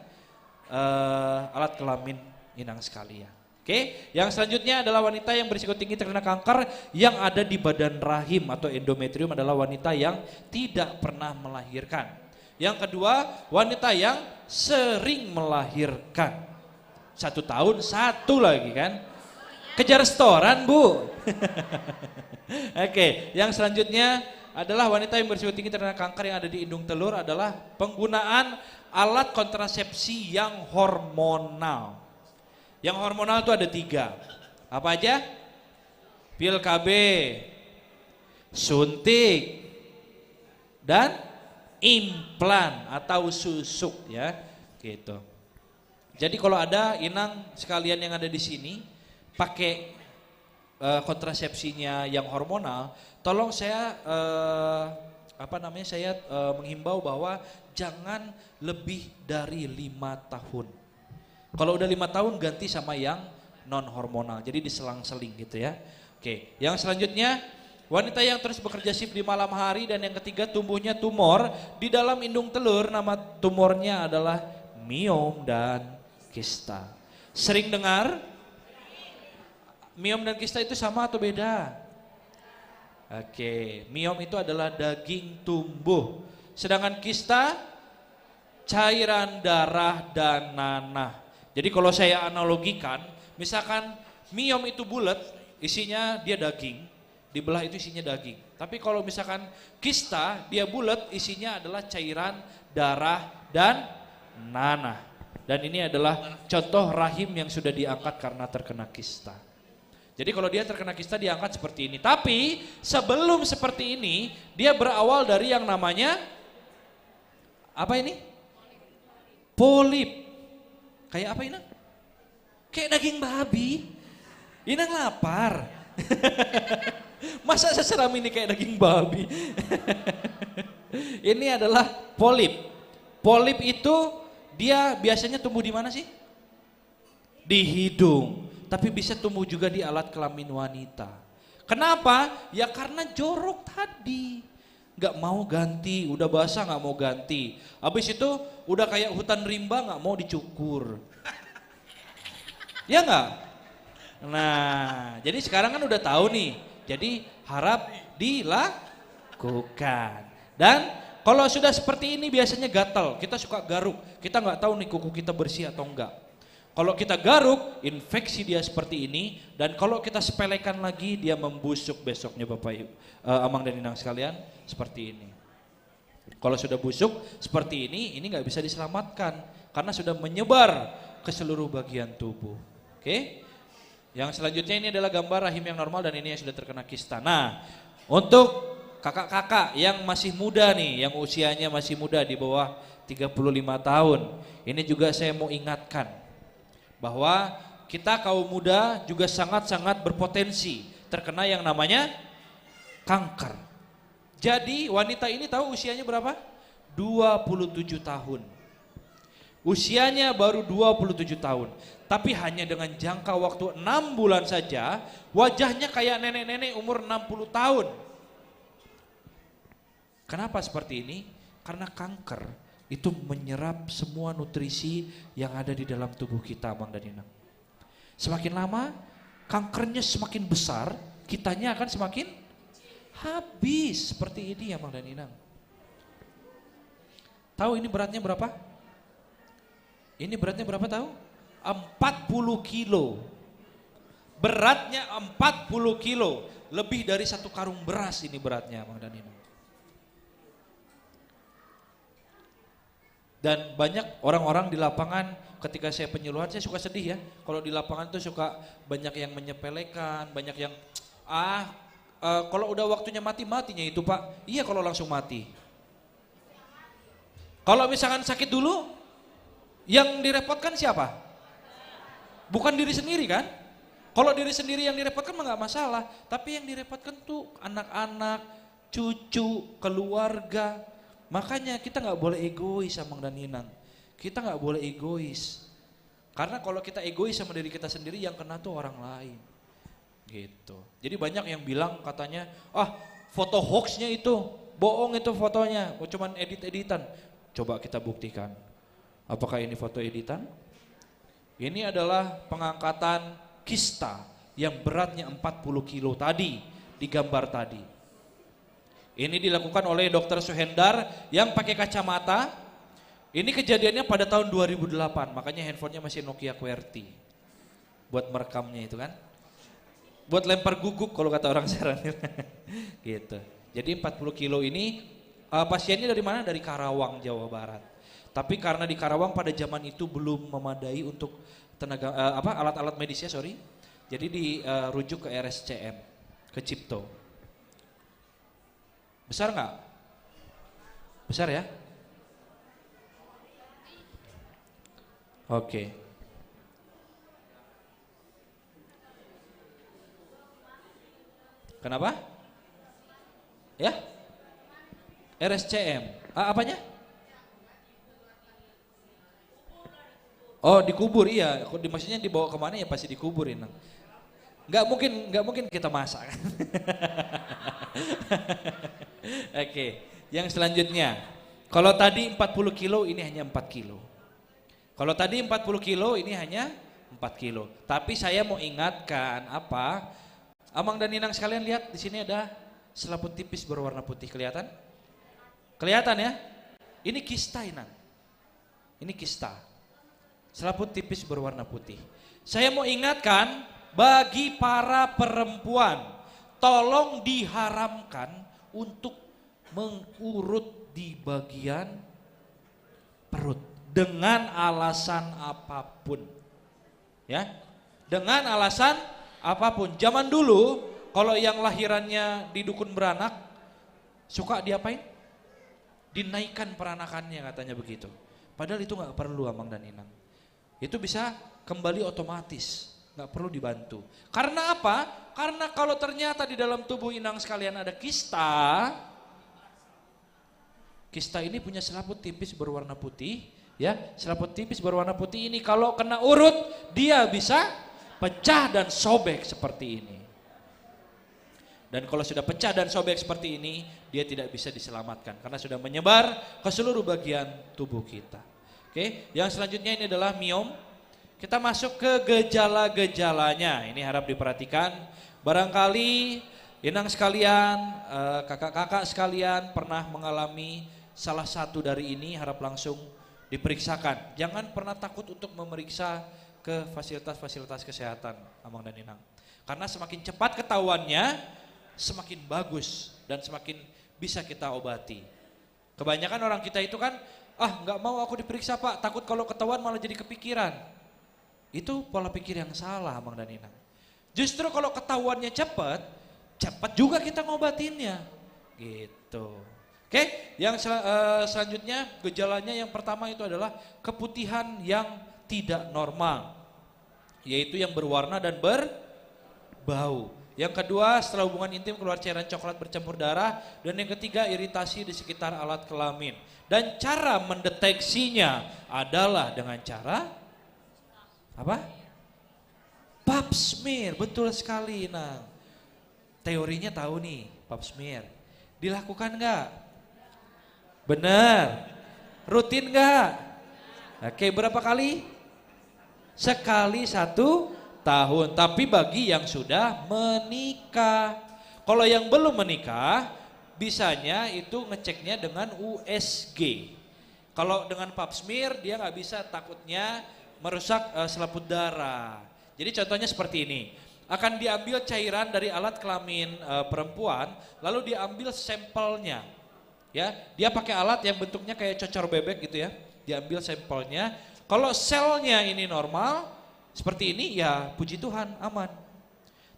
alat kelamin Inang sekalian. Oke, yang selanjutnya adalah wanita yang berisiko tinggi terkena kanker yang ada di badan rahim atau endometrium adalah wanita yang tidak pernah melahirkan. Yang kedua, wanita yang sering melahirkan. 1 tahun 1 lagi kan. Kejar setoran Bu. Oke, yang selanjutnya adalah wanita yang berisiko tinggi terkena kanker yang ada di indung telur adalah penggunaan alat kontrasepsi yang hormonal. Yang hormonal itu ada 3. Apa aja? Pil KB, suntik, dan implan atau susuk ya, gitu. Jadi kalau ada Inang sekalian yang ada di sini pakai kontrasepsinya yang hormonal, tolong saya saya menghimbau bahwa jangan lebih dari 5 tahun. Kalau udah 5 tahun ganti sama yang non hormonal. Jadi diselang-seling gitu ya. Oke, yang selanjutnya wanita yang terus bekerja shift di malam hari dan yang ketiga tumbuhnya tumor di dalam indung telur, nama tumornya adalah miom dan kista. Sering dengar? Miom dan kista itu sama atau beda? Oke, miom itu adalah daging tumbuh. Sedangkan kista cairan darah dan nanah. Jadi kalau saya analogikan, misalkan miom itu bulat, isinya dia daging, dibelah itu isinya daging. Tapi kalau misalkan kista, dia bulat, isinya adalah cairan darah dan nanah. Dan ini adalah contoh rahim yang sudah diangkat karena terkena kista. Jadi kalau dia terkena kista diangkat seperti ini. Tapi sebelum seperti ini dia berawal dari yang namanya apa ini? Polip. Kayak apa Inang? Kayak daging babi. Inang lapar. Masa seseram ini kayak daging babi? Ini adalah polip. Polip itu dia biasanya tumbuh di mana sih? Di hidung. Tapi bisa tumbuh juga di alat kelamin wanita. Kenapa? Ya karena jorok tadi. Gak mau ganti, udah basah gak mau ganti. Habis itu udah kayak hutan rimba gak mau dicukur. Ya gak? Nah, jadi sekarang kan udah tahu nih. Jadi harap dilakukan. Dan kalau sudah seperti ini biasanya gatal. Kita suka garuk. Kita gak tahu nih kuku kita bersih atau enggak. Kalau kita garuk, infeksi dia seperti ini, dan kalau kita sepelekan lagi, dia membusuk besoknya Bapak Ibu, Amang dan Inang sekalian, seperti ini. Kalau sudah busuk seperti ini nggak bisa diselamatkan, karena sudah menyebar ke seluruh bagian tubuh. Oke? Yang selanjutnya ini adalah gambar rahim yang normal dan ini yang sudah terkena kista. Nah, untuk kakak-kakak yang masih muda nih, yang usianya masih muda di bawah 35 tahun, ini juga saya mau ingatkan. Bahwa kita kaum muda juga sangat-sangat berpotensi terkena yang namanya kanker. Jadi wanita ini tahu usianya berapa? 27 tahun. Usianya baru 27 tahun. Tapi hanya dengan jangka waktu 6 bulan saja, wajahnya kayak nenek-nenek umur 60 tahun. Kenapa seperti ini? Karena kanker itu menyerap semua nutrisi yang ada di dalam tubuh kita, Bang dan Inang. Semakin lama, kankernya semakin besar, kitanya akan semakin habis. Seperti ini ya Bang dan Inang. Tahu ini beratnya berapa? Ini beratnya berapa tahu? 40 kilo. Beratnya 40 kilo. Lebih dari 1 karung beras ini beratnya Mang Danino. Dan banyak orang-orang di lapangan ketika saya penyuluhan saya suka sedih ya. Kalau di lapangan tuh suka banyak yang menyepelekan, banyak yang kalau udah waktunya mati-matinya itu Pak. Iya kalau langsung mati. Kalau misalkan sakit dulu, yang direpotkan siapa? Bukan diri sendiri kan? Kalau diri sendiri yang direpotkan mah nggak masalah. Tapi yang direpotkan tuh anak-anak, cucu, keluarga. Makanya kita nggak boleh egois sama Mang Daninang. Kita nggak boleh egois. Karena kalau kita egois sama diri kita sendiri yang kena tuh orang lain. Gitu. Jadi banyak yang bilang katanya, foto hoaxnya itu, bohong itu fotonya, cuman edit-editan. Coba kita buktikan. Apakah ini foto editan? Ini adalah pengangkatan kista yang beratnya 40 kilo tadi, di gambar tadi. Ini dilakukan oleh Dr. Suhendar yang pakai kacamata. Ini kejadiannya pada tahun 2008, makanya handphonenya masih Nokia QWERTY. Buat merekamnya itu kan. Buat lempar guguk kalau kata orang Serang. Gitu. Jadi 40 kilo ini pasiennya dari mana? Dari Karawang, Jawa Barat. Tapi karena di Karawang pada zaman itu belum memadai untuk tenaga alat-alat medisnya, sorry. Jadi dirujuk ke RSCM, ke Cipto. Besar nggak? Besar ya? Oke. Kenapa? Ya? RSCM. Apanya? Oh, dikubur iya. Maksudnya dibawa kemana ya pasti dikuburin. Nggak mungkin kita masak. Oke, yang selanjutnya. Kalau tadi 40 kilo ini hanya 4 kilo. Kalau tadi 40 kilo ini hanya 4 kilo. Tapi saya mau ingatkan apa? Amang dan Ninang sekalian lihat di sini ada selaput tipis berwarna putih, kelihatan? Kelihatan ya? Ini kista Inang. Ini kista. Selaput tipis berwarna putih. Saya mau ingatkan bagi para perempuan, tolong diharamkan untuk mengurut di bagian perut dengan alasan apapun. Ya. Dengan alasan apapun. Zaman dulu kalau yang lahirannya di dukun beranak suka diapain? Dinaikkan peranakannya katanya begitu. Padahal itu nggak perlu Amang dan Inang. Itu bisa kembali otomatis, nggak perlu dibantu. Karena apa? Karena kalau ternyata di dalam tubuh Inang sekalian ada kista, kista ini punya selaput tipis berwarna putih, ya. Selaput tipis berwarna putih ini kalau kena urut dia bisa pecah dan sobek seperti ini. Dan kalau sudah pecah dan sobek seperti ini, dia tidak bisa diselamatkan karena sudah menyebar ke seluruh bagian tubuh kita. Oke, yang selanjutnya ini adalah miom. Kita masuk ke gejala-gejalanya. Ini harap diperhatikan. Barangkali Inang sekalian, kakak-kakak sekalian pernah mengalami salah satu dari ini, harap langsung diperiksakan. Jangan pernah takut untuk memeriksa ke fasilitas-fasilitas kesehatan, Amang dan Inang. Karena semakin cepat ketahuannya, semakin bagus dan semakin bisa kita obati. Kebanyakan orang kita itu kan, nggak mau aku diperiksa Pak, takut kalau ketahuan malah jadi kepikiran. Itu pola pikir yang salah Amang dan Inang. Justru kalau ketahuannya cepat juga kita ngobatinnya. Gitu. Oke, yang selanjutnya gejalanya yang pertama itu adalah keputihan yang tidak normal. Yaitu yang berwarna dan berbau. Yang kedua, setelah hubungan intim keluar cairan coklat bercampur darah. Dan yang ketiga, iritasi di sekitar alat kelamin. Dan cara mendeteksinya adalah dengan cara apa? Pap smear, betul sekali. Nah, teorinya tahu nih, pap smear. Dilakukan nggak? Benar. Rutin nggak? Oke, berapa kali? Sekali 1 tahun, tapi bagi yang sudah menikah. Kalau yang belum menikah, bisanya itu ngeceknya dengan USG. Kalau dengan pap smear dia nggak bisa, takutnya merusak selaput darah. Jadi contohnya seperti ini. Akan diambil cairan dari alat kelamin perempuan, lalu diambil sampelnya. Ya, dia pakai alat yang bentuknya kayak cocor bebek gitu ya. Diambil sampelnya. Kalau selnya ini normal seperti ini ya puji Tuhan aman.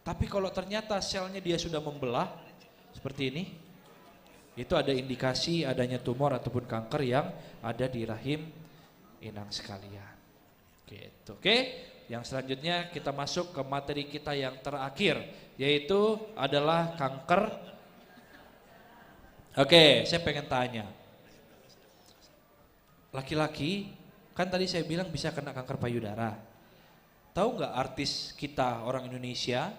Tapi kalau ternyata selnya dia sudah membelah seperti ini, itu ada indikasi adanya tumor ataupun kanker yang ada di rahim inang sekalian. Gitu. Oke, yang selanjutnya kita masuk ke materi kita yang terakhir, yaitu adalah kanker. Oke, saya pengen tanya. Laki-laki, kan tadi saya bilang bisa kena kanker payudara. Tahu nggak artis kita orang Indonesia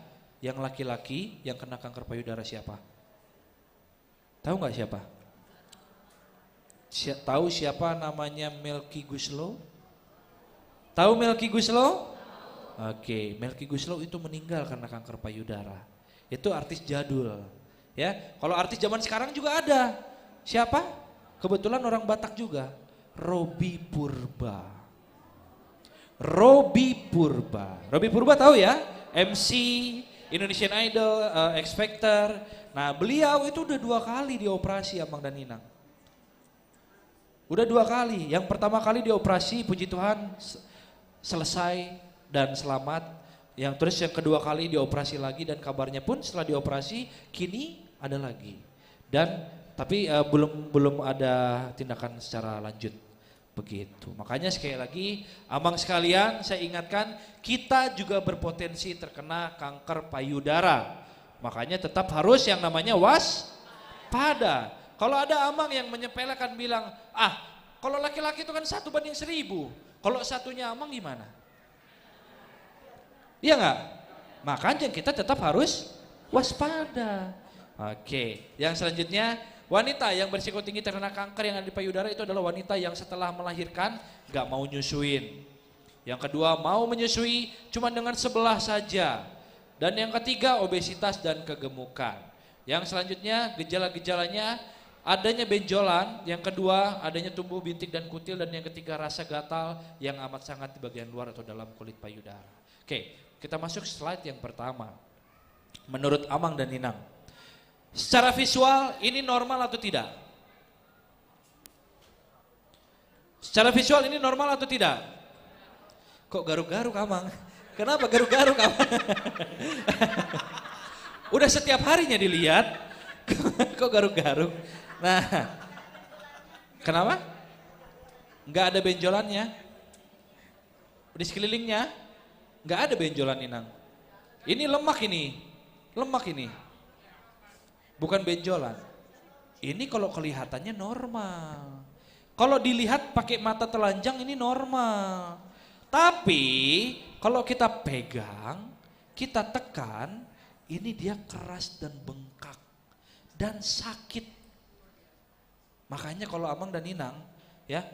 yang laki-laki yang kena kanker payudara siapa? Tahu nggak siapa? Tahu siapa namanya Melky Goeslaw? Tahu Melky Goeslaw? Oke, Melky Goeslaw itu meninggal karena kanker payudara. Itu artis jadul. Ya, kalau artis zaman sekarang juga ada. Siapa? Kebetulan orang Batak juga. Robby Purba. Robby Purba. Robby Purba tahu ya? MC, Indonesian Idol, X Factor. Nah beliau itu udah 2 kali dioperasi Amang dan Ninang. Udah 2 kali. Yang pertama kali dioperasi puji Tuhan selesai dan selamat. Terus yang kedua kali dioperasi lagi dan kabarnya pun setelah dioperasi kini ada lagi. Tapi belum ada tindakan secara lanjut. Begitu. Makanya sekali lagi Amang sekalian saya ingatkan kita juga berpotensi terkena kanker payudara. Makanya tetap harus yang namanya waspada. Kalau ada Amang yang menyepelekan bilang, kalau laki-laki itu kan 1:1000. Kalau satunya Amang gimana? Iya nggak? Makanya kita tetap harus waspada. Oke, yang selanjutnya wanita yang berisiko tinggi terkena kanker yang ada di payudara itu adalah wanita yang setelah melahirkan nggak mau nyusuin. Yang kedua mau menyusui cuma dengan sebelah saja. Dan yang ketiga obesitas dan kegemukan. Yang selanjutnya gejala-gejalanya adanya benjolan, yang kedua adanya tumbuh bintik dan kutil, dan yang ketiga rasa gatal yang amat sangat di bagian luar atau dalam kulit payudara. Oke, kita masuk slide yang pertama. Menurut Amang dan Ninang, secara visual ini normal atau tidak? Secara visual ini normal atau tidak? Kok garuk-garuk Amang? Kenapa garuk-garuk Amang? Udah setiap harinya dilihat, kok garuk-garuk? Nah, kenapa? Nggak ada benjolannya? Di sekelilingnya nggak ada benjolan Ninang. Ini lemak ini. Bukan benjolan. Ini kalau kelihatannya normal. Kalau dilihat pakai mata telanjang ini normal. Tapi kalau kita pegang, kita tekan, ini dia keras dan bengkak dan sakit. Makanya kalau Amang dan Ninang ya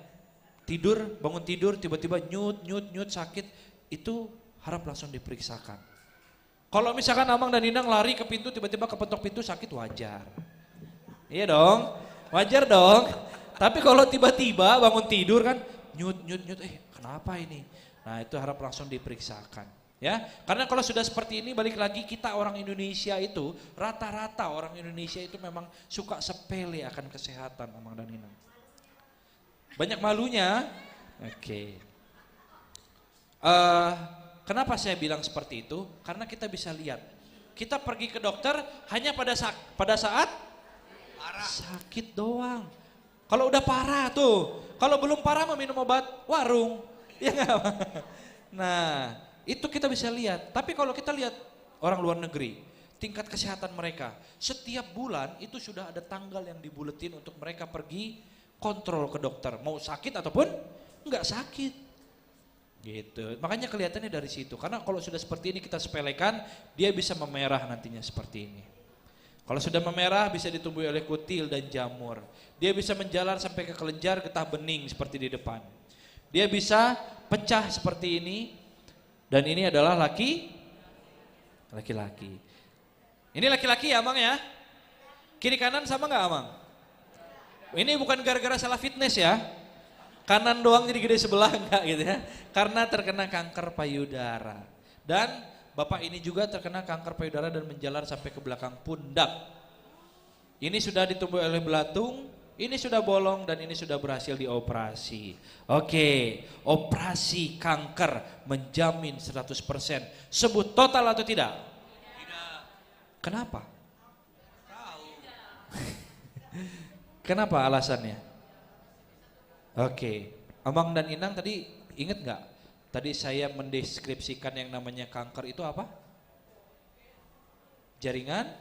bangun tidur tiba-tiba nyut sakit, itu harap langsung diperiksakan. Kalau misalkan Amang dan Ninang lari ke pintu tiba-tiba kepentok pintu sakit, wajar. Iya dong, wajar dong. Tapi kalau tiba-tiba bangun tidur kan nyut, kenapa ini? Nah itu harap langsung diperiksakan. Ya, karena kalau sudah seperti ini balik lagi kita orang Indonesia itu rata-rata orang Indonesia itu memang suka sepele akan kesehatan Amang dan Ninang. Banyak malunya. Oke. Kenapa saya bilang seperti itu? Karena kita bisa lihat. Kita pergi ke dokter hanya pada saat sakit doang. Kalau udah parah tuh, kalau belum parah meminum obat warung. Ya enggak? Nah, itu kita bisa lihat. Tapi kalau kita lihat orang luar negeri, tingkat kesehatan mereka, setiap bulan itu sudah ada tanggal yang dibuletin untuk mereka pergi kontrol ke dokter. Mau sakit ataupun enggak sakit. Gitu. Makanya kelihatannya dari situ. Karena kalau sudah seperti ini kita sepelekan, dia bisa memerah nantinya seperti ini. Kalau sudah memerah bisa ditumbuhi oleh kutil dan jamur. Dia bisa menjalar sampai ke kelenjar, getah bening seperti di depan. Dia bisa pecah seperti ini. Dan ini adalah laki-laki. Ini laki-laki ya Amang ya? Kiri kanan sama gak Amang? Ini bukan gara-gara salah fitness ya. Kanan doang jadi gede sebelah enggak gitu ya. Karena terkena kanker payudara. Dan Bapak ini juga terkena kanker payudara dan menjalar sampai ke belakang pundak. Ini sudah ditumbuhi oleh belatung, ini sudah bolong dan ini sudah berhasil dioperasi. Oke, operasi kanker menjamin 100%. Sebut total atau tidak? Tidak. Kenapa? Tahu. Kenapa alasannya? Oke, Amang dan Inang tadi ingat nggak? Tadi saya mendeskripsikan yang namanya kanker itu apa? Jaringan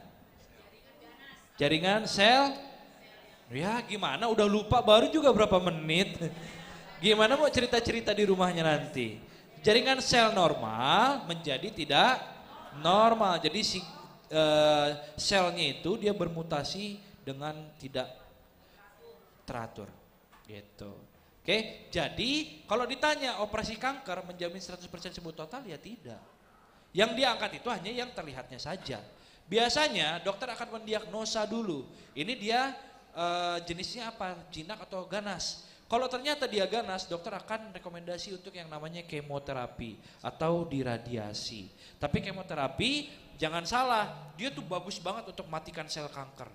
sel. Ya gimana udah lupa baru juga berapa menit. Gimana mau cerita-cerita di rumahnya nanti. Jaringan sel normal menjadi tidak normal. Jadi si selnya itu dia bermutasi dengan tidak teratur. Gitu. Oke, jadi kalau ditanya operasi kanker menjamin 100% sembuh total ya tidak. Yang diangkat itu hanya yang terlihatnya saja. Biasanya dokter akan mendiagnosa dulu. Ini dia jenisnya apa, jinak atau ganas. Kalau ternyata dia ganas, dokter akan rekomendasi untuk yang namanya kemoterapi atau diradiasi. Tapi kemoterapi jangan salah, dia tuh bagus banget untuk matikan sel kanker.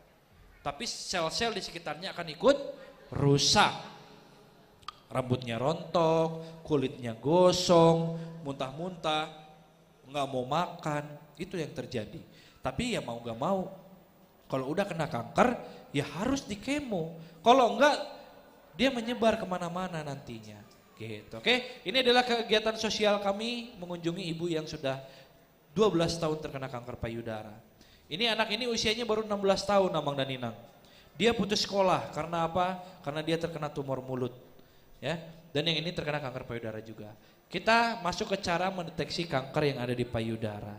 Tapi sel-sel di sekitarnya akan ikut rusak. Rambutnya rontok, kulitnya gosong, muntah-muntah, nggak mau makan, itu yang terjadi. Tapi ya mau nggak mau, kalau udah kena kanker ya harus dikemo. Kalau enggak dia menyebar kemana-mana nantinya. Gitu, oke? Ini adalah kegiatan sosial kami mengunjungi ibu yang sudah 12 tahun terkena kanker payudara. Ini anak ini usianya baru 16 tahun, Amang dan Inang. Dia putus sekolah karena apa? Karena dia terkena tumor mulut. Ya, dan yang ini terkena kanker payudara juga. Kita masuk ke cara mendeteksi kanker yang ada di payudara.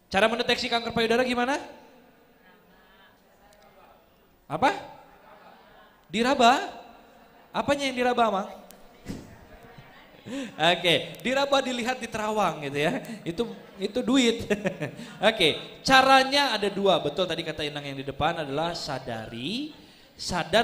Cara mendeteksi kanker payudara gimana? Apa? Diraba? Apanya yang diraba, Mang? Oke, diraba dilihat di terawang gitu ya. Itu duit. Oke, caranya ada dua. Betul tadi kata Inang yang di depan adalah sadar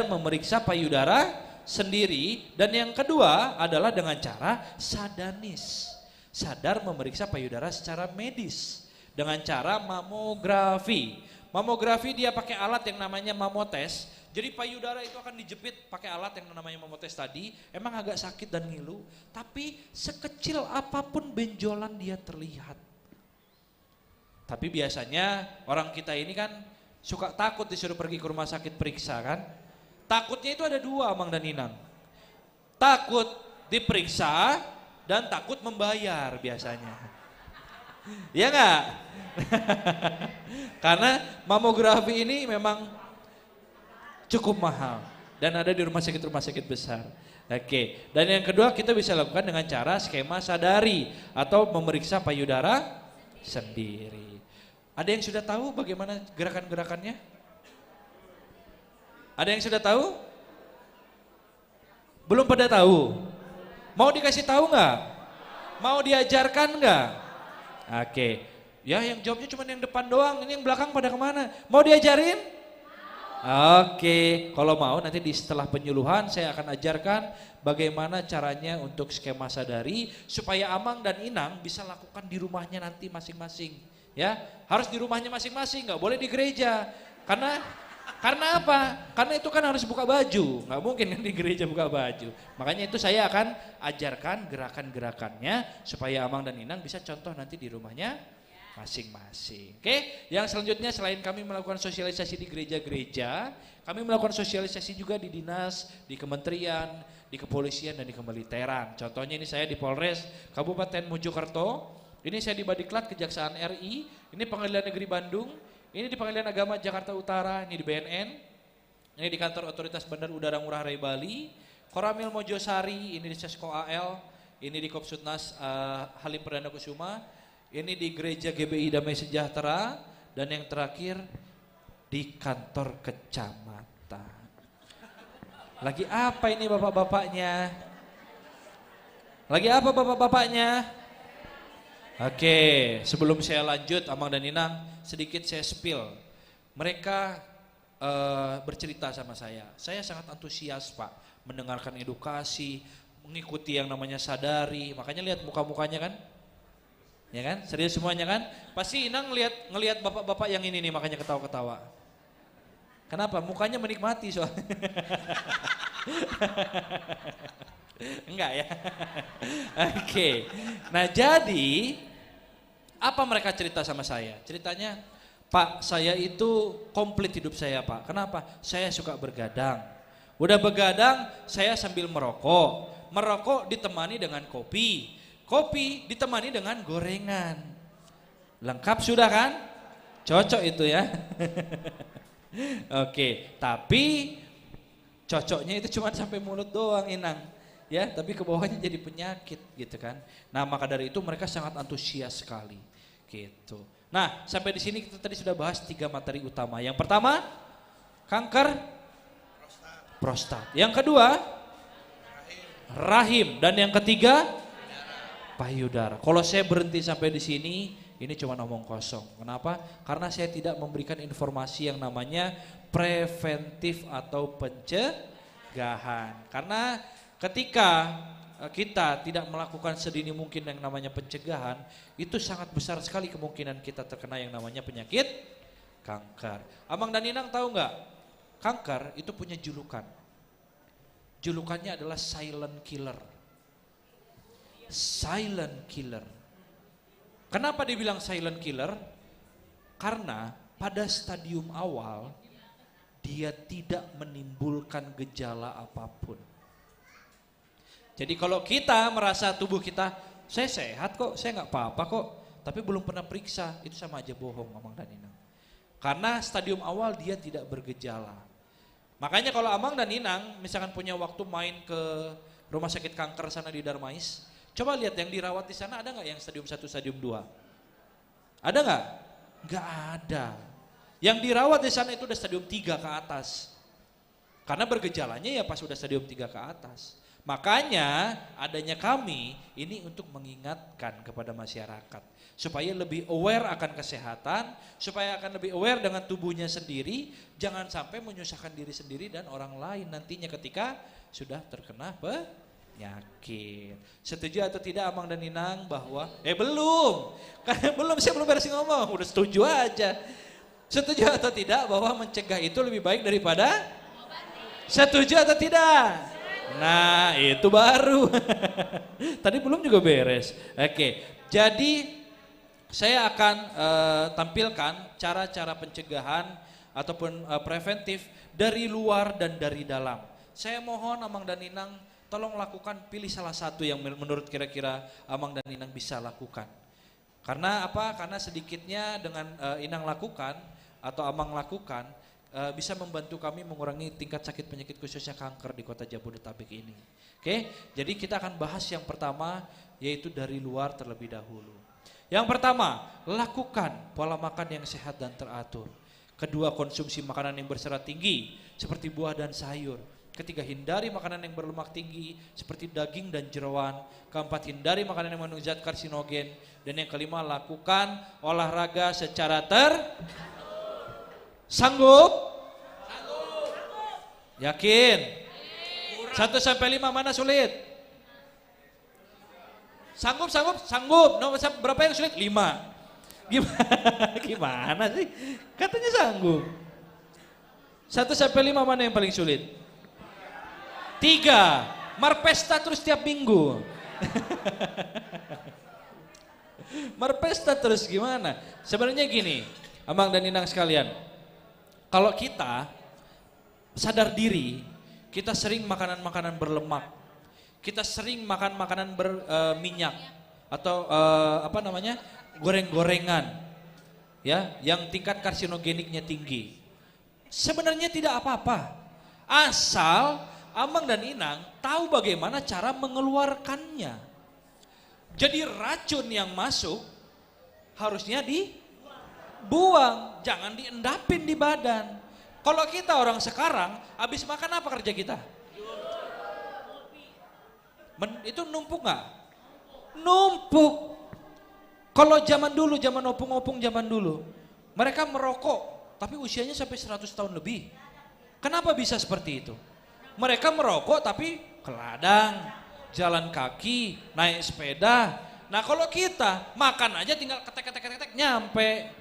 memeriksa payudara sendiri, dan yang kedua adalah dengan cara sadanis. Sadar memeriksa payudara secara medis dengan cara mamografi. Mamografi dia pakai alat yang namanya mamotes. Jadi payudara itu akan dijepit pakai alat yang namanya mamotes tadi. Emang agak sakit dan ngilu, tapi sekecil apapun benjolan dia terlihat. Tapi biasanya orang kita ini kan suka takut disuruh pergi ke rumah sakit periksa kan. Takutnya itu ada dua, Amang dan Inang. Takut diperiksa dan takut membayar biasanya. Iya enggak? Karena mamografi ini memang cukup mahal dan ada di rumah sakit besar. Oke, dan yang kedua kita bisa lakukan dengan cara skema sadari atau memeriksa payudara sendiri. Ada yang sudah tahu bagaimana gerakan-gerakannya? Ada yang sudah tahu? Belum pada tahu? Mau dikasih tahu nggak? Mau diajarkan nggak? Oke, ya yang jawabnya cuma yang depan doang, ini yang belakang pada kemana? Mau diajarin? Oke, kalau mau nanti di setelah penyuluhan saya akan ajarkan bagaimana caranya untuk skema sadari supaya Amang dan Inang bisa lakukan di rumahnya nanti masing-masing. Ya, harus di rumahnya masing-masing, nggak boleh di gereja. Karena apa? Karena itu kan harus buka baju, nggak mungkin kan di gereja buka baju. Makanya itu saya akan ajarkan gerakan-gerakannya supaya Amang dan Inang bisa contoh nanti di rumahnya masing-masing. Oke, yang selanjutnya selain kami melakukan sosialisasi di gereja-gereja, kami melakukan sosialisasi juga di dinas, di kementerian, di kepolisian dan di kemiliteran. Contohnya ini saya di Polres Kabupaten Mojokerto, ini saya di Badiklat Kejaksaan RI, ini Pengadilan Negeri Bandung, ini di Pengadilan Agama Jakarta Utara, ini di BNN, ini di Kantor Otoritas Bandar Udara Ngurah Rai Bali, Koramil Mojosari, ini di Sesko AL, ini di Kopsudnas Halim Perdana Kusuma, ini di Gereja GBI Damai Sejahtera, dan yang terakhir di kantor kecamatan. Lagi apa ini bapak-bapaknya? Lagi apa bapak-bapaknya? Oke, sebelum saya lanjut Amang dan Inang, sedikit saya spill. Mereka bercerita sama saya sangat antusias Pak mendengarkan edukasi, mengikuti yang namanya sadari. Makanya lihat muka-mukanya kan? Ya kan? Serius semuanya kan? Pasti Inang ngelihat bapak-bapak yang ini nih makanya ketawa-ketawa. Kenapa? Mukanya menikmati soalnya. Enggak ya? Oke. Nah jadi apa mereka cerita sama saya? Ceritanya, Pak, saya itu komplit hidup saya, Pak. Kenapa? Saya suka bergadang. Udah begadang, saya sambil merokok. Merokok ditemani dengan kopi. Kopi ditemani dengan gorengan. Lengkap sudah kan? Cocok itu ya. Oke, tapi cocoknya itu cuma sampai mulut doang, Inang. Ya, tapi ke bawahnya jadi penyakit gitu kan. Nah, maka dari itu mereka sangat antusias sekali. Gitu. Nah, sampai di sini kita tadi sudah bahas 3 materi utama. Yang pertama, kanker prostat. Yang kedua, rahim. Dan yang ketiga, payudara. Kalau saya berhenti sampai di sini, ini cuma omong kosong. Kenapa? Karena saya tidak memberikan informasi yang namanya preventif atau pencegahan. Karena ketika kita tidak melakukan sedini mungkin yang namanya pencegahan, itu sangat besar sekali kemungkinan kita terkena yang namanya penyakit kanker. Amang dan Inang tahu nggak? Kanker itu punya julukan. Julukannya adalah silent killer. Silent killer. Kenapa dibilang silent killer? Karena pada stadium awal dia tidak menimbulkan gejala apapun. Jadi kalau kita merasa tubuh kita, saya sehat kok, saya nggak apa-apa kok, tapi belum pernah periksa, itu sama aja bohong, Amang dan Inang. Karena stadium awal dia tidak bergejala. Makanya kalau Amang dan Inang misalkan punya waktu main ke rumah sakit kanker sana di Darmais, coba lihat yang dirawat di sana ada nggak yang stadium 1, stadium 2? Ada nggak? Nggak ada. Yang dirawat di sana itu udah stadium 3 ke atas. Karena bergejalanya ya pas udah stadium 3 ke atas. Makanya adanya kami ini untuk mengingatkan kepada masyarakat. Supaya lebih aware akan kesehatan, supaya akan lebih aware dengan tubuhnya sendiri. Jangan sampai menyusahkan diri sendiri dan orang lain nantinya ketika sudah terkena penyakit. Setuju atau tidak Amang dan Inang bahwa belum. Karena belum, saya belum beres ngomong, udah setuju aja. Setuju atau tidak bahwa mencegah itu lebih baik daripada setuju atau tidak? Nah, itu baru. Tadi belum juga beres. Oke. Jadi saya akan tampilkan cara-cara pencegahan ataupun preventif dari luar dan dari dalam. Saya mohon Amang dan Inang tolong lakukan, pilih salah satu yang menurut kira-kira Amang dan Inang bisa lakukan. Karena apa? Karena sedikitnya dengan Inang lakukan atau Amang lakukan bisa membantu kami mengurangi tingkat sakit penyakit khususnya kanker di kota Jabodetabek ini. Oke, jadi kita akan bahas yang pertama yaitu dari luar terlebih dahulu. Yang pertama, lakukan pola makan yang sehat dan teratur. Kedua, konsumsi makanan yang berserat tinggi seperti buah dan sayur. Ketiga, hindari makanan yang berlemak tinggi seperti daging dan jeroan. Keempat, hindari makanan yang mengandung zat karsinogen. Dan yang kelima, lakukan olahraga secara Sanggup? Yakin? 1 sampai 5 mana sulit? Sanggup? Nomor berapa yang sulit? 5. Gimana sih? Katanya sanggup. 1 sampai 5 mana yang paling sulit? 3. Marpesta terus tiap minggu. Marpesta terus gimana? Sebenarnya gini, Amang dan Inang sekalian. Kalau kita sadar diri, kita sering makanan-makanan berlemak, kita sering makan makanan berminyak atau goreng-gorengan, ya, yang tingkat karsinogeniknya tinggi. Sebenarnya tidak apa-apa, asal Amang dan Inang tahu bagaimana cara mengeluarkannya. Jadi racun yang masuk harusnya dibuang, jangan diendapin di badan. Kalau kita orang sekarang, habis makan apa kerja kita? Itu numpuk nggak? Numpuk. Kalau zaman dulu, zaman opung-opung zaman dulu, mereka merokok, tapi usianya sampai 100 tahun lebih. Kenapa bisa seperti itu? Mereka merokok tapi ke ladang, jalan kaki, naik sepeda. Nah kalau kita makan aja tinggal ketek nyampe.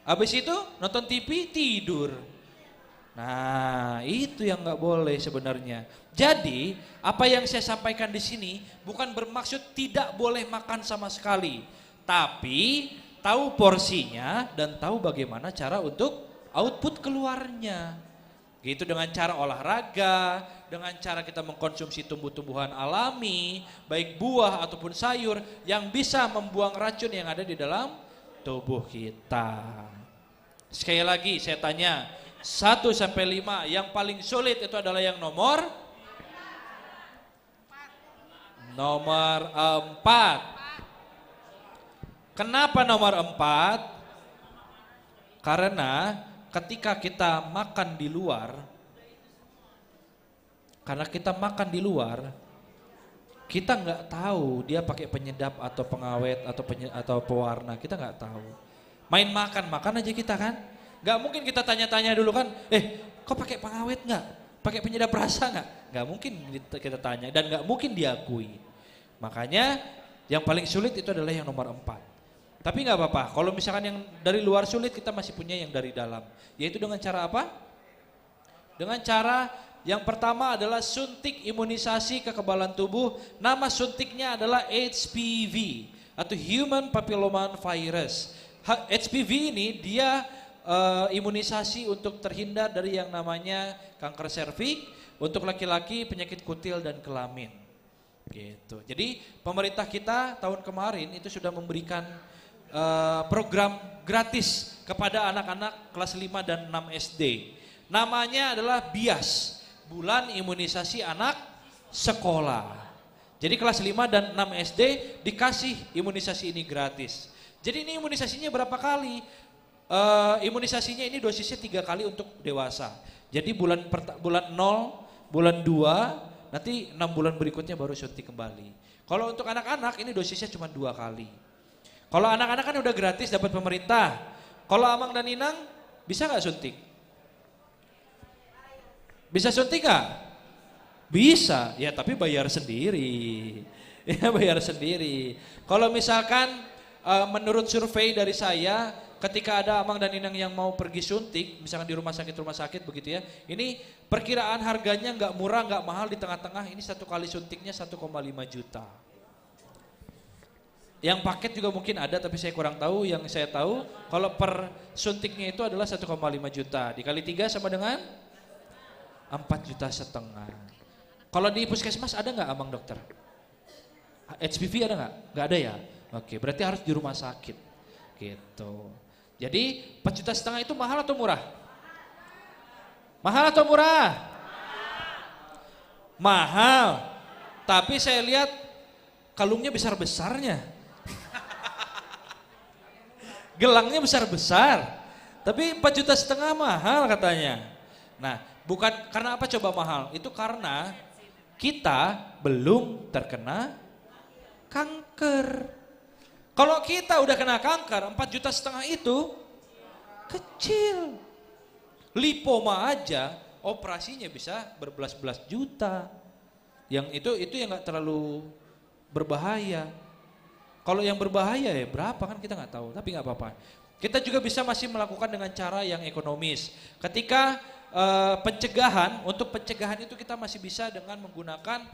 Habis itu nonton TV tidur. Nah itu yang nggak boleh sebenarnya. Jadi apa yang saya sampaikan di sini bukan bermaksud tidak boleh makan sama sekali. Tapi tahu porsinya dan tahu bagaimana cara untuk output keluarnya. Gitu dengan cara olahraga, dengan cara kita mengkonsumsi tumbuh-tumbuhan alami, baik buah ataupun sayur yang bisa membuang racun yang ada di dalam tubuh kita. Sekali lagi saya tanya, 1 sampai 5 yang paling sulit itu adalah yang nomor 4. Kenapa nomor 4? Karena ketika kita makan di luar, kita nggak tahu dia pakai penyedap atau pengawet atau pewarna, kita nggak tahu. Main makan aja kita kan, nggak mungkin kita tanya-tanya dulu kan, kok pakai pengawet nggak, pakai penyedap rasa nggak mungkin kita tanya dan nggak mungkin diakui. Makanya yang paling sulit itu adalah yang nomor 4. Tapi nggak apa-apa, kalau misalkan yang dari luar sulit kita masih punya yang dari dalam. Yaitu dengan cara apa? Dengan cara yang pertama adalah suntik imunisasi kekebalan tubuh. Nama suntiknya adalah HPV atau Human Papilloma Virus. HPV ini dia imunisasi untuk terhindar dari yang namanya kanker serviks, untuk laki-laki penyakit kutil dan kelamin. Gitu. Jadi pemerintah kita tahun kemarin itu sudah memberikan program gratis kepada anak-anak kelas 5 dan 6 SD. Namanya adalah BIAS, Bulan Imunisasi Anak Sekolah. Jadi kelas 5 dan 6 SD dikasih imunisasi ini gratis. Jadi ini imunisasinya berapa kali? Imunisasinya ini dosisnya 3 kali untuk dewasa. Jadi bulan 0, bulan 2, nanti 6 bulan berikutnya baru suntik kembali. Kalau untuk anak-anak ini dosisnya cuma 2 kali. Kalau anak-anak kan udah gratis dapat pemerintah. Kalau Amang dan Inang bisa nggak suntik? Bisa suntik nggak? Bisa, ya tapi bayar sendiri. Ya bayar sendiri. Kalau misalkan menurut survei dari saya, ketika ada Amang dan Inang yang mau pergi suntik, misalkan di rumah sakit begitu ya, ini perkiraan harganya nggak murah, nggak mahal, di tengah-tengah ini 1 kali suntiknya 1,5 juta. Yang paket juga mungkin ada tapi saya kurang tahu. Yang saya tahu kalau per suntiknya itu adalah 1,5 juta. Dikali 3 sama dengan 4,5 juta. Kalau di puskesmas ada nggak Amang dokter? HPV ada nggak? Nggak ada ya? Oke, berarti harus di rumah sakit. Gitu. Jadi 4,5 juta itu mahal atau murah? Mahal atau murah? Mahal. Tapi saya lihat kalungnya besar-besarnya. Gelangnya besar-besar, tapi 4,5 juta mahal katanya. Nah, bukan karena apa coba mahal? Itu karena kita belum terkena kanker. Kalau kita udah kena kanker, 4,5 juta itu kecil. Lipoma aja operasinya bisa berbelas-belas juta. Yang itu yang nggak terlalu berbahaya. Kalau yang berbahaya ya berapa kan kita nggak tahu, tapi nggak apa-apa. Kita juga bisa masih melakukan dengan cara yang ekonomis. Ketika untuk pencegahan itu kita masih bisa dengan menggunakan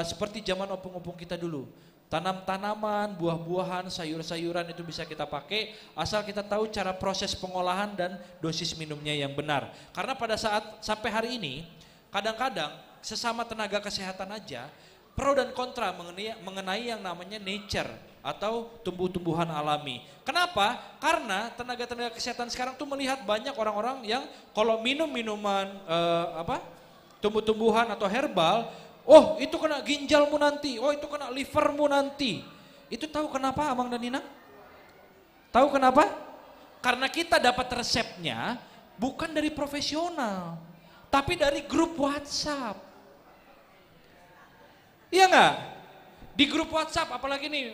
seperti zaman opung-opung kita dulu. Tanam tanaman, buah-buahan, sayur-sayuran itu bisa kita pakai asal kita tahu cara proses pengolahan dan dosis minumnya yang benar. Karena pada saat sampai hari ini kadang-kadang sesama tenaga kesehatan aja pro dan kontra mengenai yang namanya nature atau tumbuh-tumbuhan alami. Kenapa? Karena tenaga-tenaga kesehatan sekarang tuh melihat banyak orang-orang yang kalau minum minuman tumbuh-tumbuhan atau herbal, oh itu kena ginjalmu nanti, oh itu kena livermu nanti. Itu tahu kenapa Amang dan Nina? Tahu kenapa? Karena kita dapat resepnya bukan dari profesional, tapi dari grup WhatsApp. Iya nggak? Di grup WhatsApp, apalagi nih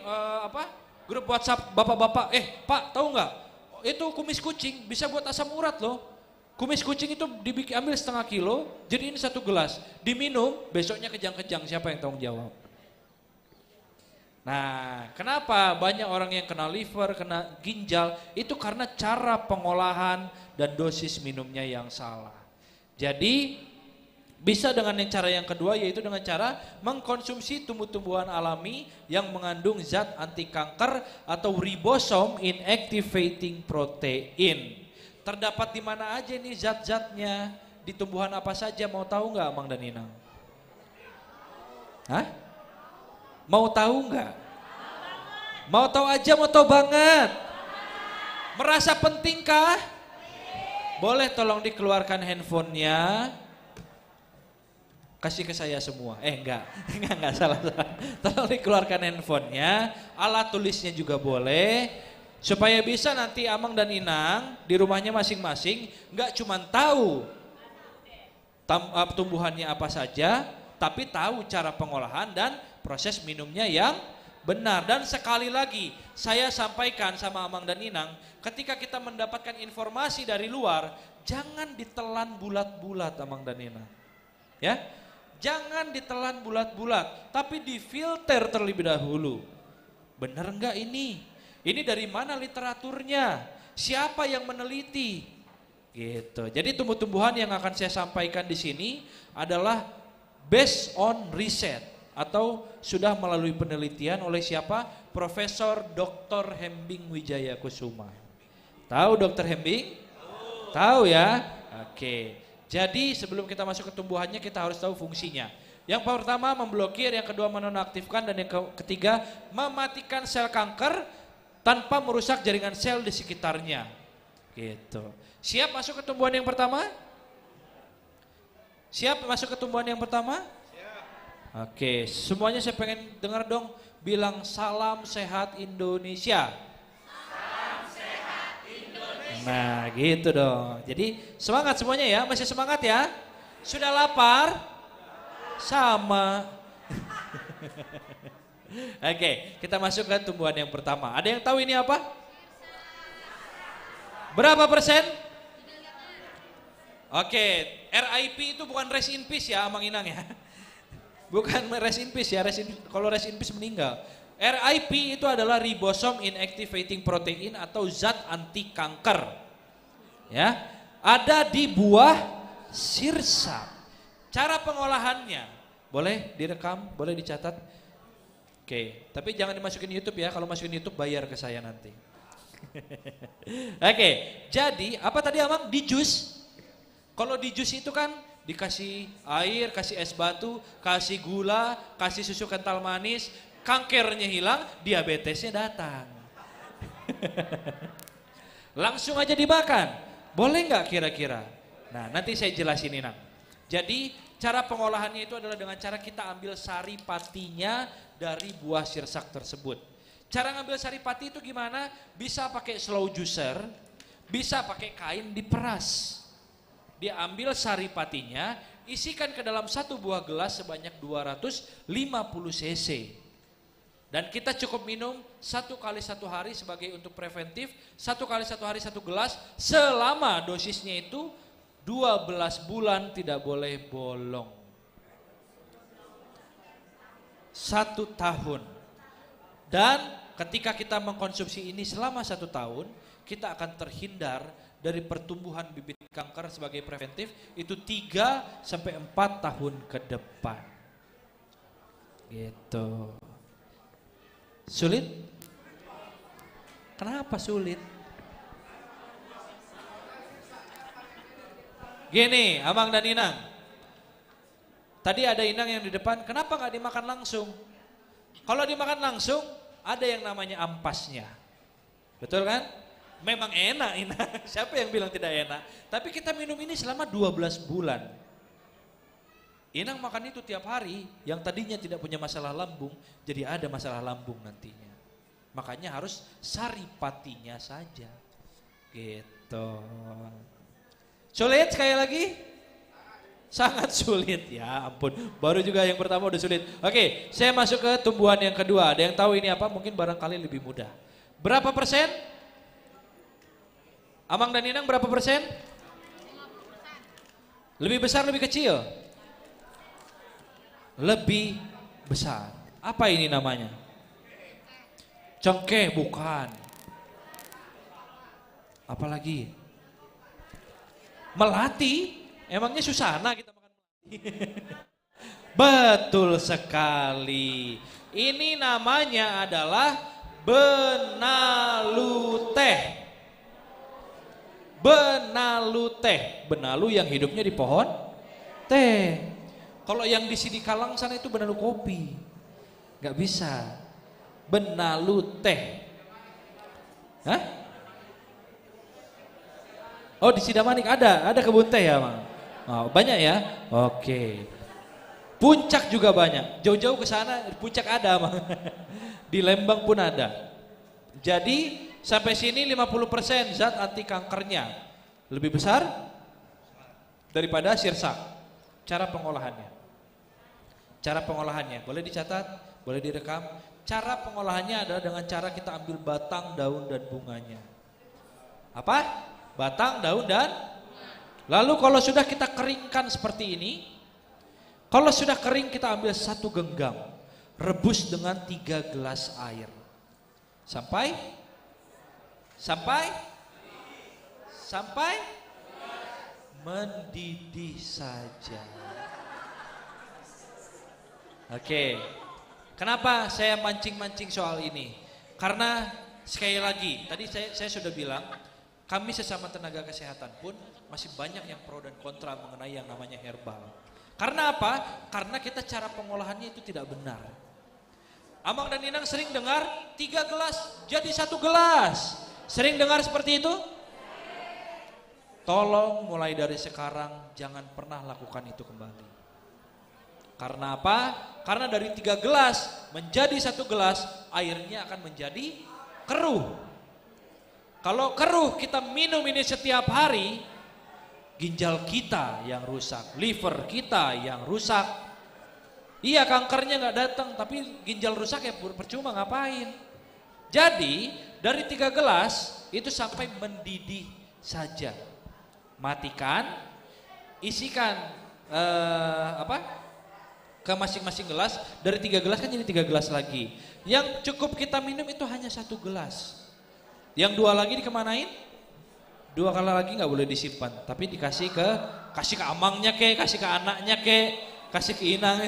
grup WhatsApp bapak-bapak, Pak tahu nggak? Itu kumis kucing bisa buat asam urat loh. Kumis kucing itu ambil setengah kilo, jadi ini 1 gelas. Diminum, besoknya kejang-kejang, siapa yang tanggung jawab? Nah, kenapa banyak orang yang kena liver, kena ginjal, itu karena cara pengolahan dan dosis minumnya yang salah. Jadi, bisa dengan cara yang kedua, yaitu dengan cara mengkonsumsi tumbuh-tumbuhan alami yang mengandung zat anti kanker atau ribosome inactivating protein. Terdapat di mana aja nih zat-zatnya? Di tumbuhan apa saja? Mau tahu nggak, Amang dan Inang? Hah? Mau tahu nggak? Mau tahu aja, mau tahu banget? Merasa pentingkah? Boleh tolong dikeluarkan handphonenya. Kasih ke saya semua. Enggak salah. Tolong dikeluarkan handphonenya, alat tulisnya juga boleh, supaya bisa nanti Amang dan Inang di rumahnya masing-masing nggak cuma tahu tumbuhannya apa saja, tapi tahu cara pengolahan dan proses minumnya yang benar. Dan sekali lagi saya sampaikan sama Amang dan Inang, ketika kita mendapatkan informasi dari luar, jangan ditelan bulat-bulat Amang dan Inang. Ya. Jangan ditelan bulat-bulat, tapi difilter terlebih dahulu. Benar enggak ini? Ini dari mana literaturnya? Siapa yang meneliti? Gitu. Jadi tumbuh-tumbuhan yang akan saya sampaikan di sini adalah based on research atau sudah melalui penelitian oleh siapa? Profesor Dr. Hembing Wijaya Kusuma. Tahu Dr. Hembing? Tahu ya? Oke. Jadi sebelum kita masuk ke tumbuhannya, kita harus tahu fungsinya. Yang pertama memblokir, yang kedua menonaktifkan, dan yang ketiga mematikan sel kanker tanpa merusak jaringan sel di sekitarnya. Gitu. Siap masuk ke tumbuhan yang pertama? Siap masuk ke tumbuhan yang pertama? Siap. Oke, semuanya saya pengen dengar dong bilang salam sehat Indonesia. Nah gitu dong. Jadi semangat semuanya ya, masih semangat ya? Sudah lapar? Sama. Oke, kita masuk ke tumbuhan yang pertama. Ada yang tahu ini apa? Berapa persen? Oke, RIP itu bukan rest in peace ya Amang Inang ya. Bukan rest in peace ya, kalau rest in peace meninggal. RIP itu adalah ribosome inactivating protein atau zat anti kanker. Ya, ada di buah sirsak. Cara pengolahannya boleh direkam, boleh dicatat. Oke, tapi jangan dimasukin YouTube ya. Kalau masukin YouTube bayar ke saya nanti. Oke, jadi apa tadi Amang? Di jus. Kalau di jus itu kan dikasih air, kasih es batu, kasih gula, kasih susu kental manis. Kankernya hilang, diabetesnya datang. Langsung aja dimakan. Boleh nggak kira-kira? Nah nanti saya jelasin Inang. Jadi cara pengolahannya itu adalah dengan cara kita ambil sari patinya dari buah sirsak tersebut. Cara ngambil sari pati itu gimana? Bisa pakai slow juicer, bisa pakai kain diperas. Dia ambil sari patinya, isikan ke dalam satu buah gelas sebanyak 250 cc. Dan kita cukup minum 1 kali 1 hari sebagai untuk preventif, 1 kali 1 hari 1 gelas selama dosisnya itu 12 bulan tidak boleh bolong. 1 tahun. Dan ketika kita mengkonsumsi ini selama 1 tahun, kita akan terhindar dari pertumbuhan bibit kanker sebagai preventif itu 3 sampai 4 tahun ke depan. Gitu. Sulit? Kenapa sulit? Gini, Amang dan Inang. Tadi ada Inang yang di depan, kenapa nggak dimakan langsung? Kalau dimakan langsung, ada yang namanya ampasnya. Betul kan? Memang enak Inang, siapa yang bilang tidak enak? Tapi kita minum ini selama 12 bulan. Inang makan itu tiap hari, yang tadinya tidak punya masalah lambung, jadi ada masalah lambung nantinya. Makanya harus sari patinya saja. Gitu. Sulit sekali lagi? Sangat sulit, ya ampun. Baru juga yang pertama udah sulit. Oke, saya masuk ke tumbuhan yang kedua. Ada yang tahu ini apa? Mungkin barangkali lebih mudah. Berapa persen? Amang dan Inang berapa persen? Lebih besar, lebih kecil? Lebih besar. Apa ini namanya? Cengkeh, bukan. Apalagi? Melati? Emangnya Susana kita makan melati? Betul sekali. Ini namanya adalah benalu teh. Benalu teh. Benalu yang hidupnya di pohon teh. Kalau yang di sini Kalang sana itu benalu kopi. Gak bisa. Benalu teh. Hah? Oh di Sidamanik ada kebun teh ya Mang? Oh, banyak ya? Oke. Puncak juga banyak, jauh-jauh ke sana Puncak ada Mang. Di Lembang pun ada. Jadi sampai sini 50% zat anti kankernya lebih besar daripada sirsak. Cara pengolahannya. Cara pengolahannya boleh dicatat, boleh direkam. Cara pengolahannya adalah dengan cara kita ambil batang, daun, dan bunganya. Apa? Batang, daun, dan lalu kalau sudah kita keringkan seperti ini, kalau sudah kering kita ambil 1 genggam, rebus dengan 3 gelas air. Sampai mendidih saja. Oke. Kenapa saya mancing-mancing soal ini? Karena sekali lagi, tadi saya sudah bilang, kami sesama tenaga kesehatan pun masih banyak yang pro dan kontra mengenai yang namanya herbal. Karena apa? Karena kita cara pengolahannya itu tidak benar. Amang dan Inang sering dengar 3 gelas jadi 1 gelas. Sering dengar seperti itu? Tolong mulai dari sekarang jangan pernah lakukan itu kembali. Karena apa? Karena dari 3 gelas menjadi 1 gelas, airnya akan menjadi keruh. Kalau keruh kita minum ini setiap hari, ginjal kita yang rusak, liver kita yang rusak. Iya kankernya nggak datang, tapi ginjal rusak ya percuma ngapain. Jadi dari 3 gelas itu sampai mendidih saja. Matikan, isikan ke masing-masing gelas. Dari 3 gelas kan jadi 3 gelas lagi. Yang cukup kita minum itu hanya 1 gelas. Yang 2 lagi dikemanain? 2 kali lagi nggak boleh disimpan, tapi kasih ke amangnya ke, kasih ke anaknya ke, kasih ke Inang.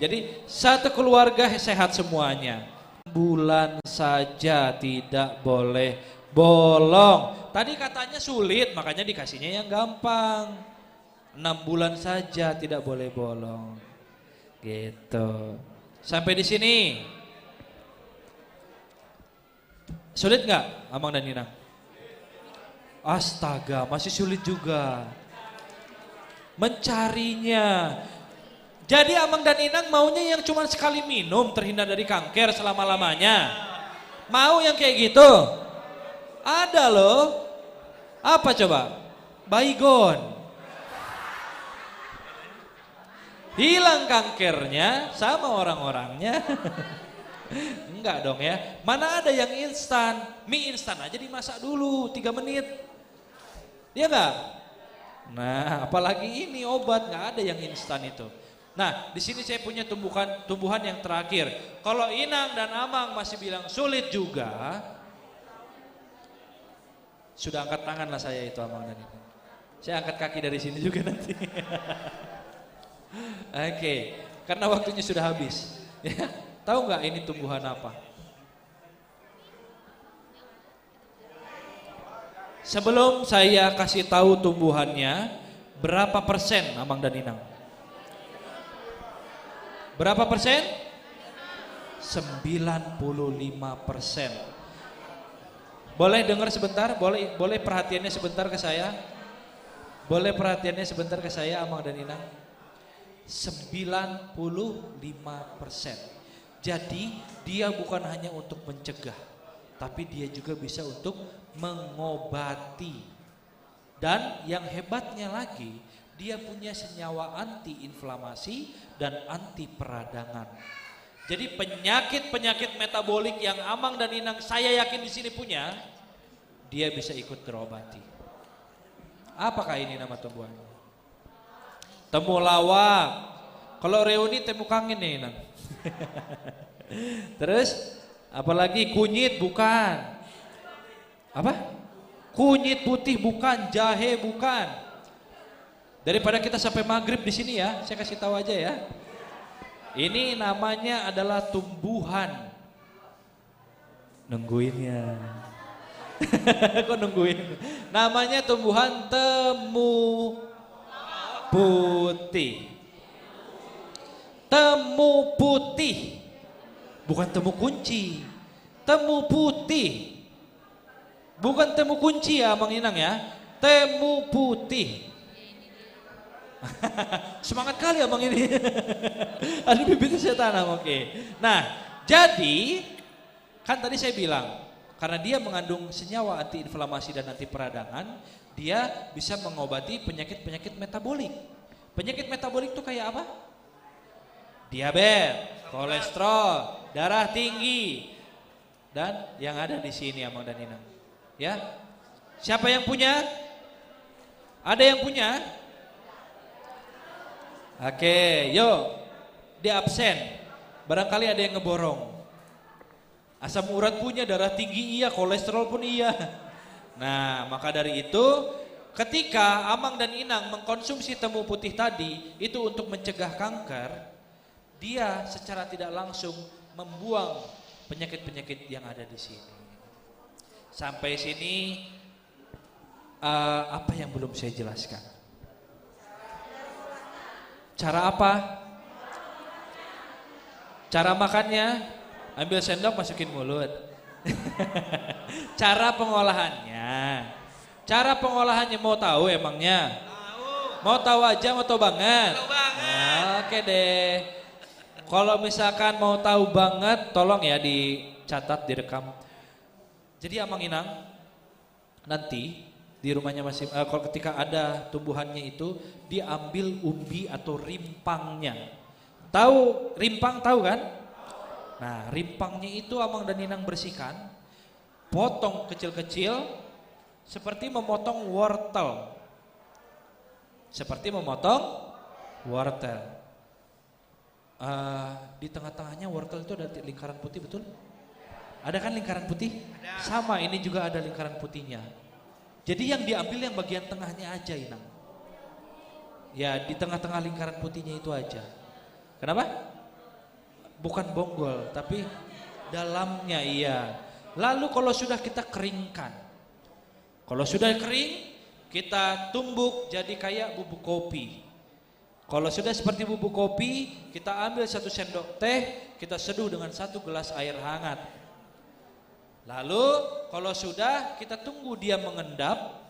Jadi satu keluarga sehat semuanya. Bulan saja tidak boleh bolong. Tadi katanya sulit, makanya dikasihnya yang gampang. 6 bulan saja tidak boleh bolong. Gitu. Sampai di sini. Sulit nggak, Amang dan Inang? Astaga, masih sulit juga mencarinya. Jadi Amang dan Inang maunya yang cuma sekali minum terhindar dari kanker selama-lamanya. Mau yang kayak gitu? Ada loh. Apa coba? Baygon. Hilang kankernya sama orang-orangnya. Enggak dong ya. Mana ada yang instan? Mie instan aja dimasak dulu 3 menit. Iya enggak? Nah, apalagi ini obat, nggak ada yang instan itu. Nah, di sini saya punya tumbuhan yang terakhir. Kalau Inang dan Amang masih bilang sulit juga, sudah angkat tangan lah saya itu Amang dan Inang. Saya angkat kaki dari sini juga nanti. Oke, karena waktunya sudah habis. Ya, tahu nggak ini tumbuhan apa? Sebelum saya kasih tahu tumbuhannya, berapa persen Amang dan Inang? Berapa persen? 95%. Boleh dengar sebentar? Boleh perhatiannya sebentar ke saya? Boleh perhatiannya sebentar ke saya Amang dan Inang? 95%. Jadi dia bukan hanya untuk mencegah, tapi dia juga bisa untuk mengobati. Dan yang hebatnya lagi, dia punya senyawa anti-inflamasi dan anti peradangan. Jadi penyakit-penyakit metabolik yang Amang dan Inang saya yakin di sini punya, dia bisa ikut terobati. Apakah ini nama tumbuhannya? temulawak. Kalau reuni temu kangen nih Inang. Terus apalagi kunyit bukan. Apa? Kunyit putih bukan, jahe bukan. Daripada kita sampai maghrib di sini ya, saya kasih tahu aja ya. Ini namanya adalah tumbuhan. Nungguinnya. Kok nungguin? Namanya tumbuhan temu putih. Temu putih. Bukan temu kunci. Temu putih. Bukan temu kunci ya Bang Inang ya. Temu putih. Semangat kali Abang ini. Ada bibitnya saya tanam, oke. Nah, jadi kan tadi saya bilang karena dia mengandung senyawa antiinflamasi dan anti peradangan, dia bisa mengobati penyakit-penyakit metabolik. Penyakit metabolik itu kayak apa? Diabetes, kolesterol, darah tinggi, dan yang ada di sini Abang dan Inang. Ya, siapa yang punya? Ada yang punya? Oke, yuk, di absen. Barangkali ada yang ngeborong. Asam urat punya, darah tinggi iya, kolesterol pun iya. Nah, maka dari itu ketika Amang dan Inang mengkonsumsi temu putih tadi itu untuk mencegah kanker, dia secara tidak langsung membuang penyakit-penyakit yang ada di sini. Sampai sini apa yang belum saya jelaskan? Cara apa? Cara makannya? Ambil sendok masukin mulut. Cara pengolahannya. Cara pengolahannya mau tahu emangnya? Mau tahu aja, mau tahu banget? Nah, oke deh. Kalau misalkan mau tahu banget, tolong ya dicatat, direkam. Jadi Amang Inang nanti di rumahnya masih kalau ketika ada tumbuhannya itu diambil umbi atau rimpangnya. Tahu rimpang tahu kan? Nah, rimpangnya itu Amang dan Inang bersihkan, potong kecil-kecil seperti memotong wortel. Seperti memotong wortel. Di tengah-tengahnya wortel itu ada lingkaran putih, betul? Ada kan lingkaran putih? Ada. Sama, ini juga ada lingkaran putihnya. Jadi yang diambil yang bagian tengahnya aja Inang. Ya di tengah-tengah lingkaran putihnya itu aja. Kenapa? Bukan bonggol tapi dalamnya iya. Lalu kalau sudah kita keringkan. Kalau sudah kering kita tumbuk jadi kayak bubuk kopi. Kalau sudah seperti bubuk kopi kita ambil 1 sendok teh, kita seduh dengan 1 gelas air hangat. Lalu kalau sudah kita tunggu dia mengendap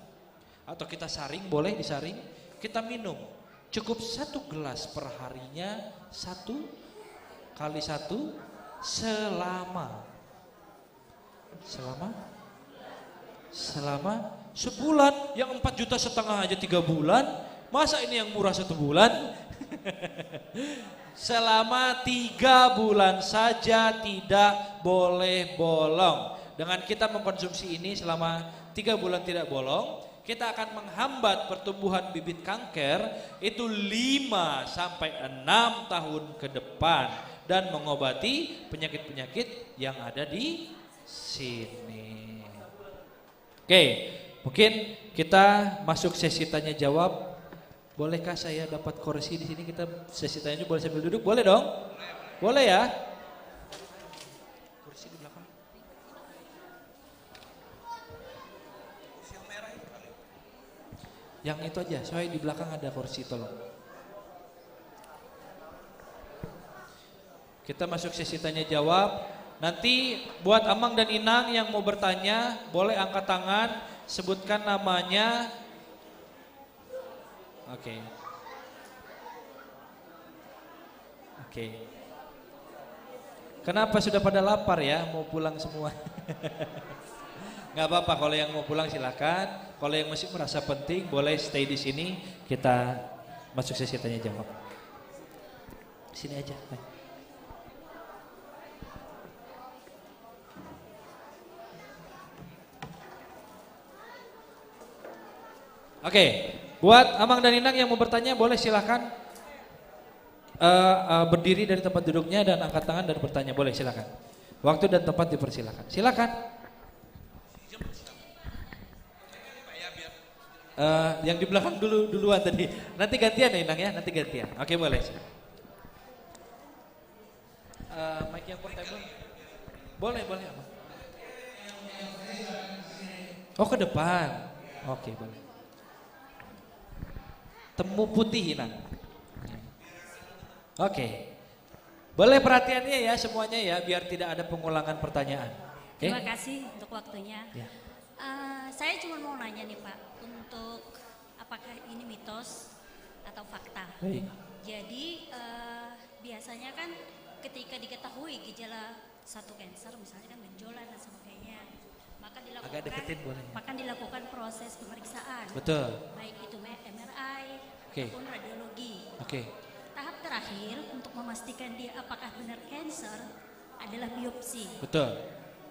atau kita saring, boleh disaring, kita minum. Cukup 1 gelas per harinya, 1 kali 1 selama sebulan. Yang 4,5 juta aja 3 bulan. Masa ini yang murah 1 bulan? Selama 3 bulan saja tidak boleh bolong. Dengan kita mengkonsumsi ini selama 3 bulan tidak bolong, kita akan menghambat pertumbuhan bibit kanker itu 5 sampai 6 tahun ke depan dan mengobati penyakit-penyakit yang ada di sini. Oke, mungkin kita masuk sesi tanya jawab. Bolehkah saya dapat kursi di sini? Kita sesi tanya jawab boleh sambil duduk? Boleh dong? Boleh ya? Yang itu aja, soalnya di belakang ada kursi, tolong. Kita masuk sesi tanya jawab. Nanti buat Amang dan Inang yang mau bertanya, boleh angkat tangan, sebutkan namanya. Oke. Kenapa sudah pada lapar ya, mau pulang semua? Nggak apa-apa, kalau yang mau pulang silakan. Kalau yang masih merasa penting boleh stay di sini. Kita masuk sesi tanya jawab. Sini aja. Oke, Buat Amang dan Inang yang mau bertanya boleh silahkan berdiri dari tempat duduknya dan angkat tangan dan bertanya, boleh silahkan. Waktu dan tempat dipersilakan. Silakan. Yang di belakang duluan tadi. Nanti gantian ya Inang ya, nanti gantian. Oke boleh. Mic yang portable. Boleh Amang. Oh ke depan. Oke boleh. Temu putih Inang. Oke. Boleh perhatiannya ya semuanya ya biar tidak ada pengulangan pertanyaan. Okay? Terima kasih untuk waktunya. Ya. Saya cuma mau nanya nih Pak, untuk apakah ini mitos atau fakta? Baik. Jadi biasanya kan ketika diketahui gejala satu kanker, misalnya kan benjolan dan sebagainya, maka dilakukan proses pemeriksaan. Betul. Baik itu MRI ataupun radiologi. Tahap terakhir untuk memastikan dia apakah benar kanker adalah biopsi. Betul.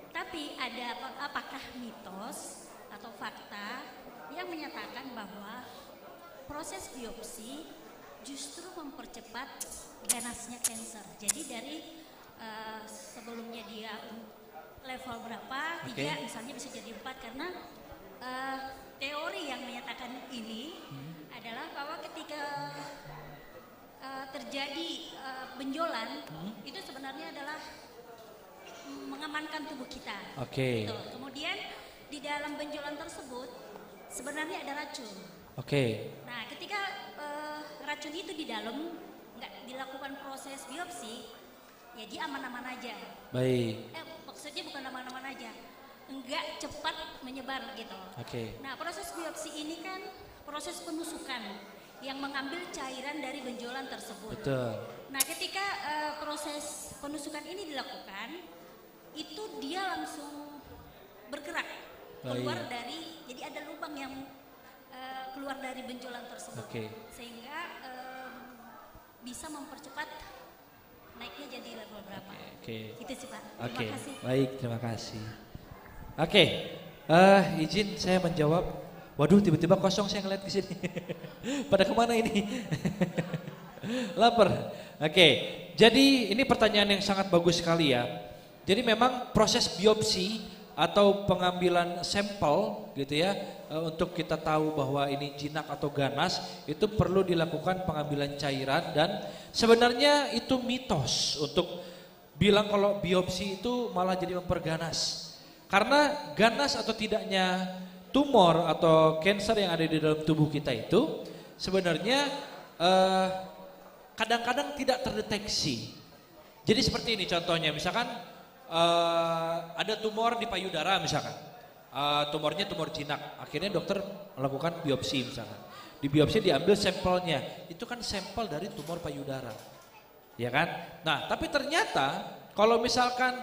Tapi ada apakah mitos atau fakta yang menyatakan bahwa proses biopsi justru mempercepat ganasnya kanker. Jadi dari sebelumnya dia level berapa, 3 misalnya bisa jadi 4 karena teori yang menyatakan ini adalah bahwa ketika terjadi benjolan itu sebenarnya adalah mengamankan tubuh kita. Gitu. Kemudian di dalam benjolan tersebut sebenarnya ada racun. Nah, ketika racun itu di dalam nggak dilakukan proses biopsi, ya dia aman-aman aja. Baik. Maksudnya bukan aman-aman aja, nggak cepat menyebar gitu. Nah, proses biopsi ini kan proses penusukan yang mengambil cairan dari benjolan tersebut. Betul. Nah, ketika proses penusukan ini dilakukan, itu dia langsung bergerak keluar dari, jadi ada lubang yang keluar dari benjolan tersebut, sehingga bisa mempercepat naiknya jadi level berapa. Itu sih Pak. Terima kasih. Baik, terima kasih. Izin saya menjawab. Waduh, tiba-tiba kosong saya ngeliat ke sini. Pada kemana ini? Lapar. Jadi ini pertanyaan yang sangat bagus sekali ya. Jadi memang proses biopsi atau pengambilan sampel gitu ya, untuk kita tahu bahwa ini jinak atau ganas, itu perlu dilakukan pengambilan cairan dan sebenarnya itu mitos untuk bilang kalau biopsi itu malah jadi memperganas. Karena ganas atau tidaknya tumor atau kanker yang ada di dalam tubuh kita itu sebenarnya kadang-kadang tidak terdeteksi. Jadi seperti ini contohnya, misalkan ada tumor di payudara misalkan, tumornya tumor jinak, akhirnya dokter melakukan biopsi misalkan. Di biopsi diambil sampelnya, itu kan sampel dari tumor payudara, ya kan? Nah tapi ternyata kalau misalkan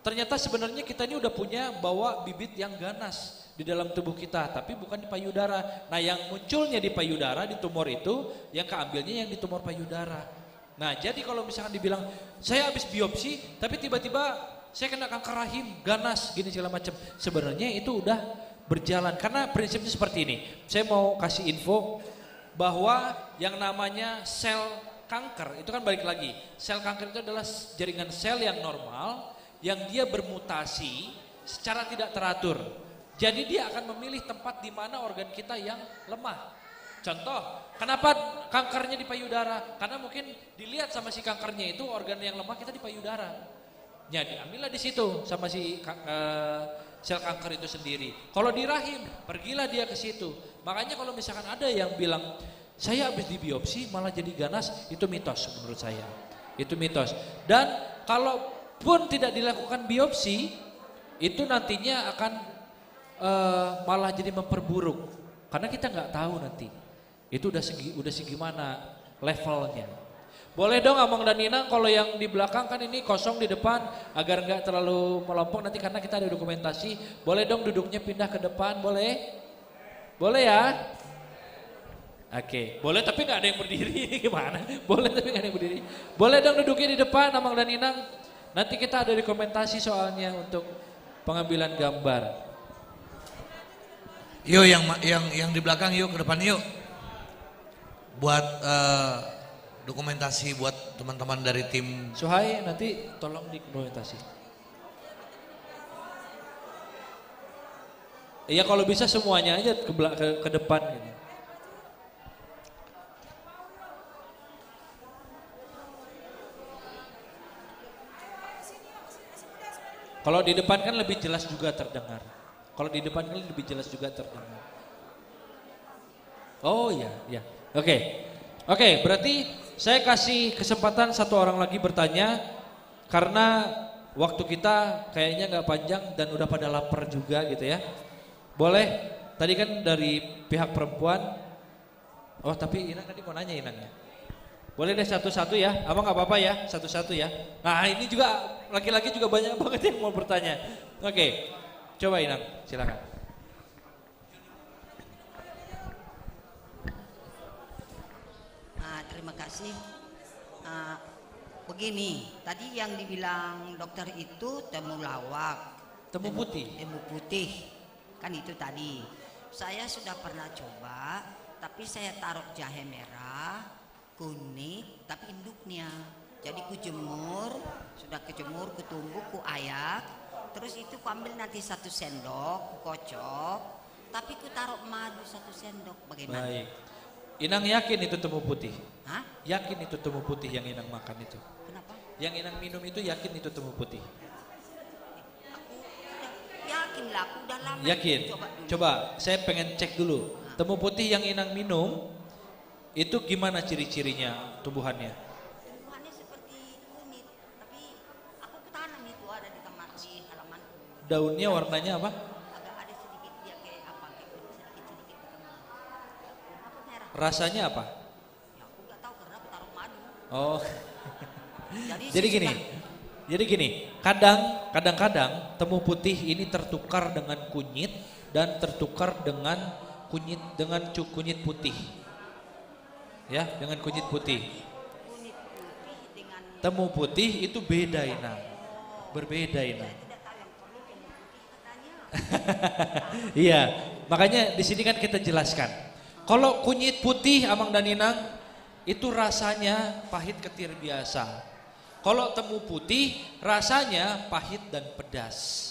ternyata sebenarnya kita ini udah punya bawa bibit yang ganas di dalam tubuh kita, tapi bukan di payudara. Nah yang munculnya di payudara, di tumor itu, yang keambilnya yang di tumor payudara. Nah jadi kalau misalkan dibilang, saya habis biopsi, tapi tiba-tiba saya kena kanker rahim, ganas, gini segala macam. Sebenarnya itu udah berjalan, karena prinsipnya seperti ini. Saya mau kasih info bahwa yang namanya sel kanker, itu kan balik lagi. Sel kanker itu adalah jaringan sel yang normal, yang dia bermutasi secara tidak teratur. Jadi dia akan memilih tempat di mana organ kita yang lemah. Contoh, kenapa kankernya di payudara? Karena mungkin dilihat sama si kankernya itu organ yang lemah kita di payudara. Ya diambillah di situ sama si sel kanker itu sendiri. Kalau di rahim, pergilah dia ke situ. Makanya kalau misalkan ada yang bilang, saya habis dibiopsi malah jadi ganas, itu mitos menurut saya. Itu mitos. Dan kalaupun tidak dilakukan biopsi, itu nantinya akan malah jadi memperburuk, karena kita nggak tahu nanti itu udah segimana levelnya. Boleh dong Amang dan Nina, kalau yang di belakang kan ini kosong di depan, agar nggak terlalu melompok nanti karena kita ada dokumentasi. Boleh dong duduknya pindah ke depan, boleh? Boleh ya? Boleh tapi nggak ada yang berdiri, gimana? Boleh tapi nggak ada yang berdiri. Boleh dong duduknya di depan Amang dan Nina. Nanti kita ada dokumentasi soalnya untuk pengambilan gambar. Yuk yang di belakang yuk, ke depan yuk. buat dokumentasi buat teman-teman dari tim. Suhai nanti tolong dokumentasi. Iya kalau bisa semuanya aja ke depan gitu. Kalau di depan kan lebih jelas juga terdengar. Kalau di depan kan lebih jelas juga terdengar. Oh iya, ya. Oke, berarti saya kasih kesempatan satu orang lagi bertanya karena waktu kita kayaknya nggak panjang dan udah pada lapar juga gitu ya. Boleh, tadi kan dari pihak perempuan. Oh tapi Inang tadi mau nanya Inang ya. Boleh deh satu-satu ya, abang nggak apa-apa ya, satu-satu ya. Nah ini juga laki-laki juga banyak banget yang mau bertanya. Oke, coba Inang, silakan. Terima kasih. Begini, tadi yang dibilang dokter itu temulawak. Temu putih. Temu putih, kan itu tadi. Saya sudah pernah coba, tapi saya taruh jahe merah, kuning, tapi induknya. Jadi kujemur, sudah kejemur, kutumbuk, kuayak. Terus itu kuambil nanti 1 sendok, kukocok, tapi kutaruh madu 1 sendok. Bagaimana? Baik. Inang yakin itu temu putih? Hah? Yakin itu temu putih yang Inang makan itu? Kenapa? Yang Inang minum itu yakin itu temu putih? Yakin lah, aku udah lama. Yakin? Coba saya pengen cek dulu. Temu putih yang Inang minum itu gimana ciri-cirinya tumbuhannya? Tumbuhannya seperti kunyit, tapi aku ketanam itu ada di kamar di halaman. Daunnya warnanya apa? Agak ada sedikit dia kayak apa? Sedikit di tengah. Apa merah? Rasanya apa? Ya aku nggak tahu karena aku taruh madu. Oh. Jadi gini, kadang-kadang temu putih ini tertukar dengan kunyit dan tertukar dengan kunyit putih. Ya, dengan kunyit putih. Temu putih itu beda Inang. Berbeda Inang. Iya, makanya di sini kan kita jelaskan. Kalau kunyit putih Amang dan Inang itu rasanya pahit ketir biasa. Kalau temu putih rasanya pahit dan pedas.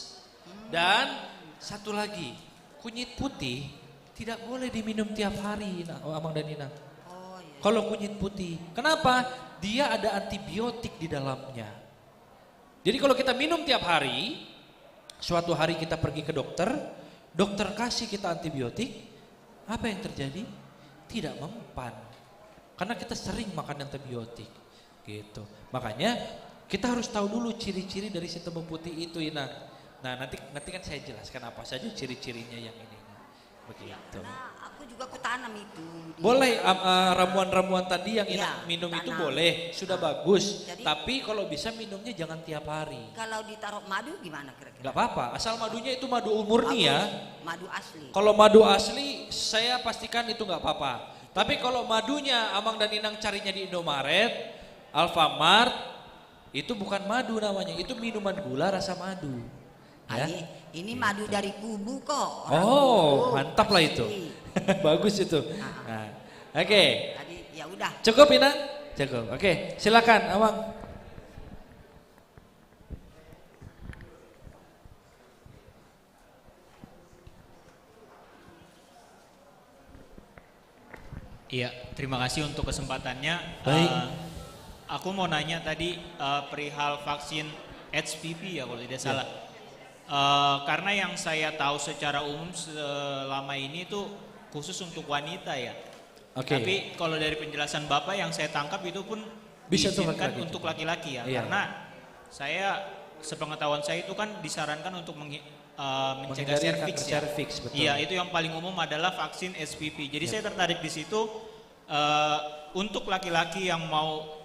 Dan satu lagi, kunyit putih tidak boleh diminum tiap hari Amang dan Inang. Kalau kunyit putih, kenapa? Dia ada antibiotik di dalamnya. Jadi kalau kita minum tiap hari, suatu hari kita pergi ke dokter, dokter kasih kita antibiotik, apa yang terjadi? Tidak mempan. Karena kita sering makan antibiotik. Gitu. Makanya kita harus tahu dulu ciri-ciri dari si temu putih itu Inang. Nah nanti kan saya jelaskan apa saja ciri-cirinya yang ini. Begitu. Nah, aku juga kutanam itu. Boleh ramuan-ramuan tadi yang Inang minum itu boleh, sudah bagus. Jadi, tapi kalau bisa minumnya jangan tiap hari. Kalau ditaruh madu gimana kira-kira? Gak apa-apa, asal madunya itu madu murni ya. Madu asli. Kalau madu asli saya pastikan itu gak apa-apa. Tapi kalau madunya Amang dan Inang carinya di Indomaret, Alfamart, itu bukan madu namanya, itu minuman gula rasa madu. Ya? Ini madu dari kubu kok. Oh, mantap lah itu. Bagus itu. Nah, oke. Tadi ya udah. Cukup Inang? Cukup. Oke, silakan Amang. Iya, terima kasih untuk kesempatannya. Baik. Aku mau nanya tadi perihal vaksin HPV ya kalau tidak salah. Karena yang saya tahu secara umum selama ini itu khusus untuk wanita ya. Tapi kalau dari penjelasan Bapak yang saya tangkap itu pun bisa diizinkan untuk laki-laki ya. Iya. Karena saya sepengetahuan saya itu kan disarankan untuk mencegah cervix ya. Betul. Iya, itu yang paling umum adalah vaksin HPV. Jadi saya tertarik di situ untuk laki-laki yang mau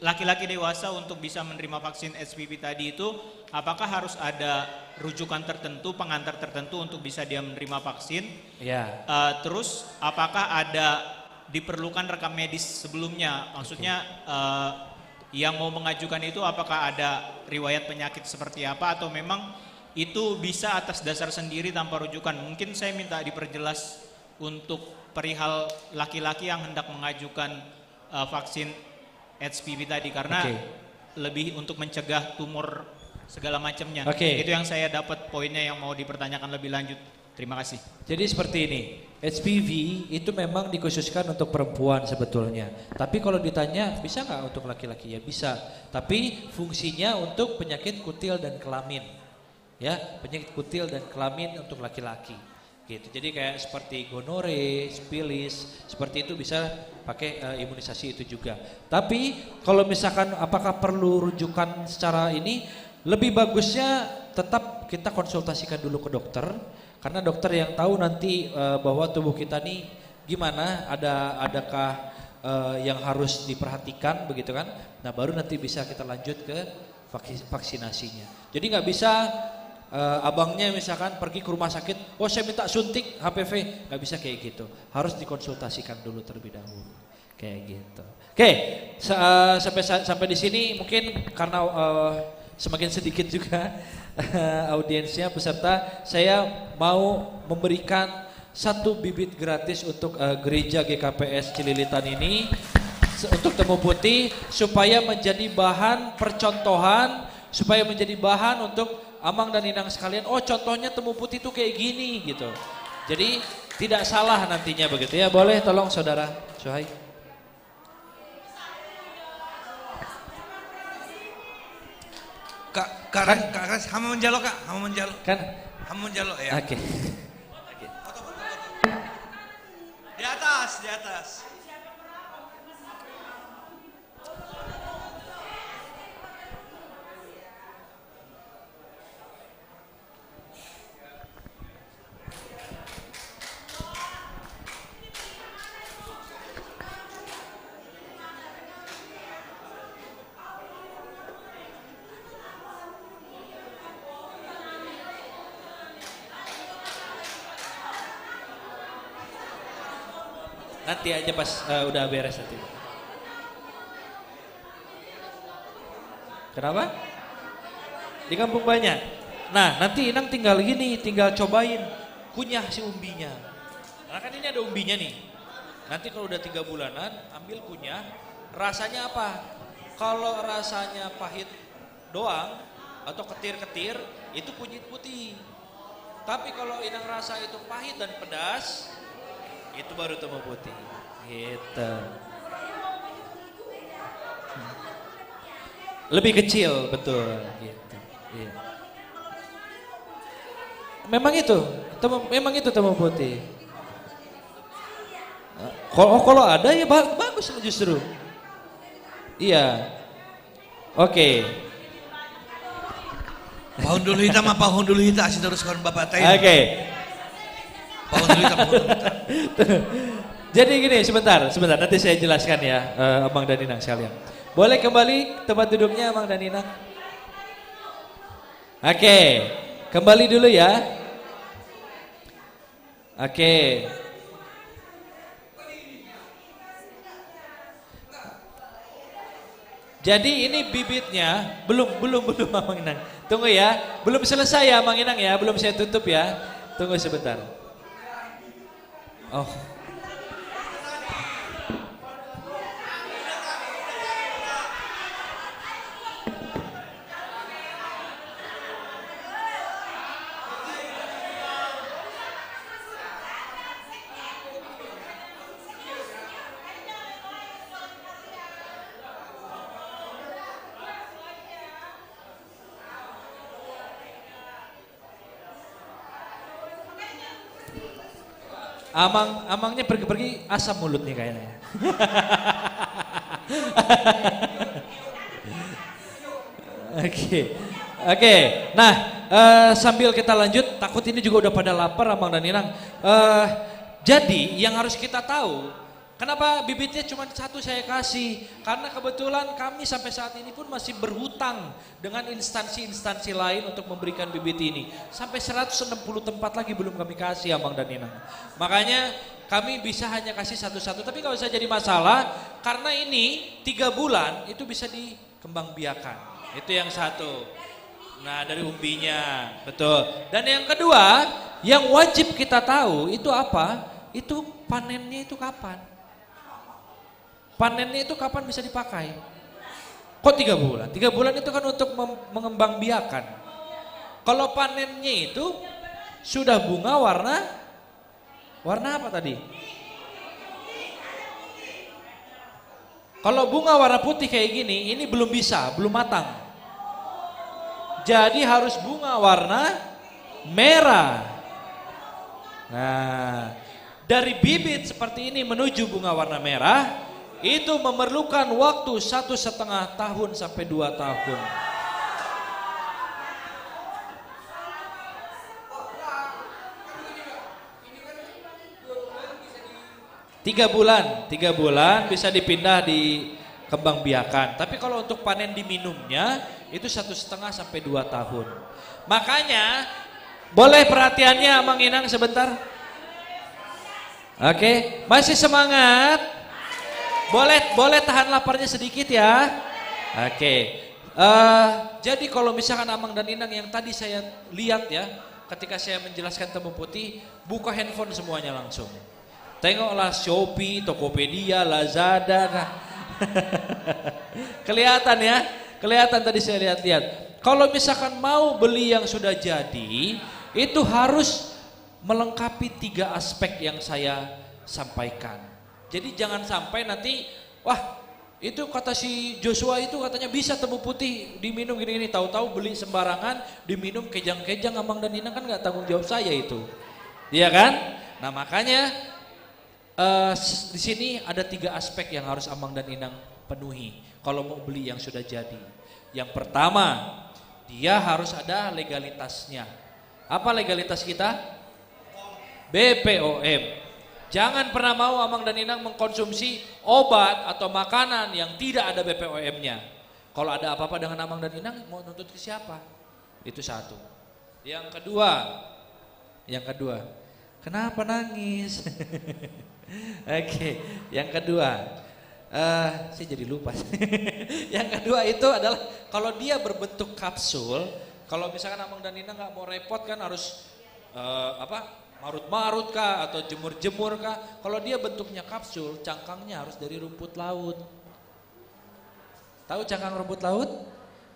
laki-laki dewasa untuk bisa menerima vaksin HPV tadi itu apakah harus ada rujukan tertentu, pengantar tertentu untuk bisa dia menerima vaksin? Ya. Terus apakah ada diperlukan rekam medis sebelumnya? Maksudnya yang mau mengajukan itu apakah ada riwayat penyakit seperti apa atau memang itu bisa atas dasar sendiri tanpa rujukan? Mungkin saya minta diperjelas untuk perihal laki-laki yang hendak mengajukan vaksin HPV tadi, karena lebih untuk mencegah tumor segala macamnya. Itu yang saya dapat poinnya yang mau dipertanyakan lebih lanjut. Terima kasih. Jadi seperti ini, HPV itu memang dikhususkan untuk perempuan sebetulnya. Tapi kalau ditanya bisa nggak untuk laki-laki? Ya bisa. Tapi fungsinya untuk penyakit kutil dan kelamin. Ya, penyakit kutil dan kelamin untuk laki-laki. Gitu. Jadi kayak seperti gonore, sifilis, seperti itu bisa pakai imunisasi itu juga. Tapi kalau misalkan apakah perlu rujukan secara ini, lebih bagusnya tetap kita konsultasikan dulu ke dokter, karena dokter yang tahu nanti bahwa tubuh kita nih gimana, adakah yang harus diperhatikan begitu kan. Nah baru nanti bisa kita lanjut ke vaksinasinya. Jadi nggak bisa abangnya misalkan pergi ke rumah sakit, oh saya minta suntik HPV, nggak bisa kayak gitu. Harus dikonsultasikan dulu terlebih dahulu, kayak gitu. Oke, sampai di sini mungkin karena semakin sedikit juga audiensnya peserta, saya mau memberikan 1 bibit gratis untuk gereja GKPS Cililitan ini untuk temu putih, supaya menjadi bahan percontohan, supaya menjadi bahan untuk Amang dan Inang sekalian. Oh contohnya temu putih itu kayak gini gitu. Jadi tidak salah nantinya begitu ya. Boleh tolong saudara Suhaib. Kak, hama menjalo kak, hama menjalo. Kan? Hama menjalo ya. Oke. Di atas, di atas. Nanti aja pas udah beres nanti. Kenapa? Di kampung banyak. Nah nanti Inang tinggal gini, tinggal cobain kunyah si umbinya. Karena kan ini ada umbinya nih. Nanti kalau udah 3 bulanan ambil kunyah, rasanya apa? Kalau rasanya pahit doang atau ketir-ketir itu kunyit putih. Tapi kalau Inang rasa itu pahit dan pedas, itu baru temu putih, gitu. Lebih kecil, betul, gitu. Iya. Memang itu temu putih. Kalau ada ya bagus justru. Iya. Oke. Pohon dulu hitam apa pohon dulu hitam asih teruskan Bapak Tain. Oke. Pohon dulu. Jadi gini, sebentar, nanti saya jelaskan ya, Amang dan Inang sekalian. Boleh kembali tempat duduknya Amang dan Inang? Oke, kembali dulu ya. Oke. Jadi ini bibitnya, belum Amang Inang. Tunggu ya, belum selesai ya Amang Inang ya, belum saya tutup ya. Tunggu sebentar. Oh. Amangnya pergi-pergi asam mulut nih kayaknya. Oke. Nah, sambil kita lanjut, takut ini juga udah pada lapar Amang dan Inang. Jadi yang harus kita tahu, kenapa bibitnya cuma 1 saya kasih? Karena kebetulan kami sampai saat ini pun masih berhutang dengan instansi-instansi lain untuk memberikan bibit ini. Sampai 160 tempat lagi belum kami kasih Amang dan Inang. Makanya kami bisa hanya kasih 1-1, tapi gak usah jadi masalah. Karena ini 3 bulan itu bisa dikembangbiakan. Itu yang 1. Nah dari umbinya, betul. Dan yang kedua, yang wajib kita tahu itu apa? itu panennya itu kapan? Panennya itu kapan bisa dipakai? Kok 3 bulan? 3 bulan itu kan untuk mengembangbiakan. Kalau panennya itu sudah bunga warna apa tadi? Kalau bunga warna putih kayak gini, ini belum bisa, belum matang. Jadi harus bunga warna merah. Nah, dari bibit seperti ini menuju bunga warna merah, itu memerlukan waktu 1,5 tahun sampai 2 tahun. Tiga bulan bisa dipindah di kembang biakan. Tapi kalau untuk panen diminumnya itu 1,5 sampai 2 tahun. Makanya boleh perhatiannya Mang Inang sebentar. Oke, masih semangat? Boleh tahan laparnya sedikit ya. Oke. Jadi kalau misalkan Amang dan Inang yang tadi saya lihat ya, ketika saya menjelaskan temu putih, buka handphone semuanya langsung. Tengoklah Shopee, Tokopedia, Lazada. Nah. Kelihatan ya, kelihatan tadi saya lihat-lihat. Kalau misalkan mau beli yang sudah jadi, itu harus melengkapi 3 aspek yang saya sampaikan. Jadi jangan sampai nanti, wah itu kata si Joshua itu katanya bisa temu putih diminum gini-gini, tahu-tahu beli sembarangan, diminum kejang-kejang. Amang dan Inang kan nggak tanggung jawab saya itu, iya kan? Nah makanya di sini ada 3 aspek yang harus Amang dan Inang penuhi kalau mau beli yang sudah jadi. Yang pertama, dia harus ada legalitasnya. Apa legalitas kita? BPOM. Jangan pernah mau Amang dan Inang mengkonsumsi obat atau makanan yang tidak ada BPOM-nya. Kalau ada apa-apa dengan Amang dan Inang, mau nuntut ke siapa? Itu satu. Yang kedua, kenapa nangis? Oke, yang kedua, saya jadi lupa. Yang kedua itu adalah kalau dia berbentuk kapsul, kalau misalkan Amang dan Inang nggak mau repot kan harus marut-marut kah atau jemur-jemur kah. Kalau dia bentuknya kapsul, cangkangnya harus dari rumput laut. Tahu cangkang rumput laut?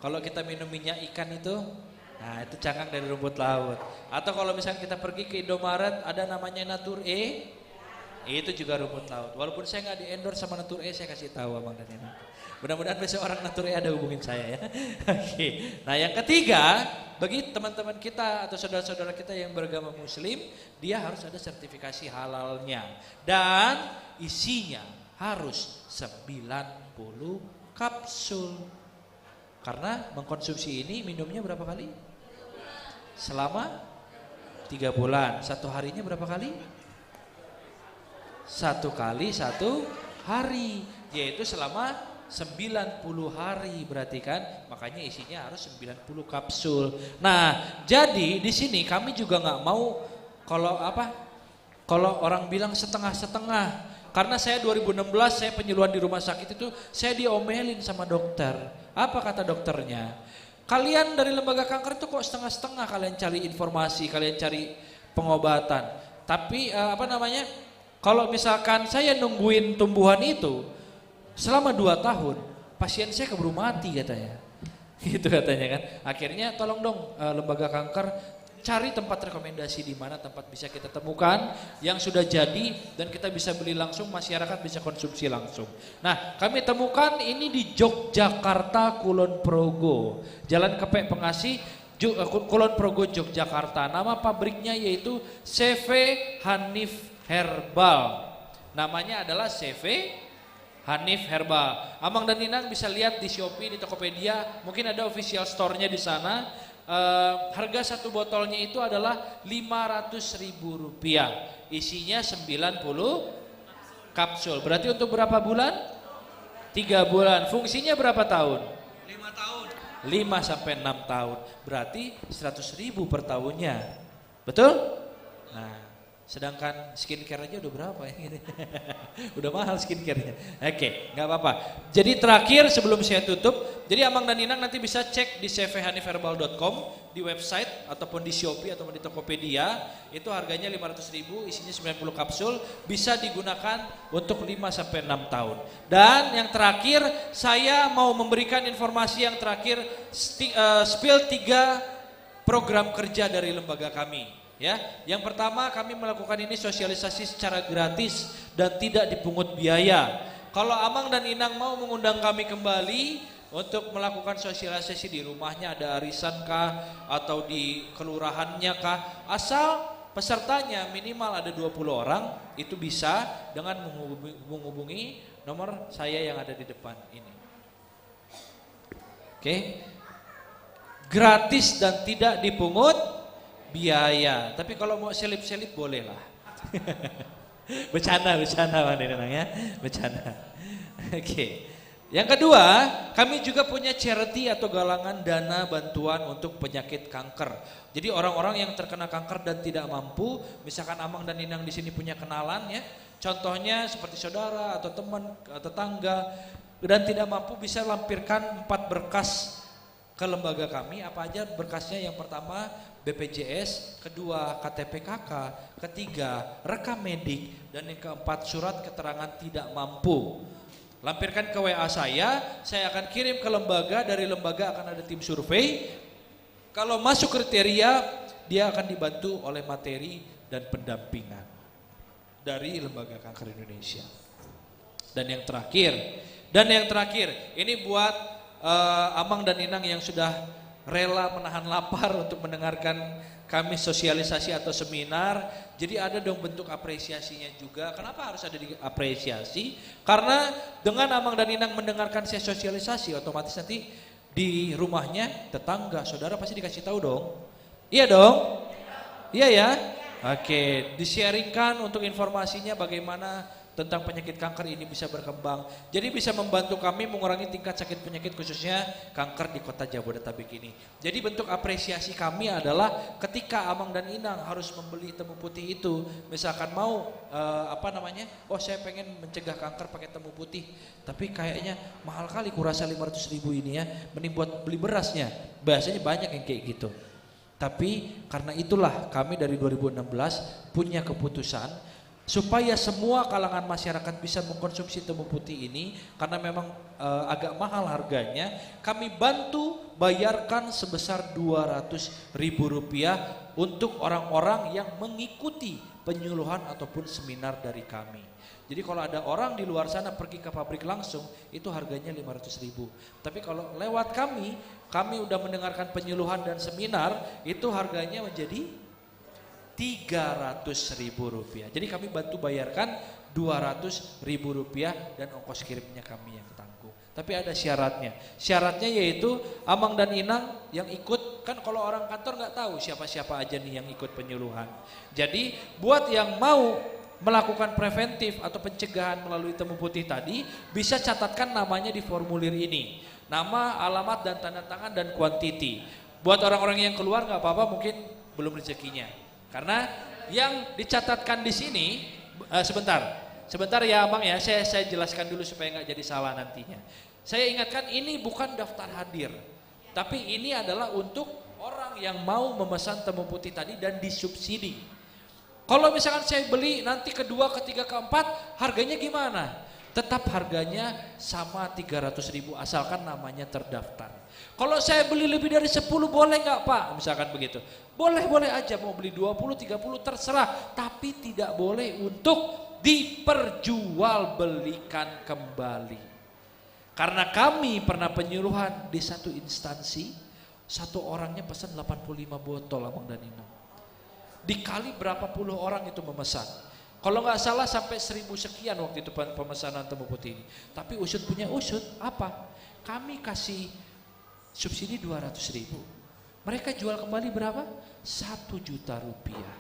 Kalau kita minum minyak ikan itu, nah itu cangkang dari rumput laut. Atau kalau misalnya kita pergi ke Indomaret ada namanya Natur E, itu juga rumput laut. Walaupun saya nggak di-endorse sama Natur E, saya kasih tahu Amang dan Inang. Mudah-mudahan besok orang Natur E ada hubungin saya ya. Oke. Nah yang ketiga, bagi teman-teman kita atau saudara-saudara kita yang beragama muslim, dia harus ada sertifikasi halalnya. Dan isinya harus 90 kapsul. Karena mengkonsumsi ini minumnya berapa kali? Selama 3 bulan. 1 harinya berapa kali? 1 kali 1 hari, yaitu selama 90 hari, berarti kan makanya isinya harus 90 kapsul. Nah, jadi di sini kami juga nggak mau kalau orang bilang setengah-setengah. Karena saya 2016 saya penyuluhan di rumah sakit itu saya diomelin sama dokter. Apa kata dokternya? Kalian dari lembaga kanker itu kok setengah-setengah kalian cari informasi, kalian cari pengobatan. Tapi kalau misalkan saya nungguin tumbuhan itu selama 2 tahun, pasien saya keburu mati katanya. Gitu katanya kan. Akhirnya tolong dong lembaga kanker cari tempat rekomendasi di mana tempat bisa kita temukan yang sudah jadi dan kita bisa beli langsung, masyarakat bisa konsumsi langsung. Nah, kami temukan ini di Yogyakarta, Kulon Progo, Jalan Kepek Pengasih, Kulon Progo, Yogyakarta. Nama pabriknya yaitu CV Hanif Herbal. Namanya adalah CV Hanif Herbal. Amang dan Inang bisa lihat di Shopee, di Tokopedia, mungkin ada official store-nya di sana. Harga 1 botolnya itu adalah Rp500.000. Isinya 90 kapsul. Berarti untuk berapa bulan? 3 bulan. Fungsinya berapa tahun? 5 tahun. 5 sampai 6 tahun. Berarti 100.000 per tahunnya. Betul? Nah, sedangkan skincare aja udah berapa ya? Udah mahal skincare-nya. Oke, nggak apa-apa. Jadi terakhir sebelum saya tutup, Jadi Amang dan Inang nanti bisa cek di cvhaniverbal.com, di website ataupun di Shopee ataupun di Tokopedia. Itu harganya 500.000, isinya 90 kapsul, bisa digunakan untuk 5 sampai 6 tahun. Dan yang terakhir, saya mau memberikan informasi yang terakhir, spill 3 program kerja dari lembaga kami. Ya, yang pertama kami melakukan ini sosialisasi secara gratis dan tidak dipungut biaya. Kalau Amang dan Inang mau mengundang kami kembali untuk melakukan sosialisasi di rumahnya, ada arisan kah atau di kelurahannya kah, asal pesertanya minimal ada 20 orang, itu bisa dengan menghubungi nomor saya yang ada di depan ini. Oke. Gratis dan tidak dipungut biaya. Tapi kalau mau selip-selip boleh lah. Bercanda Pak Nenang ya, bercanda. Oke. Yang kedua, kami juga punya charity atau galangan dana bantuan untuk penyakit kanker. Jadi orang-orang yang terkena kanker dan tidak mampu, misalkan Amang dan Inang di sini punya kenalan ya, contohnya seperti saudara atau teman atau tetangga dan tidak mampu, bisa lampirkan 4 berkas ke lembaga kami. Apa aja berkasnya? Yang pertama BPJS, kedua KTP KK, ketiga rekam medik, dan yang keempat surat keterangan tidak mampu. Lampirkan ke WA saya akan kirim ke lembaga, dari lembaga akan ada tim survei. Kalau masuk kriteria, dia akan dibantu oleh materi dan pendampingan dari Lembaga Kanker Indonesia. Dan yang terakhir, ini buat Amang dan Inang yang sudah rela menahan lapar untuk mendengarkan kami sosialisasi atau seminar. Jadi ada dong bentuk apresiasinya juga. Kenapa harus ada apresiasi? Karena dengan Amang dan Inang mendengarkan saya sosialisasi, otomatis nanti di rumahnya tetangga, saudara pasti dikasih tahu dong. Iya dong? Iya ya? Oke, di-sharingkan untuk informasinya bagaimana tentang penyakit kanker ini bisa berkembang. Jadi bisa membantu kami mengurangi tingkat sakit penyakit khususnya kanker di kota Jabodetabek ini. Jadi bentuk apresiasi kami adalah ketika Amang dan Inang harus membeli temu putih itu, misalkan mau saya pengen mencegah kanker pakai temu putih, tapi kayaknya mahal kali, kurasa 500.000 ini ya, mending buat beli berasnya. Biasanya banyak yang kayak gitu. Tapi karena itulah kami dari 2016 punya keputusan supaya semua kalangan masyarakat bisa mengkonsumsi temu putih ini, karena memang agak mahal harganya, kami bantu bayarkan sebesar Rp200.000 untuk orang-orang yang mengikuti penyuluhan ataupun seminar dari kami. Jadi kalau ada orang di luar sana pergi ke pabrik langsung, itu harganya 500.000. Tapi kalau lewat kami udah mendengarkan penyuluhan dan seminar, itu harganya menjadi Rp300.000. Jadi kami bantu bayarkan Rp200.000 dan ongkos kirimnya kami yang tanggung. Tapi ada syaratnya. Syaratnya yaitu Amang dan Inang yang ikut, kan kalau orang kantor nggak tahu siapa-siapa aja nih yang ikut penyuluhan. Jadi buat yang mau melakukan preventif atau pencegahan melalui temu putih tadi, bisa catatkan namanya di formulir ini. Nama, alamat, dan tanda tangan, dan kuantiti. Buat orang-orang yang keluar nggak apa-apa, mungkin belum rezekinya. Karena yang dicatatkan di sini, sebentar ya Amang ya, saya jelaskan dulu supaya nggak jadi salah nantinya. Saya ingatkan ini bukan daftar hadir, tapi ini adalah untuk orang yang mau memesan temu putih tadi dan disubsidi. Kalau misalkan saya beli nanti kedua, ketiga, keempat, harganya gimana? Tetap harganya sama 300.000 asalkan namanya terdaftar. Kalau saya beli lebih dari 10 boleh nggak Pak? Misalkan begitu. Boleh aja, mau beli 20, 30 terserah. Tapi tidak boleh untuk diperjualbelikan kembali. Karena kami pernah penyuluhan di satu instansi, satu orangnya pesan 85 botol Amang dan Inang. Dikali berapa puluh orang itu memesan. Kalau nggak salah sampai 1.000 sekian waktu itu pemesanan temu putih ini. Tapi usut punya usut, apa? Kami kasih subsidi 200.000. Mereka jual kembali berapa? 1 juta rupiah.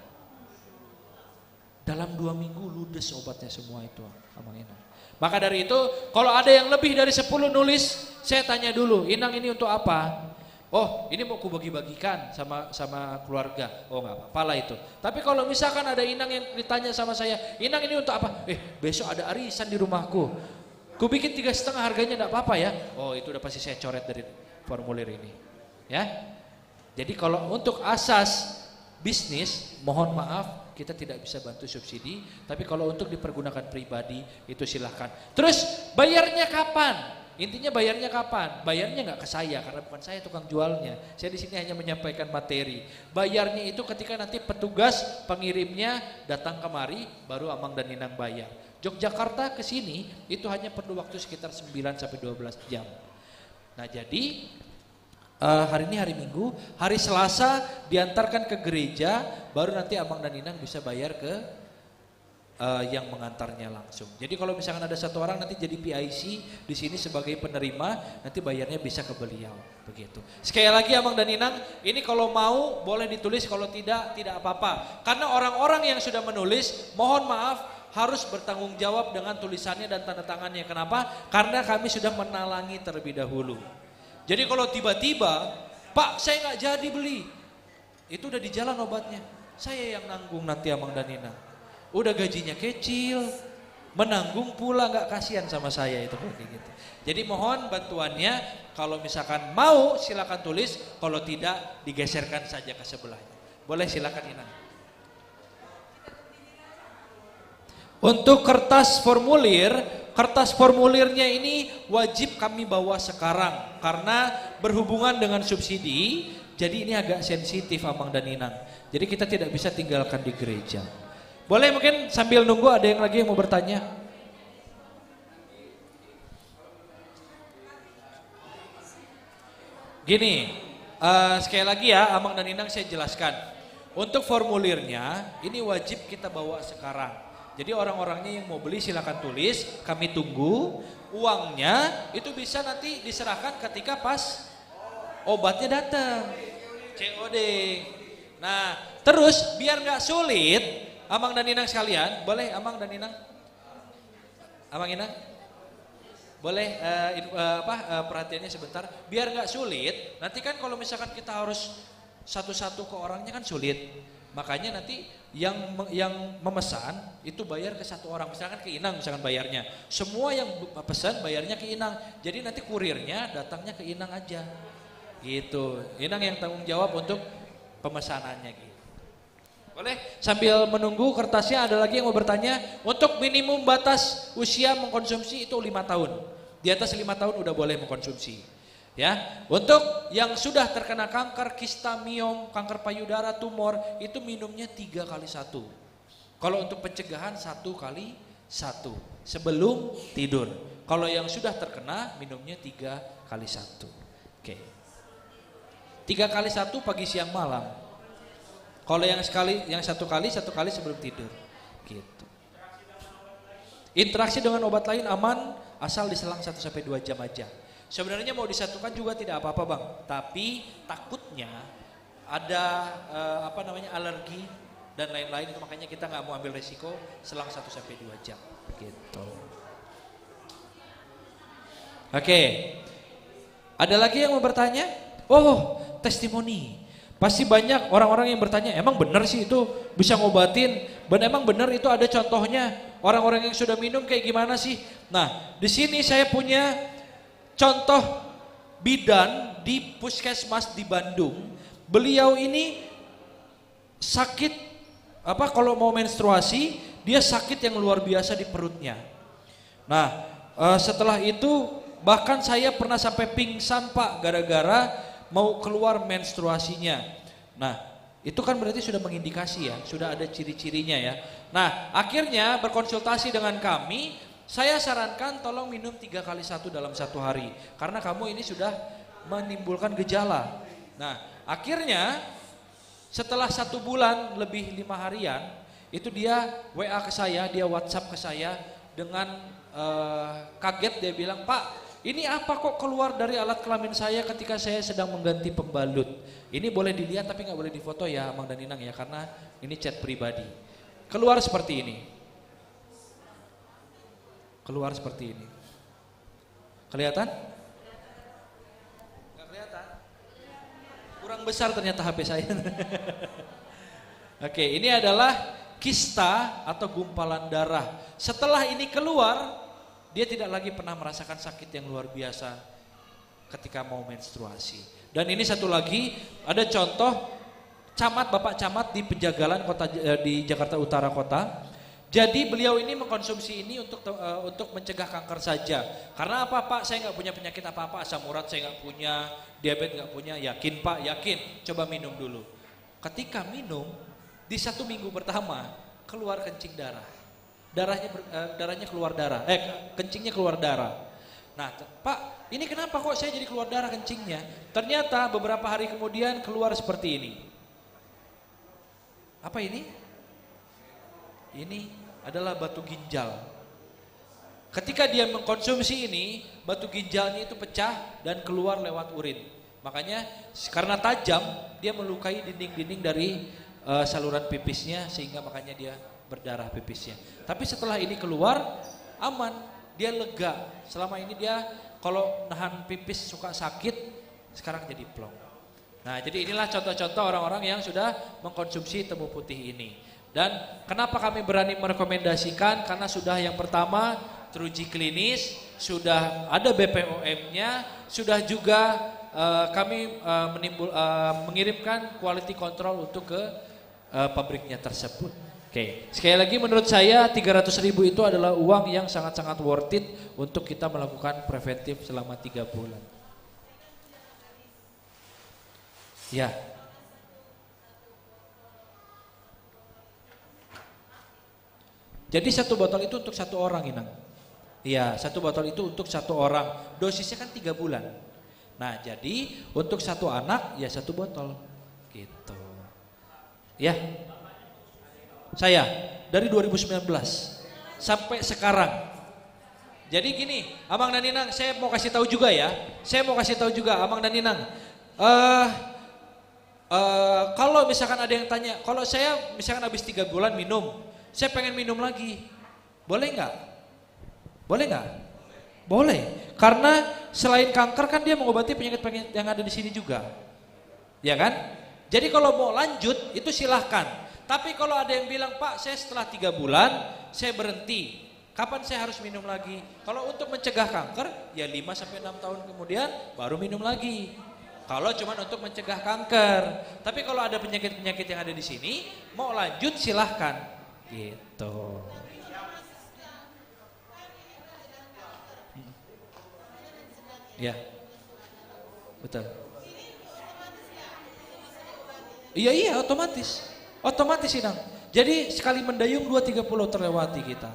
Dalam 2 minggu ludes obatnya semua itu, Amang Inang. Maka dari itu, kalau ada yang lebih dari 10 nulis, saya tanya dulu, Inang ini untuk apa? Oh, ini mau ku bagi-bagikan sama keluarga. Oh, nggak apa-apa lah itu. Tapi kalau misalkan ada Inang yang ditanya sama saya, Inang ini untuk apa? Besok ada arisan di rumahku. Ku bikin 3,5 harganya enggak apa-apa ya. Oh itu udah pasti saya coret dari formulir ini. Ya. Jadi kalau untuk asas bisnis, mohon maaf kita tidak bisa bantu subsidi. Tapi kalau untuk dipergunakan pribadi itu silahkan. Terus bayarnya kapan? Intinya bayarnya kapan? Bayarnya nggak ke saya karena bukan saya tukang jualnya. Saya di sini hanya menyampaikan materi. Bayarnya itu ketika nanti petugas pengirimnya datang kemari, baru Amang dan Ninang bayar. Yogyakarta ke sini itu hanya perlu waktu sekitar 9 sampai 12 jam. Nah jadi hari ini hari Minggu, hari Selasa diantarkan ke gereja, baru nanti Amang dan Ninang bisa bayar ke yang mengantarnya langsung. Jadi kalau misalkan ada satu orang nanti jadi PIC di sini sebagai penerima, nanti bayarnya bisa ke beliau, begitu. Sekali lagi Amang dan Ninang, ini kalau mau boleh ditulis, kalau tidak apa-apa. Karena orang-orang yang sudah menulis, mohon maaf harus bertanggung jawab dengan tulisannya dan tanda tangannya. Kenapa? Karena kami sudah menalangi terlebih dahulu. Jadi kalau tiba-tiba, Pak saya nggak jadi beli, itu udah di jalan obatnya, saya yang nanggung nanti Amang dan Ninang. Udah gajinya kecil, menanggung pula nggak kasihan sama saya itu kayak gitu. Jadi mohon bantuannya, kalau misalkan mau silakan tulis, kalau tidak digeserkan saja ke sebelahnya. Boleh silakan Inang. Untuk kertas formulirnya ini wajib kami bawa sekarang karena berhubungan dengan subsidi. Jadi ini agak sensitif Amang dan Ninang. Jadi kita tidak bisa tinggalkan di gereja. Boleh mungkin sambil nunggu ada yang lagi yang mau bertanya? Gini, sekali lagi ya Amang dan Ninang saya jelaskan. Untuk formulirnya ini wajib kita bawa sekarang. Jadi orang-orangnya yang mau beli silakan tulis, kami tunggu. Uangnya itu bisa nanti diserahkan ketika pas obatnya datang. COD. Nah, terus biar nggak sulit, Amang dan Ninang sekalian, boleh Amang dan Ninang? Amang Inang? Boleh perhatiannya sebentar, biar nggak sulit. Nanti kan kalau misalkan kita harus satu-satu ke orangnya kan sulit. Makanya nanti yang memesan itu bayar ke satu orang. Misalkan ke Inang misalkan bayarnya. Semua yang pesan bayarnya ke Inang. Jadi nanti kurirnya datangnya ke Inang aja. Gitu. Inang yang tanggung jawab untuk pemesanannya gitu. Boleh sambil menunggu kertasnya ada lagi yang mau bertanya. Untuk minimum batas usia mengkonsumsi itu 5 tahun. Di atas 5 tahun udah boleh mengkonsumsi. Ya, untuk yang sudah terkena kanker, kista, miom, kanker payudara, tumor itu minumnya 3x1. Kalau untuk pencegahan 1x1 sebelum tidur. Kalau yang sudah terkena minumnya 3x1. Oke. 3x1 pagi siang malam. Kalau yang satu kali sebelum tidur. Gitu. Interaksi dengan obat lain aman asal diselang 1 sampai 2 jam aja. Sebenarnya mau disatukan juga tidak apa-apa Bang, tapi takutnya ada alergi dan lain-lain, itu makanya kita nggak mau ambil resiko selang 1 sampai 2 jam gitu. Oke. Ada lagi yang mau bertanya? Oh, testimoni. Pasti banyak orang-orang yang bertanya, emang benar sih itu bisa ngobatin? Emang benar itu ada contohnya? Orang-orang yang sudah minum kayak gimana sih? Nah, di sini saya punya contoh bidan di puskesmas di Bandung. Beliau ini sakit kalau mau menstruasi, dia sakit yang luar biasa di perutnya. Nah, setelah itu bahkan saya pernah sampai pingsan Pak gara-gara mau keluar menstruasinya. Nah, itu kan berarti sudah mengindikasi ya, sudah ada ciri-cirinya ya. Nah, akhirnya berkonsultasi dengan kami, saya sarankan tolong minum 3x1 dalam 1 hari. Karena kamu ini sudah menimbulkan gejala. Nah, akhirnya setelah 1 bulan lebih 5 harian, itu dia WA ke saya, dia WhatsApp ke saya dengan kaget dia bilang, Pak, ini apa kok keluar dari alat kelamin saya ketika saya sedang mengganti pembalut. Ini boleh dilihat tapi nggak boleh difoto ya Amang dan Ninang ya, karena ini chat pribadi. Keluar seperti ini. Keluar seperti ini. Kelihatan? Nggak kelihatan? Kurang besar ternyata HP saya. Oke, ini adalah kista atau gumpalan darah. Setelah ini keluar, dia tidak lagi pernah merasakan sakit yang luar biasa ketika mau menstruasi. Dan ini satu lagi, ada contoh camat, Bapak Camat di Penjagalan kota di Jakarta Utara kota. Jadi beliau ini mengkonsumsi ini untuk mencegah kanker saja. Karena apa Pak? Saya nggak punya penyakit apa-apa, asam urat saya nggak punya, diabetes nggak punya. Yakin Pak? Yakin. Coba minum dulu. Ketika minum, di 1 minggu pertama keluar kencing darah. Darahnya keluar darah. Kencingnya keluar darah. Nah Pak, ini kenapa kok saya jadi keluar darah kencingnya? Ternyata beberapa hari kemudian keluar seperti ini. Apa ini? Ini adalah batu ginjal. Ketika dia mengkonsumsi ini, batu ginjalnya itu pecah dan keluar lewat urin. Makanya karena tajam, dia melukai dinding-dinding dari saluran pipisnya sehingga makanya dia berdarah pipisnya. Tapi setelah ini keluar, aman, dia lega. Selama ini dia kalau nahan pipis suka sakit, sekarang jadi plong. Nah, jadi inilah contoh-contoh orang-orang yang sudah mengkonsumsi temu putih ini. Dan kenapa kami berani merekomendasikan? Karena sudah yang pertama teruji klinis, sudah ada BPOM-nya, sudah juga kami mengirimkan quality control untuk ke pabriknya tersebut. Oke, sekali lagi menurut saya 300.000 itu adalah uang yang sangat-sangat worth it untuk kita melakukan preventif selama 3 bulan. Ya. Jadi 1 botol itu untuk 1 orang, Inang. Iya, 1 botol itu untuk 1 orang. Dosisnya kan 3 bulan. Nah, jadi untuk 1 anak ya 1 botol. Gitu. Ya. Saya dari 2019 sampai sekarang. Jadi gini, Amang dan Inang, saya mau kasih tahu juga ya. Saya mau kasih tahu juga Amang dan Inang. Kalau misalkan ada yang tanya, kalau saya misalkan habis 3 bulan minum, saya pengen minum lagi, boleh nggak? Boleh nggak? Boleh, karena selain kanker kan dia mengobati penyakit-penyakit yang ada di sini juga, ya kan? Jadi kalau mau lanjut itu silahkan. Tapi kalau ada yang bilang Pak, saya setelah 3 bulan saya berhenti, kapan saya harus minum lagi? Kalau untuk mencegah kanker, ya 5-6 tahun kemudian baru minum lagi. Kalau cuma untuk mencegah kanker, tapi kalau ada penyakit-penyakit yang ada di sini, mau lanjut silahkan. Gitu. Ya, betul. Iya otomatis, Inang. Jadi sekali mendayung 2-3 pulau terlewati kita,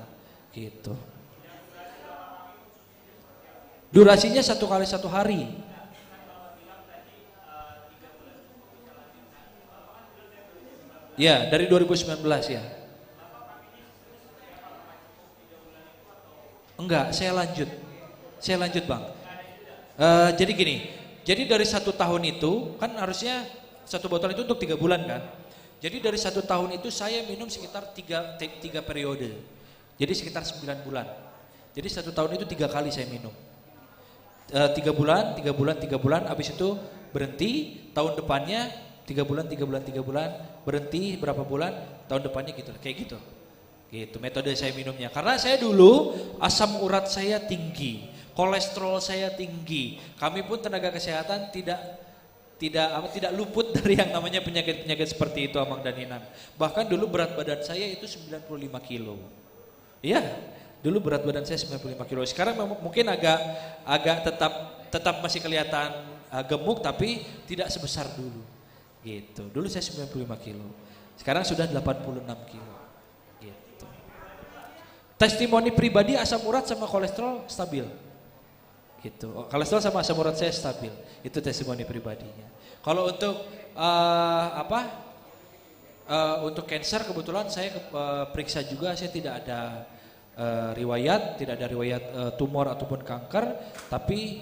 gitu. Durasinya 1 kali 1 hari. Ya, dari 2019 ya. Enggak, saya lanjut Bang. Jadi gini, jadi dari 1 tahun itu kan harusnya 1 botol itu untuk 3 bulan kan. Jadi dari 1 tahun itu saya minum sekitar 3 periode. Jadi sekitar 9 bulan. Jadi 1 tahun itu 3 kali saya minum. 3 bulan, habis itu berhenti, tahun depannya 3 bulan, berhenti berapa bulan, tahun depannya gitu, kayak gitu. Gitu metode saya minumnya. Karena saya dulu asam urat saya tinggi, kolesterol saya tinggi. Kami pun tenaga kesehatan tidak luput dari yang namanya penyakit-penyakit seperti itu, Amang dan Inang. Bahkan dulu berat badan saya itu 95 kilo. Iya, dulu berat badan saya 95 kilo. Sekarang mungkin agak tetap masih kelihatan gemuk tapi tidak sebesar dulu. Gitu. Dulu saya 95 kilo. Sekarang sudah 86 kilo. Testimoni pribadi asam urat sama kolesterol stabil. Gitu. Kolesterol sama asam urat saya stabil. Itu testimoni pribadinya. Kalau untuk untuk cancer kebetulan saya periksa juga, saya tidak ada riwayat tumor ataupun kanker, tapi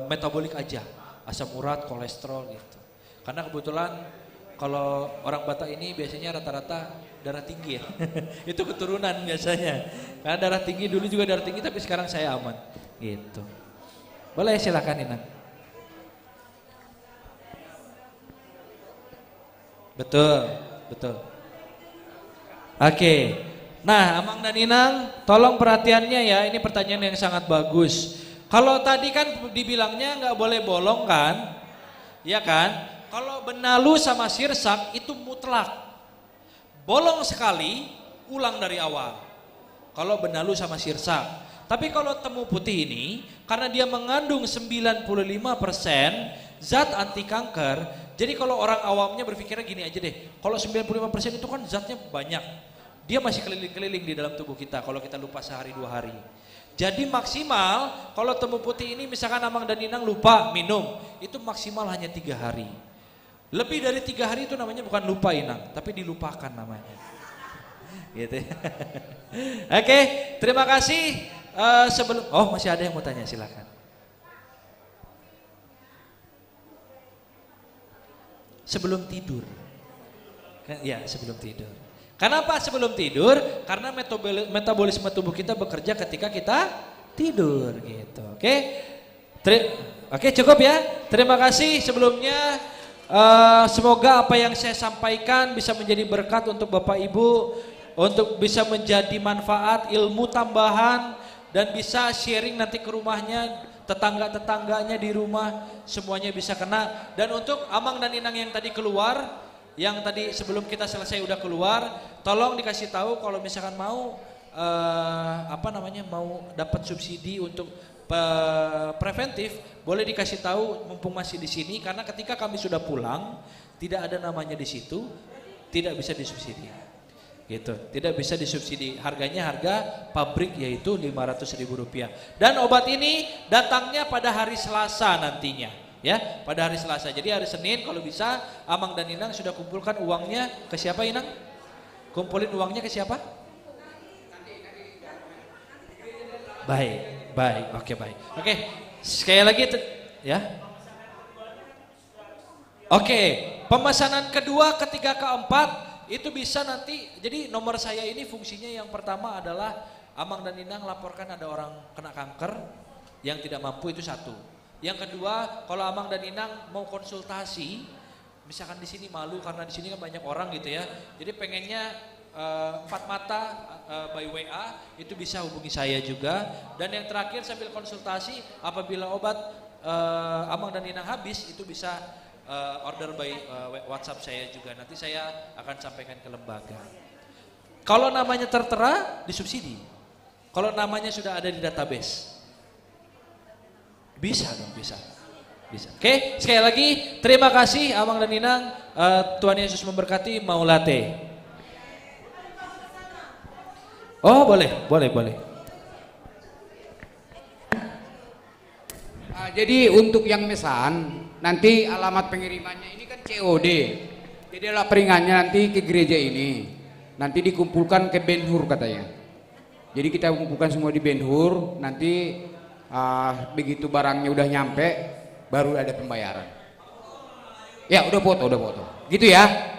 metabolik aja, asam urat, kolesterol gitu. Karena kebetulan kalau orang Batak ini biasanya rata-rata darah tinggi ya. Itu keturunan biasanya. Karena darah tinggi, dulu juga darah tinggi tapi sekarang saya aman. Gitu. Boleh silakan Inang. Betul. Oke. Nah, Amang dan Inang, tolong perhatiannya ya, ini pertanyaan yang sangat bagus. Kalau tadi kan dibilangnya nggak boleh bolong kan? Ya kan? Kalau benalu sama sirsak itu mutlak. Bolong sekali, ulang dari awal. Kalau benalu sama sirsak. Tapi kalau temu putih ini, karena dia mengandung 95% zat anti kanker, jadi kalau orang awamnya berpikirnya gini aja deh, kalau 95% itu kan zatnya banyak, dia masih keliling-keliling di dalam tubuh kita kalau kita lupa sehari 2 hari. Jadi maksimal kalau temu putih ini misalkan Amang dan Inang lupa minum, itu maksimal hanya 3 hari. Lebih dari 3 hari itu namanya bukan lupa Inang, tapi dilupakan namanya. Gitu ya. Oke, terima kasih. Masih ada yang mau tanya, silakan. Sebelum tidur. Ya, sebelum tidur. Kenapa sebelum tidur? Karena metabolisme tubuh kita bekerja ketika kita tidur gitu. Oke, cukup ya. Terima kasih sebelumnya. Semoga apa yang saya sampaikan bisa menjadi berkat untuk Bapak Ibu, untuk bisa menjadi manfaat, ilmu tambahan, dan bisa sharing nanti ke rumahnya, tetangga-tetangganya di rumah, semuanya bisa kena. Dan untuk Amang dan Inang yang tadi keluar, yang tadi sebelum kita selesai udah keluar, tolong dikasih tahu kalau misalkan mau mau dapat subsidi untuk preventif, boleh dikasih tahu mumpung masih di sini, karena ketika kami sudah pulang tidak ada namanya di situ, tidak bisa disubsidi. Gitu, tidak bisa disubsidi. Harganya harga pabrik, yaitu Rp500.000. Dan obat ini datangnya pada hari Selasa nantinya, ya, pada hari Selasa. Jadi hari Senin kalau bisa Amang dan Inang sudah kumpulkan uangnya ke siapa, Inang? Kumpulin uangnya ke siapa? Baik, oke. Sekali lagi ya. Oke, pemesanan kedua, ketiga, keempat itu bisa nanti. Jadi nomor saya ini fungsinya yang pertama adalah Amang dan Inang laporkan ada orang kena kanker yang tidak mampu, itu satu. Yang kedua, kalau Amang dan Inang mau konsultasi, misalkan di sini malu karena di sini kan banyak orang gitu ya. Jadi pengennya 4 mata by WA, itu bisa hubungi saya juga. Dan yang terakhir sambil konsultasi, apabila obat Amang dan Inang habis, itu bisa order by WhatsApp saya juga. Nanti saya akan sampaikan ke lembaga. Kalau namanya tertera, disubsidi. Kalau namanya sudah ada di database, bisa dong, bisa. Oke, sekali lagi terima kasih Amang dan Inang. Tuhan Yesus memberkati. Mau latte? Oh, boleh. Jadi untuk yang mesan, nanti alamat pengirimannya ini kan COD. Jadi adalah peringannya nanti ke gereja ini. Nanti dikumpulkan ke Ben Hur katanya. Jadi kita kumpulkan semua di Ben Hur. Nanti begitu barangnya udah nyampe, baru ada pembayaran. Ya udah foto. Gitu ya.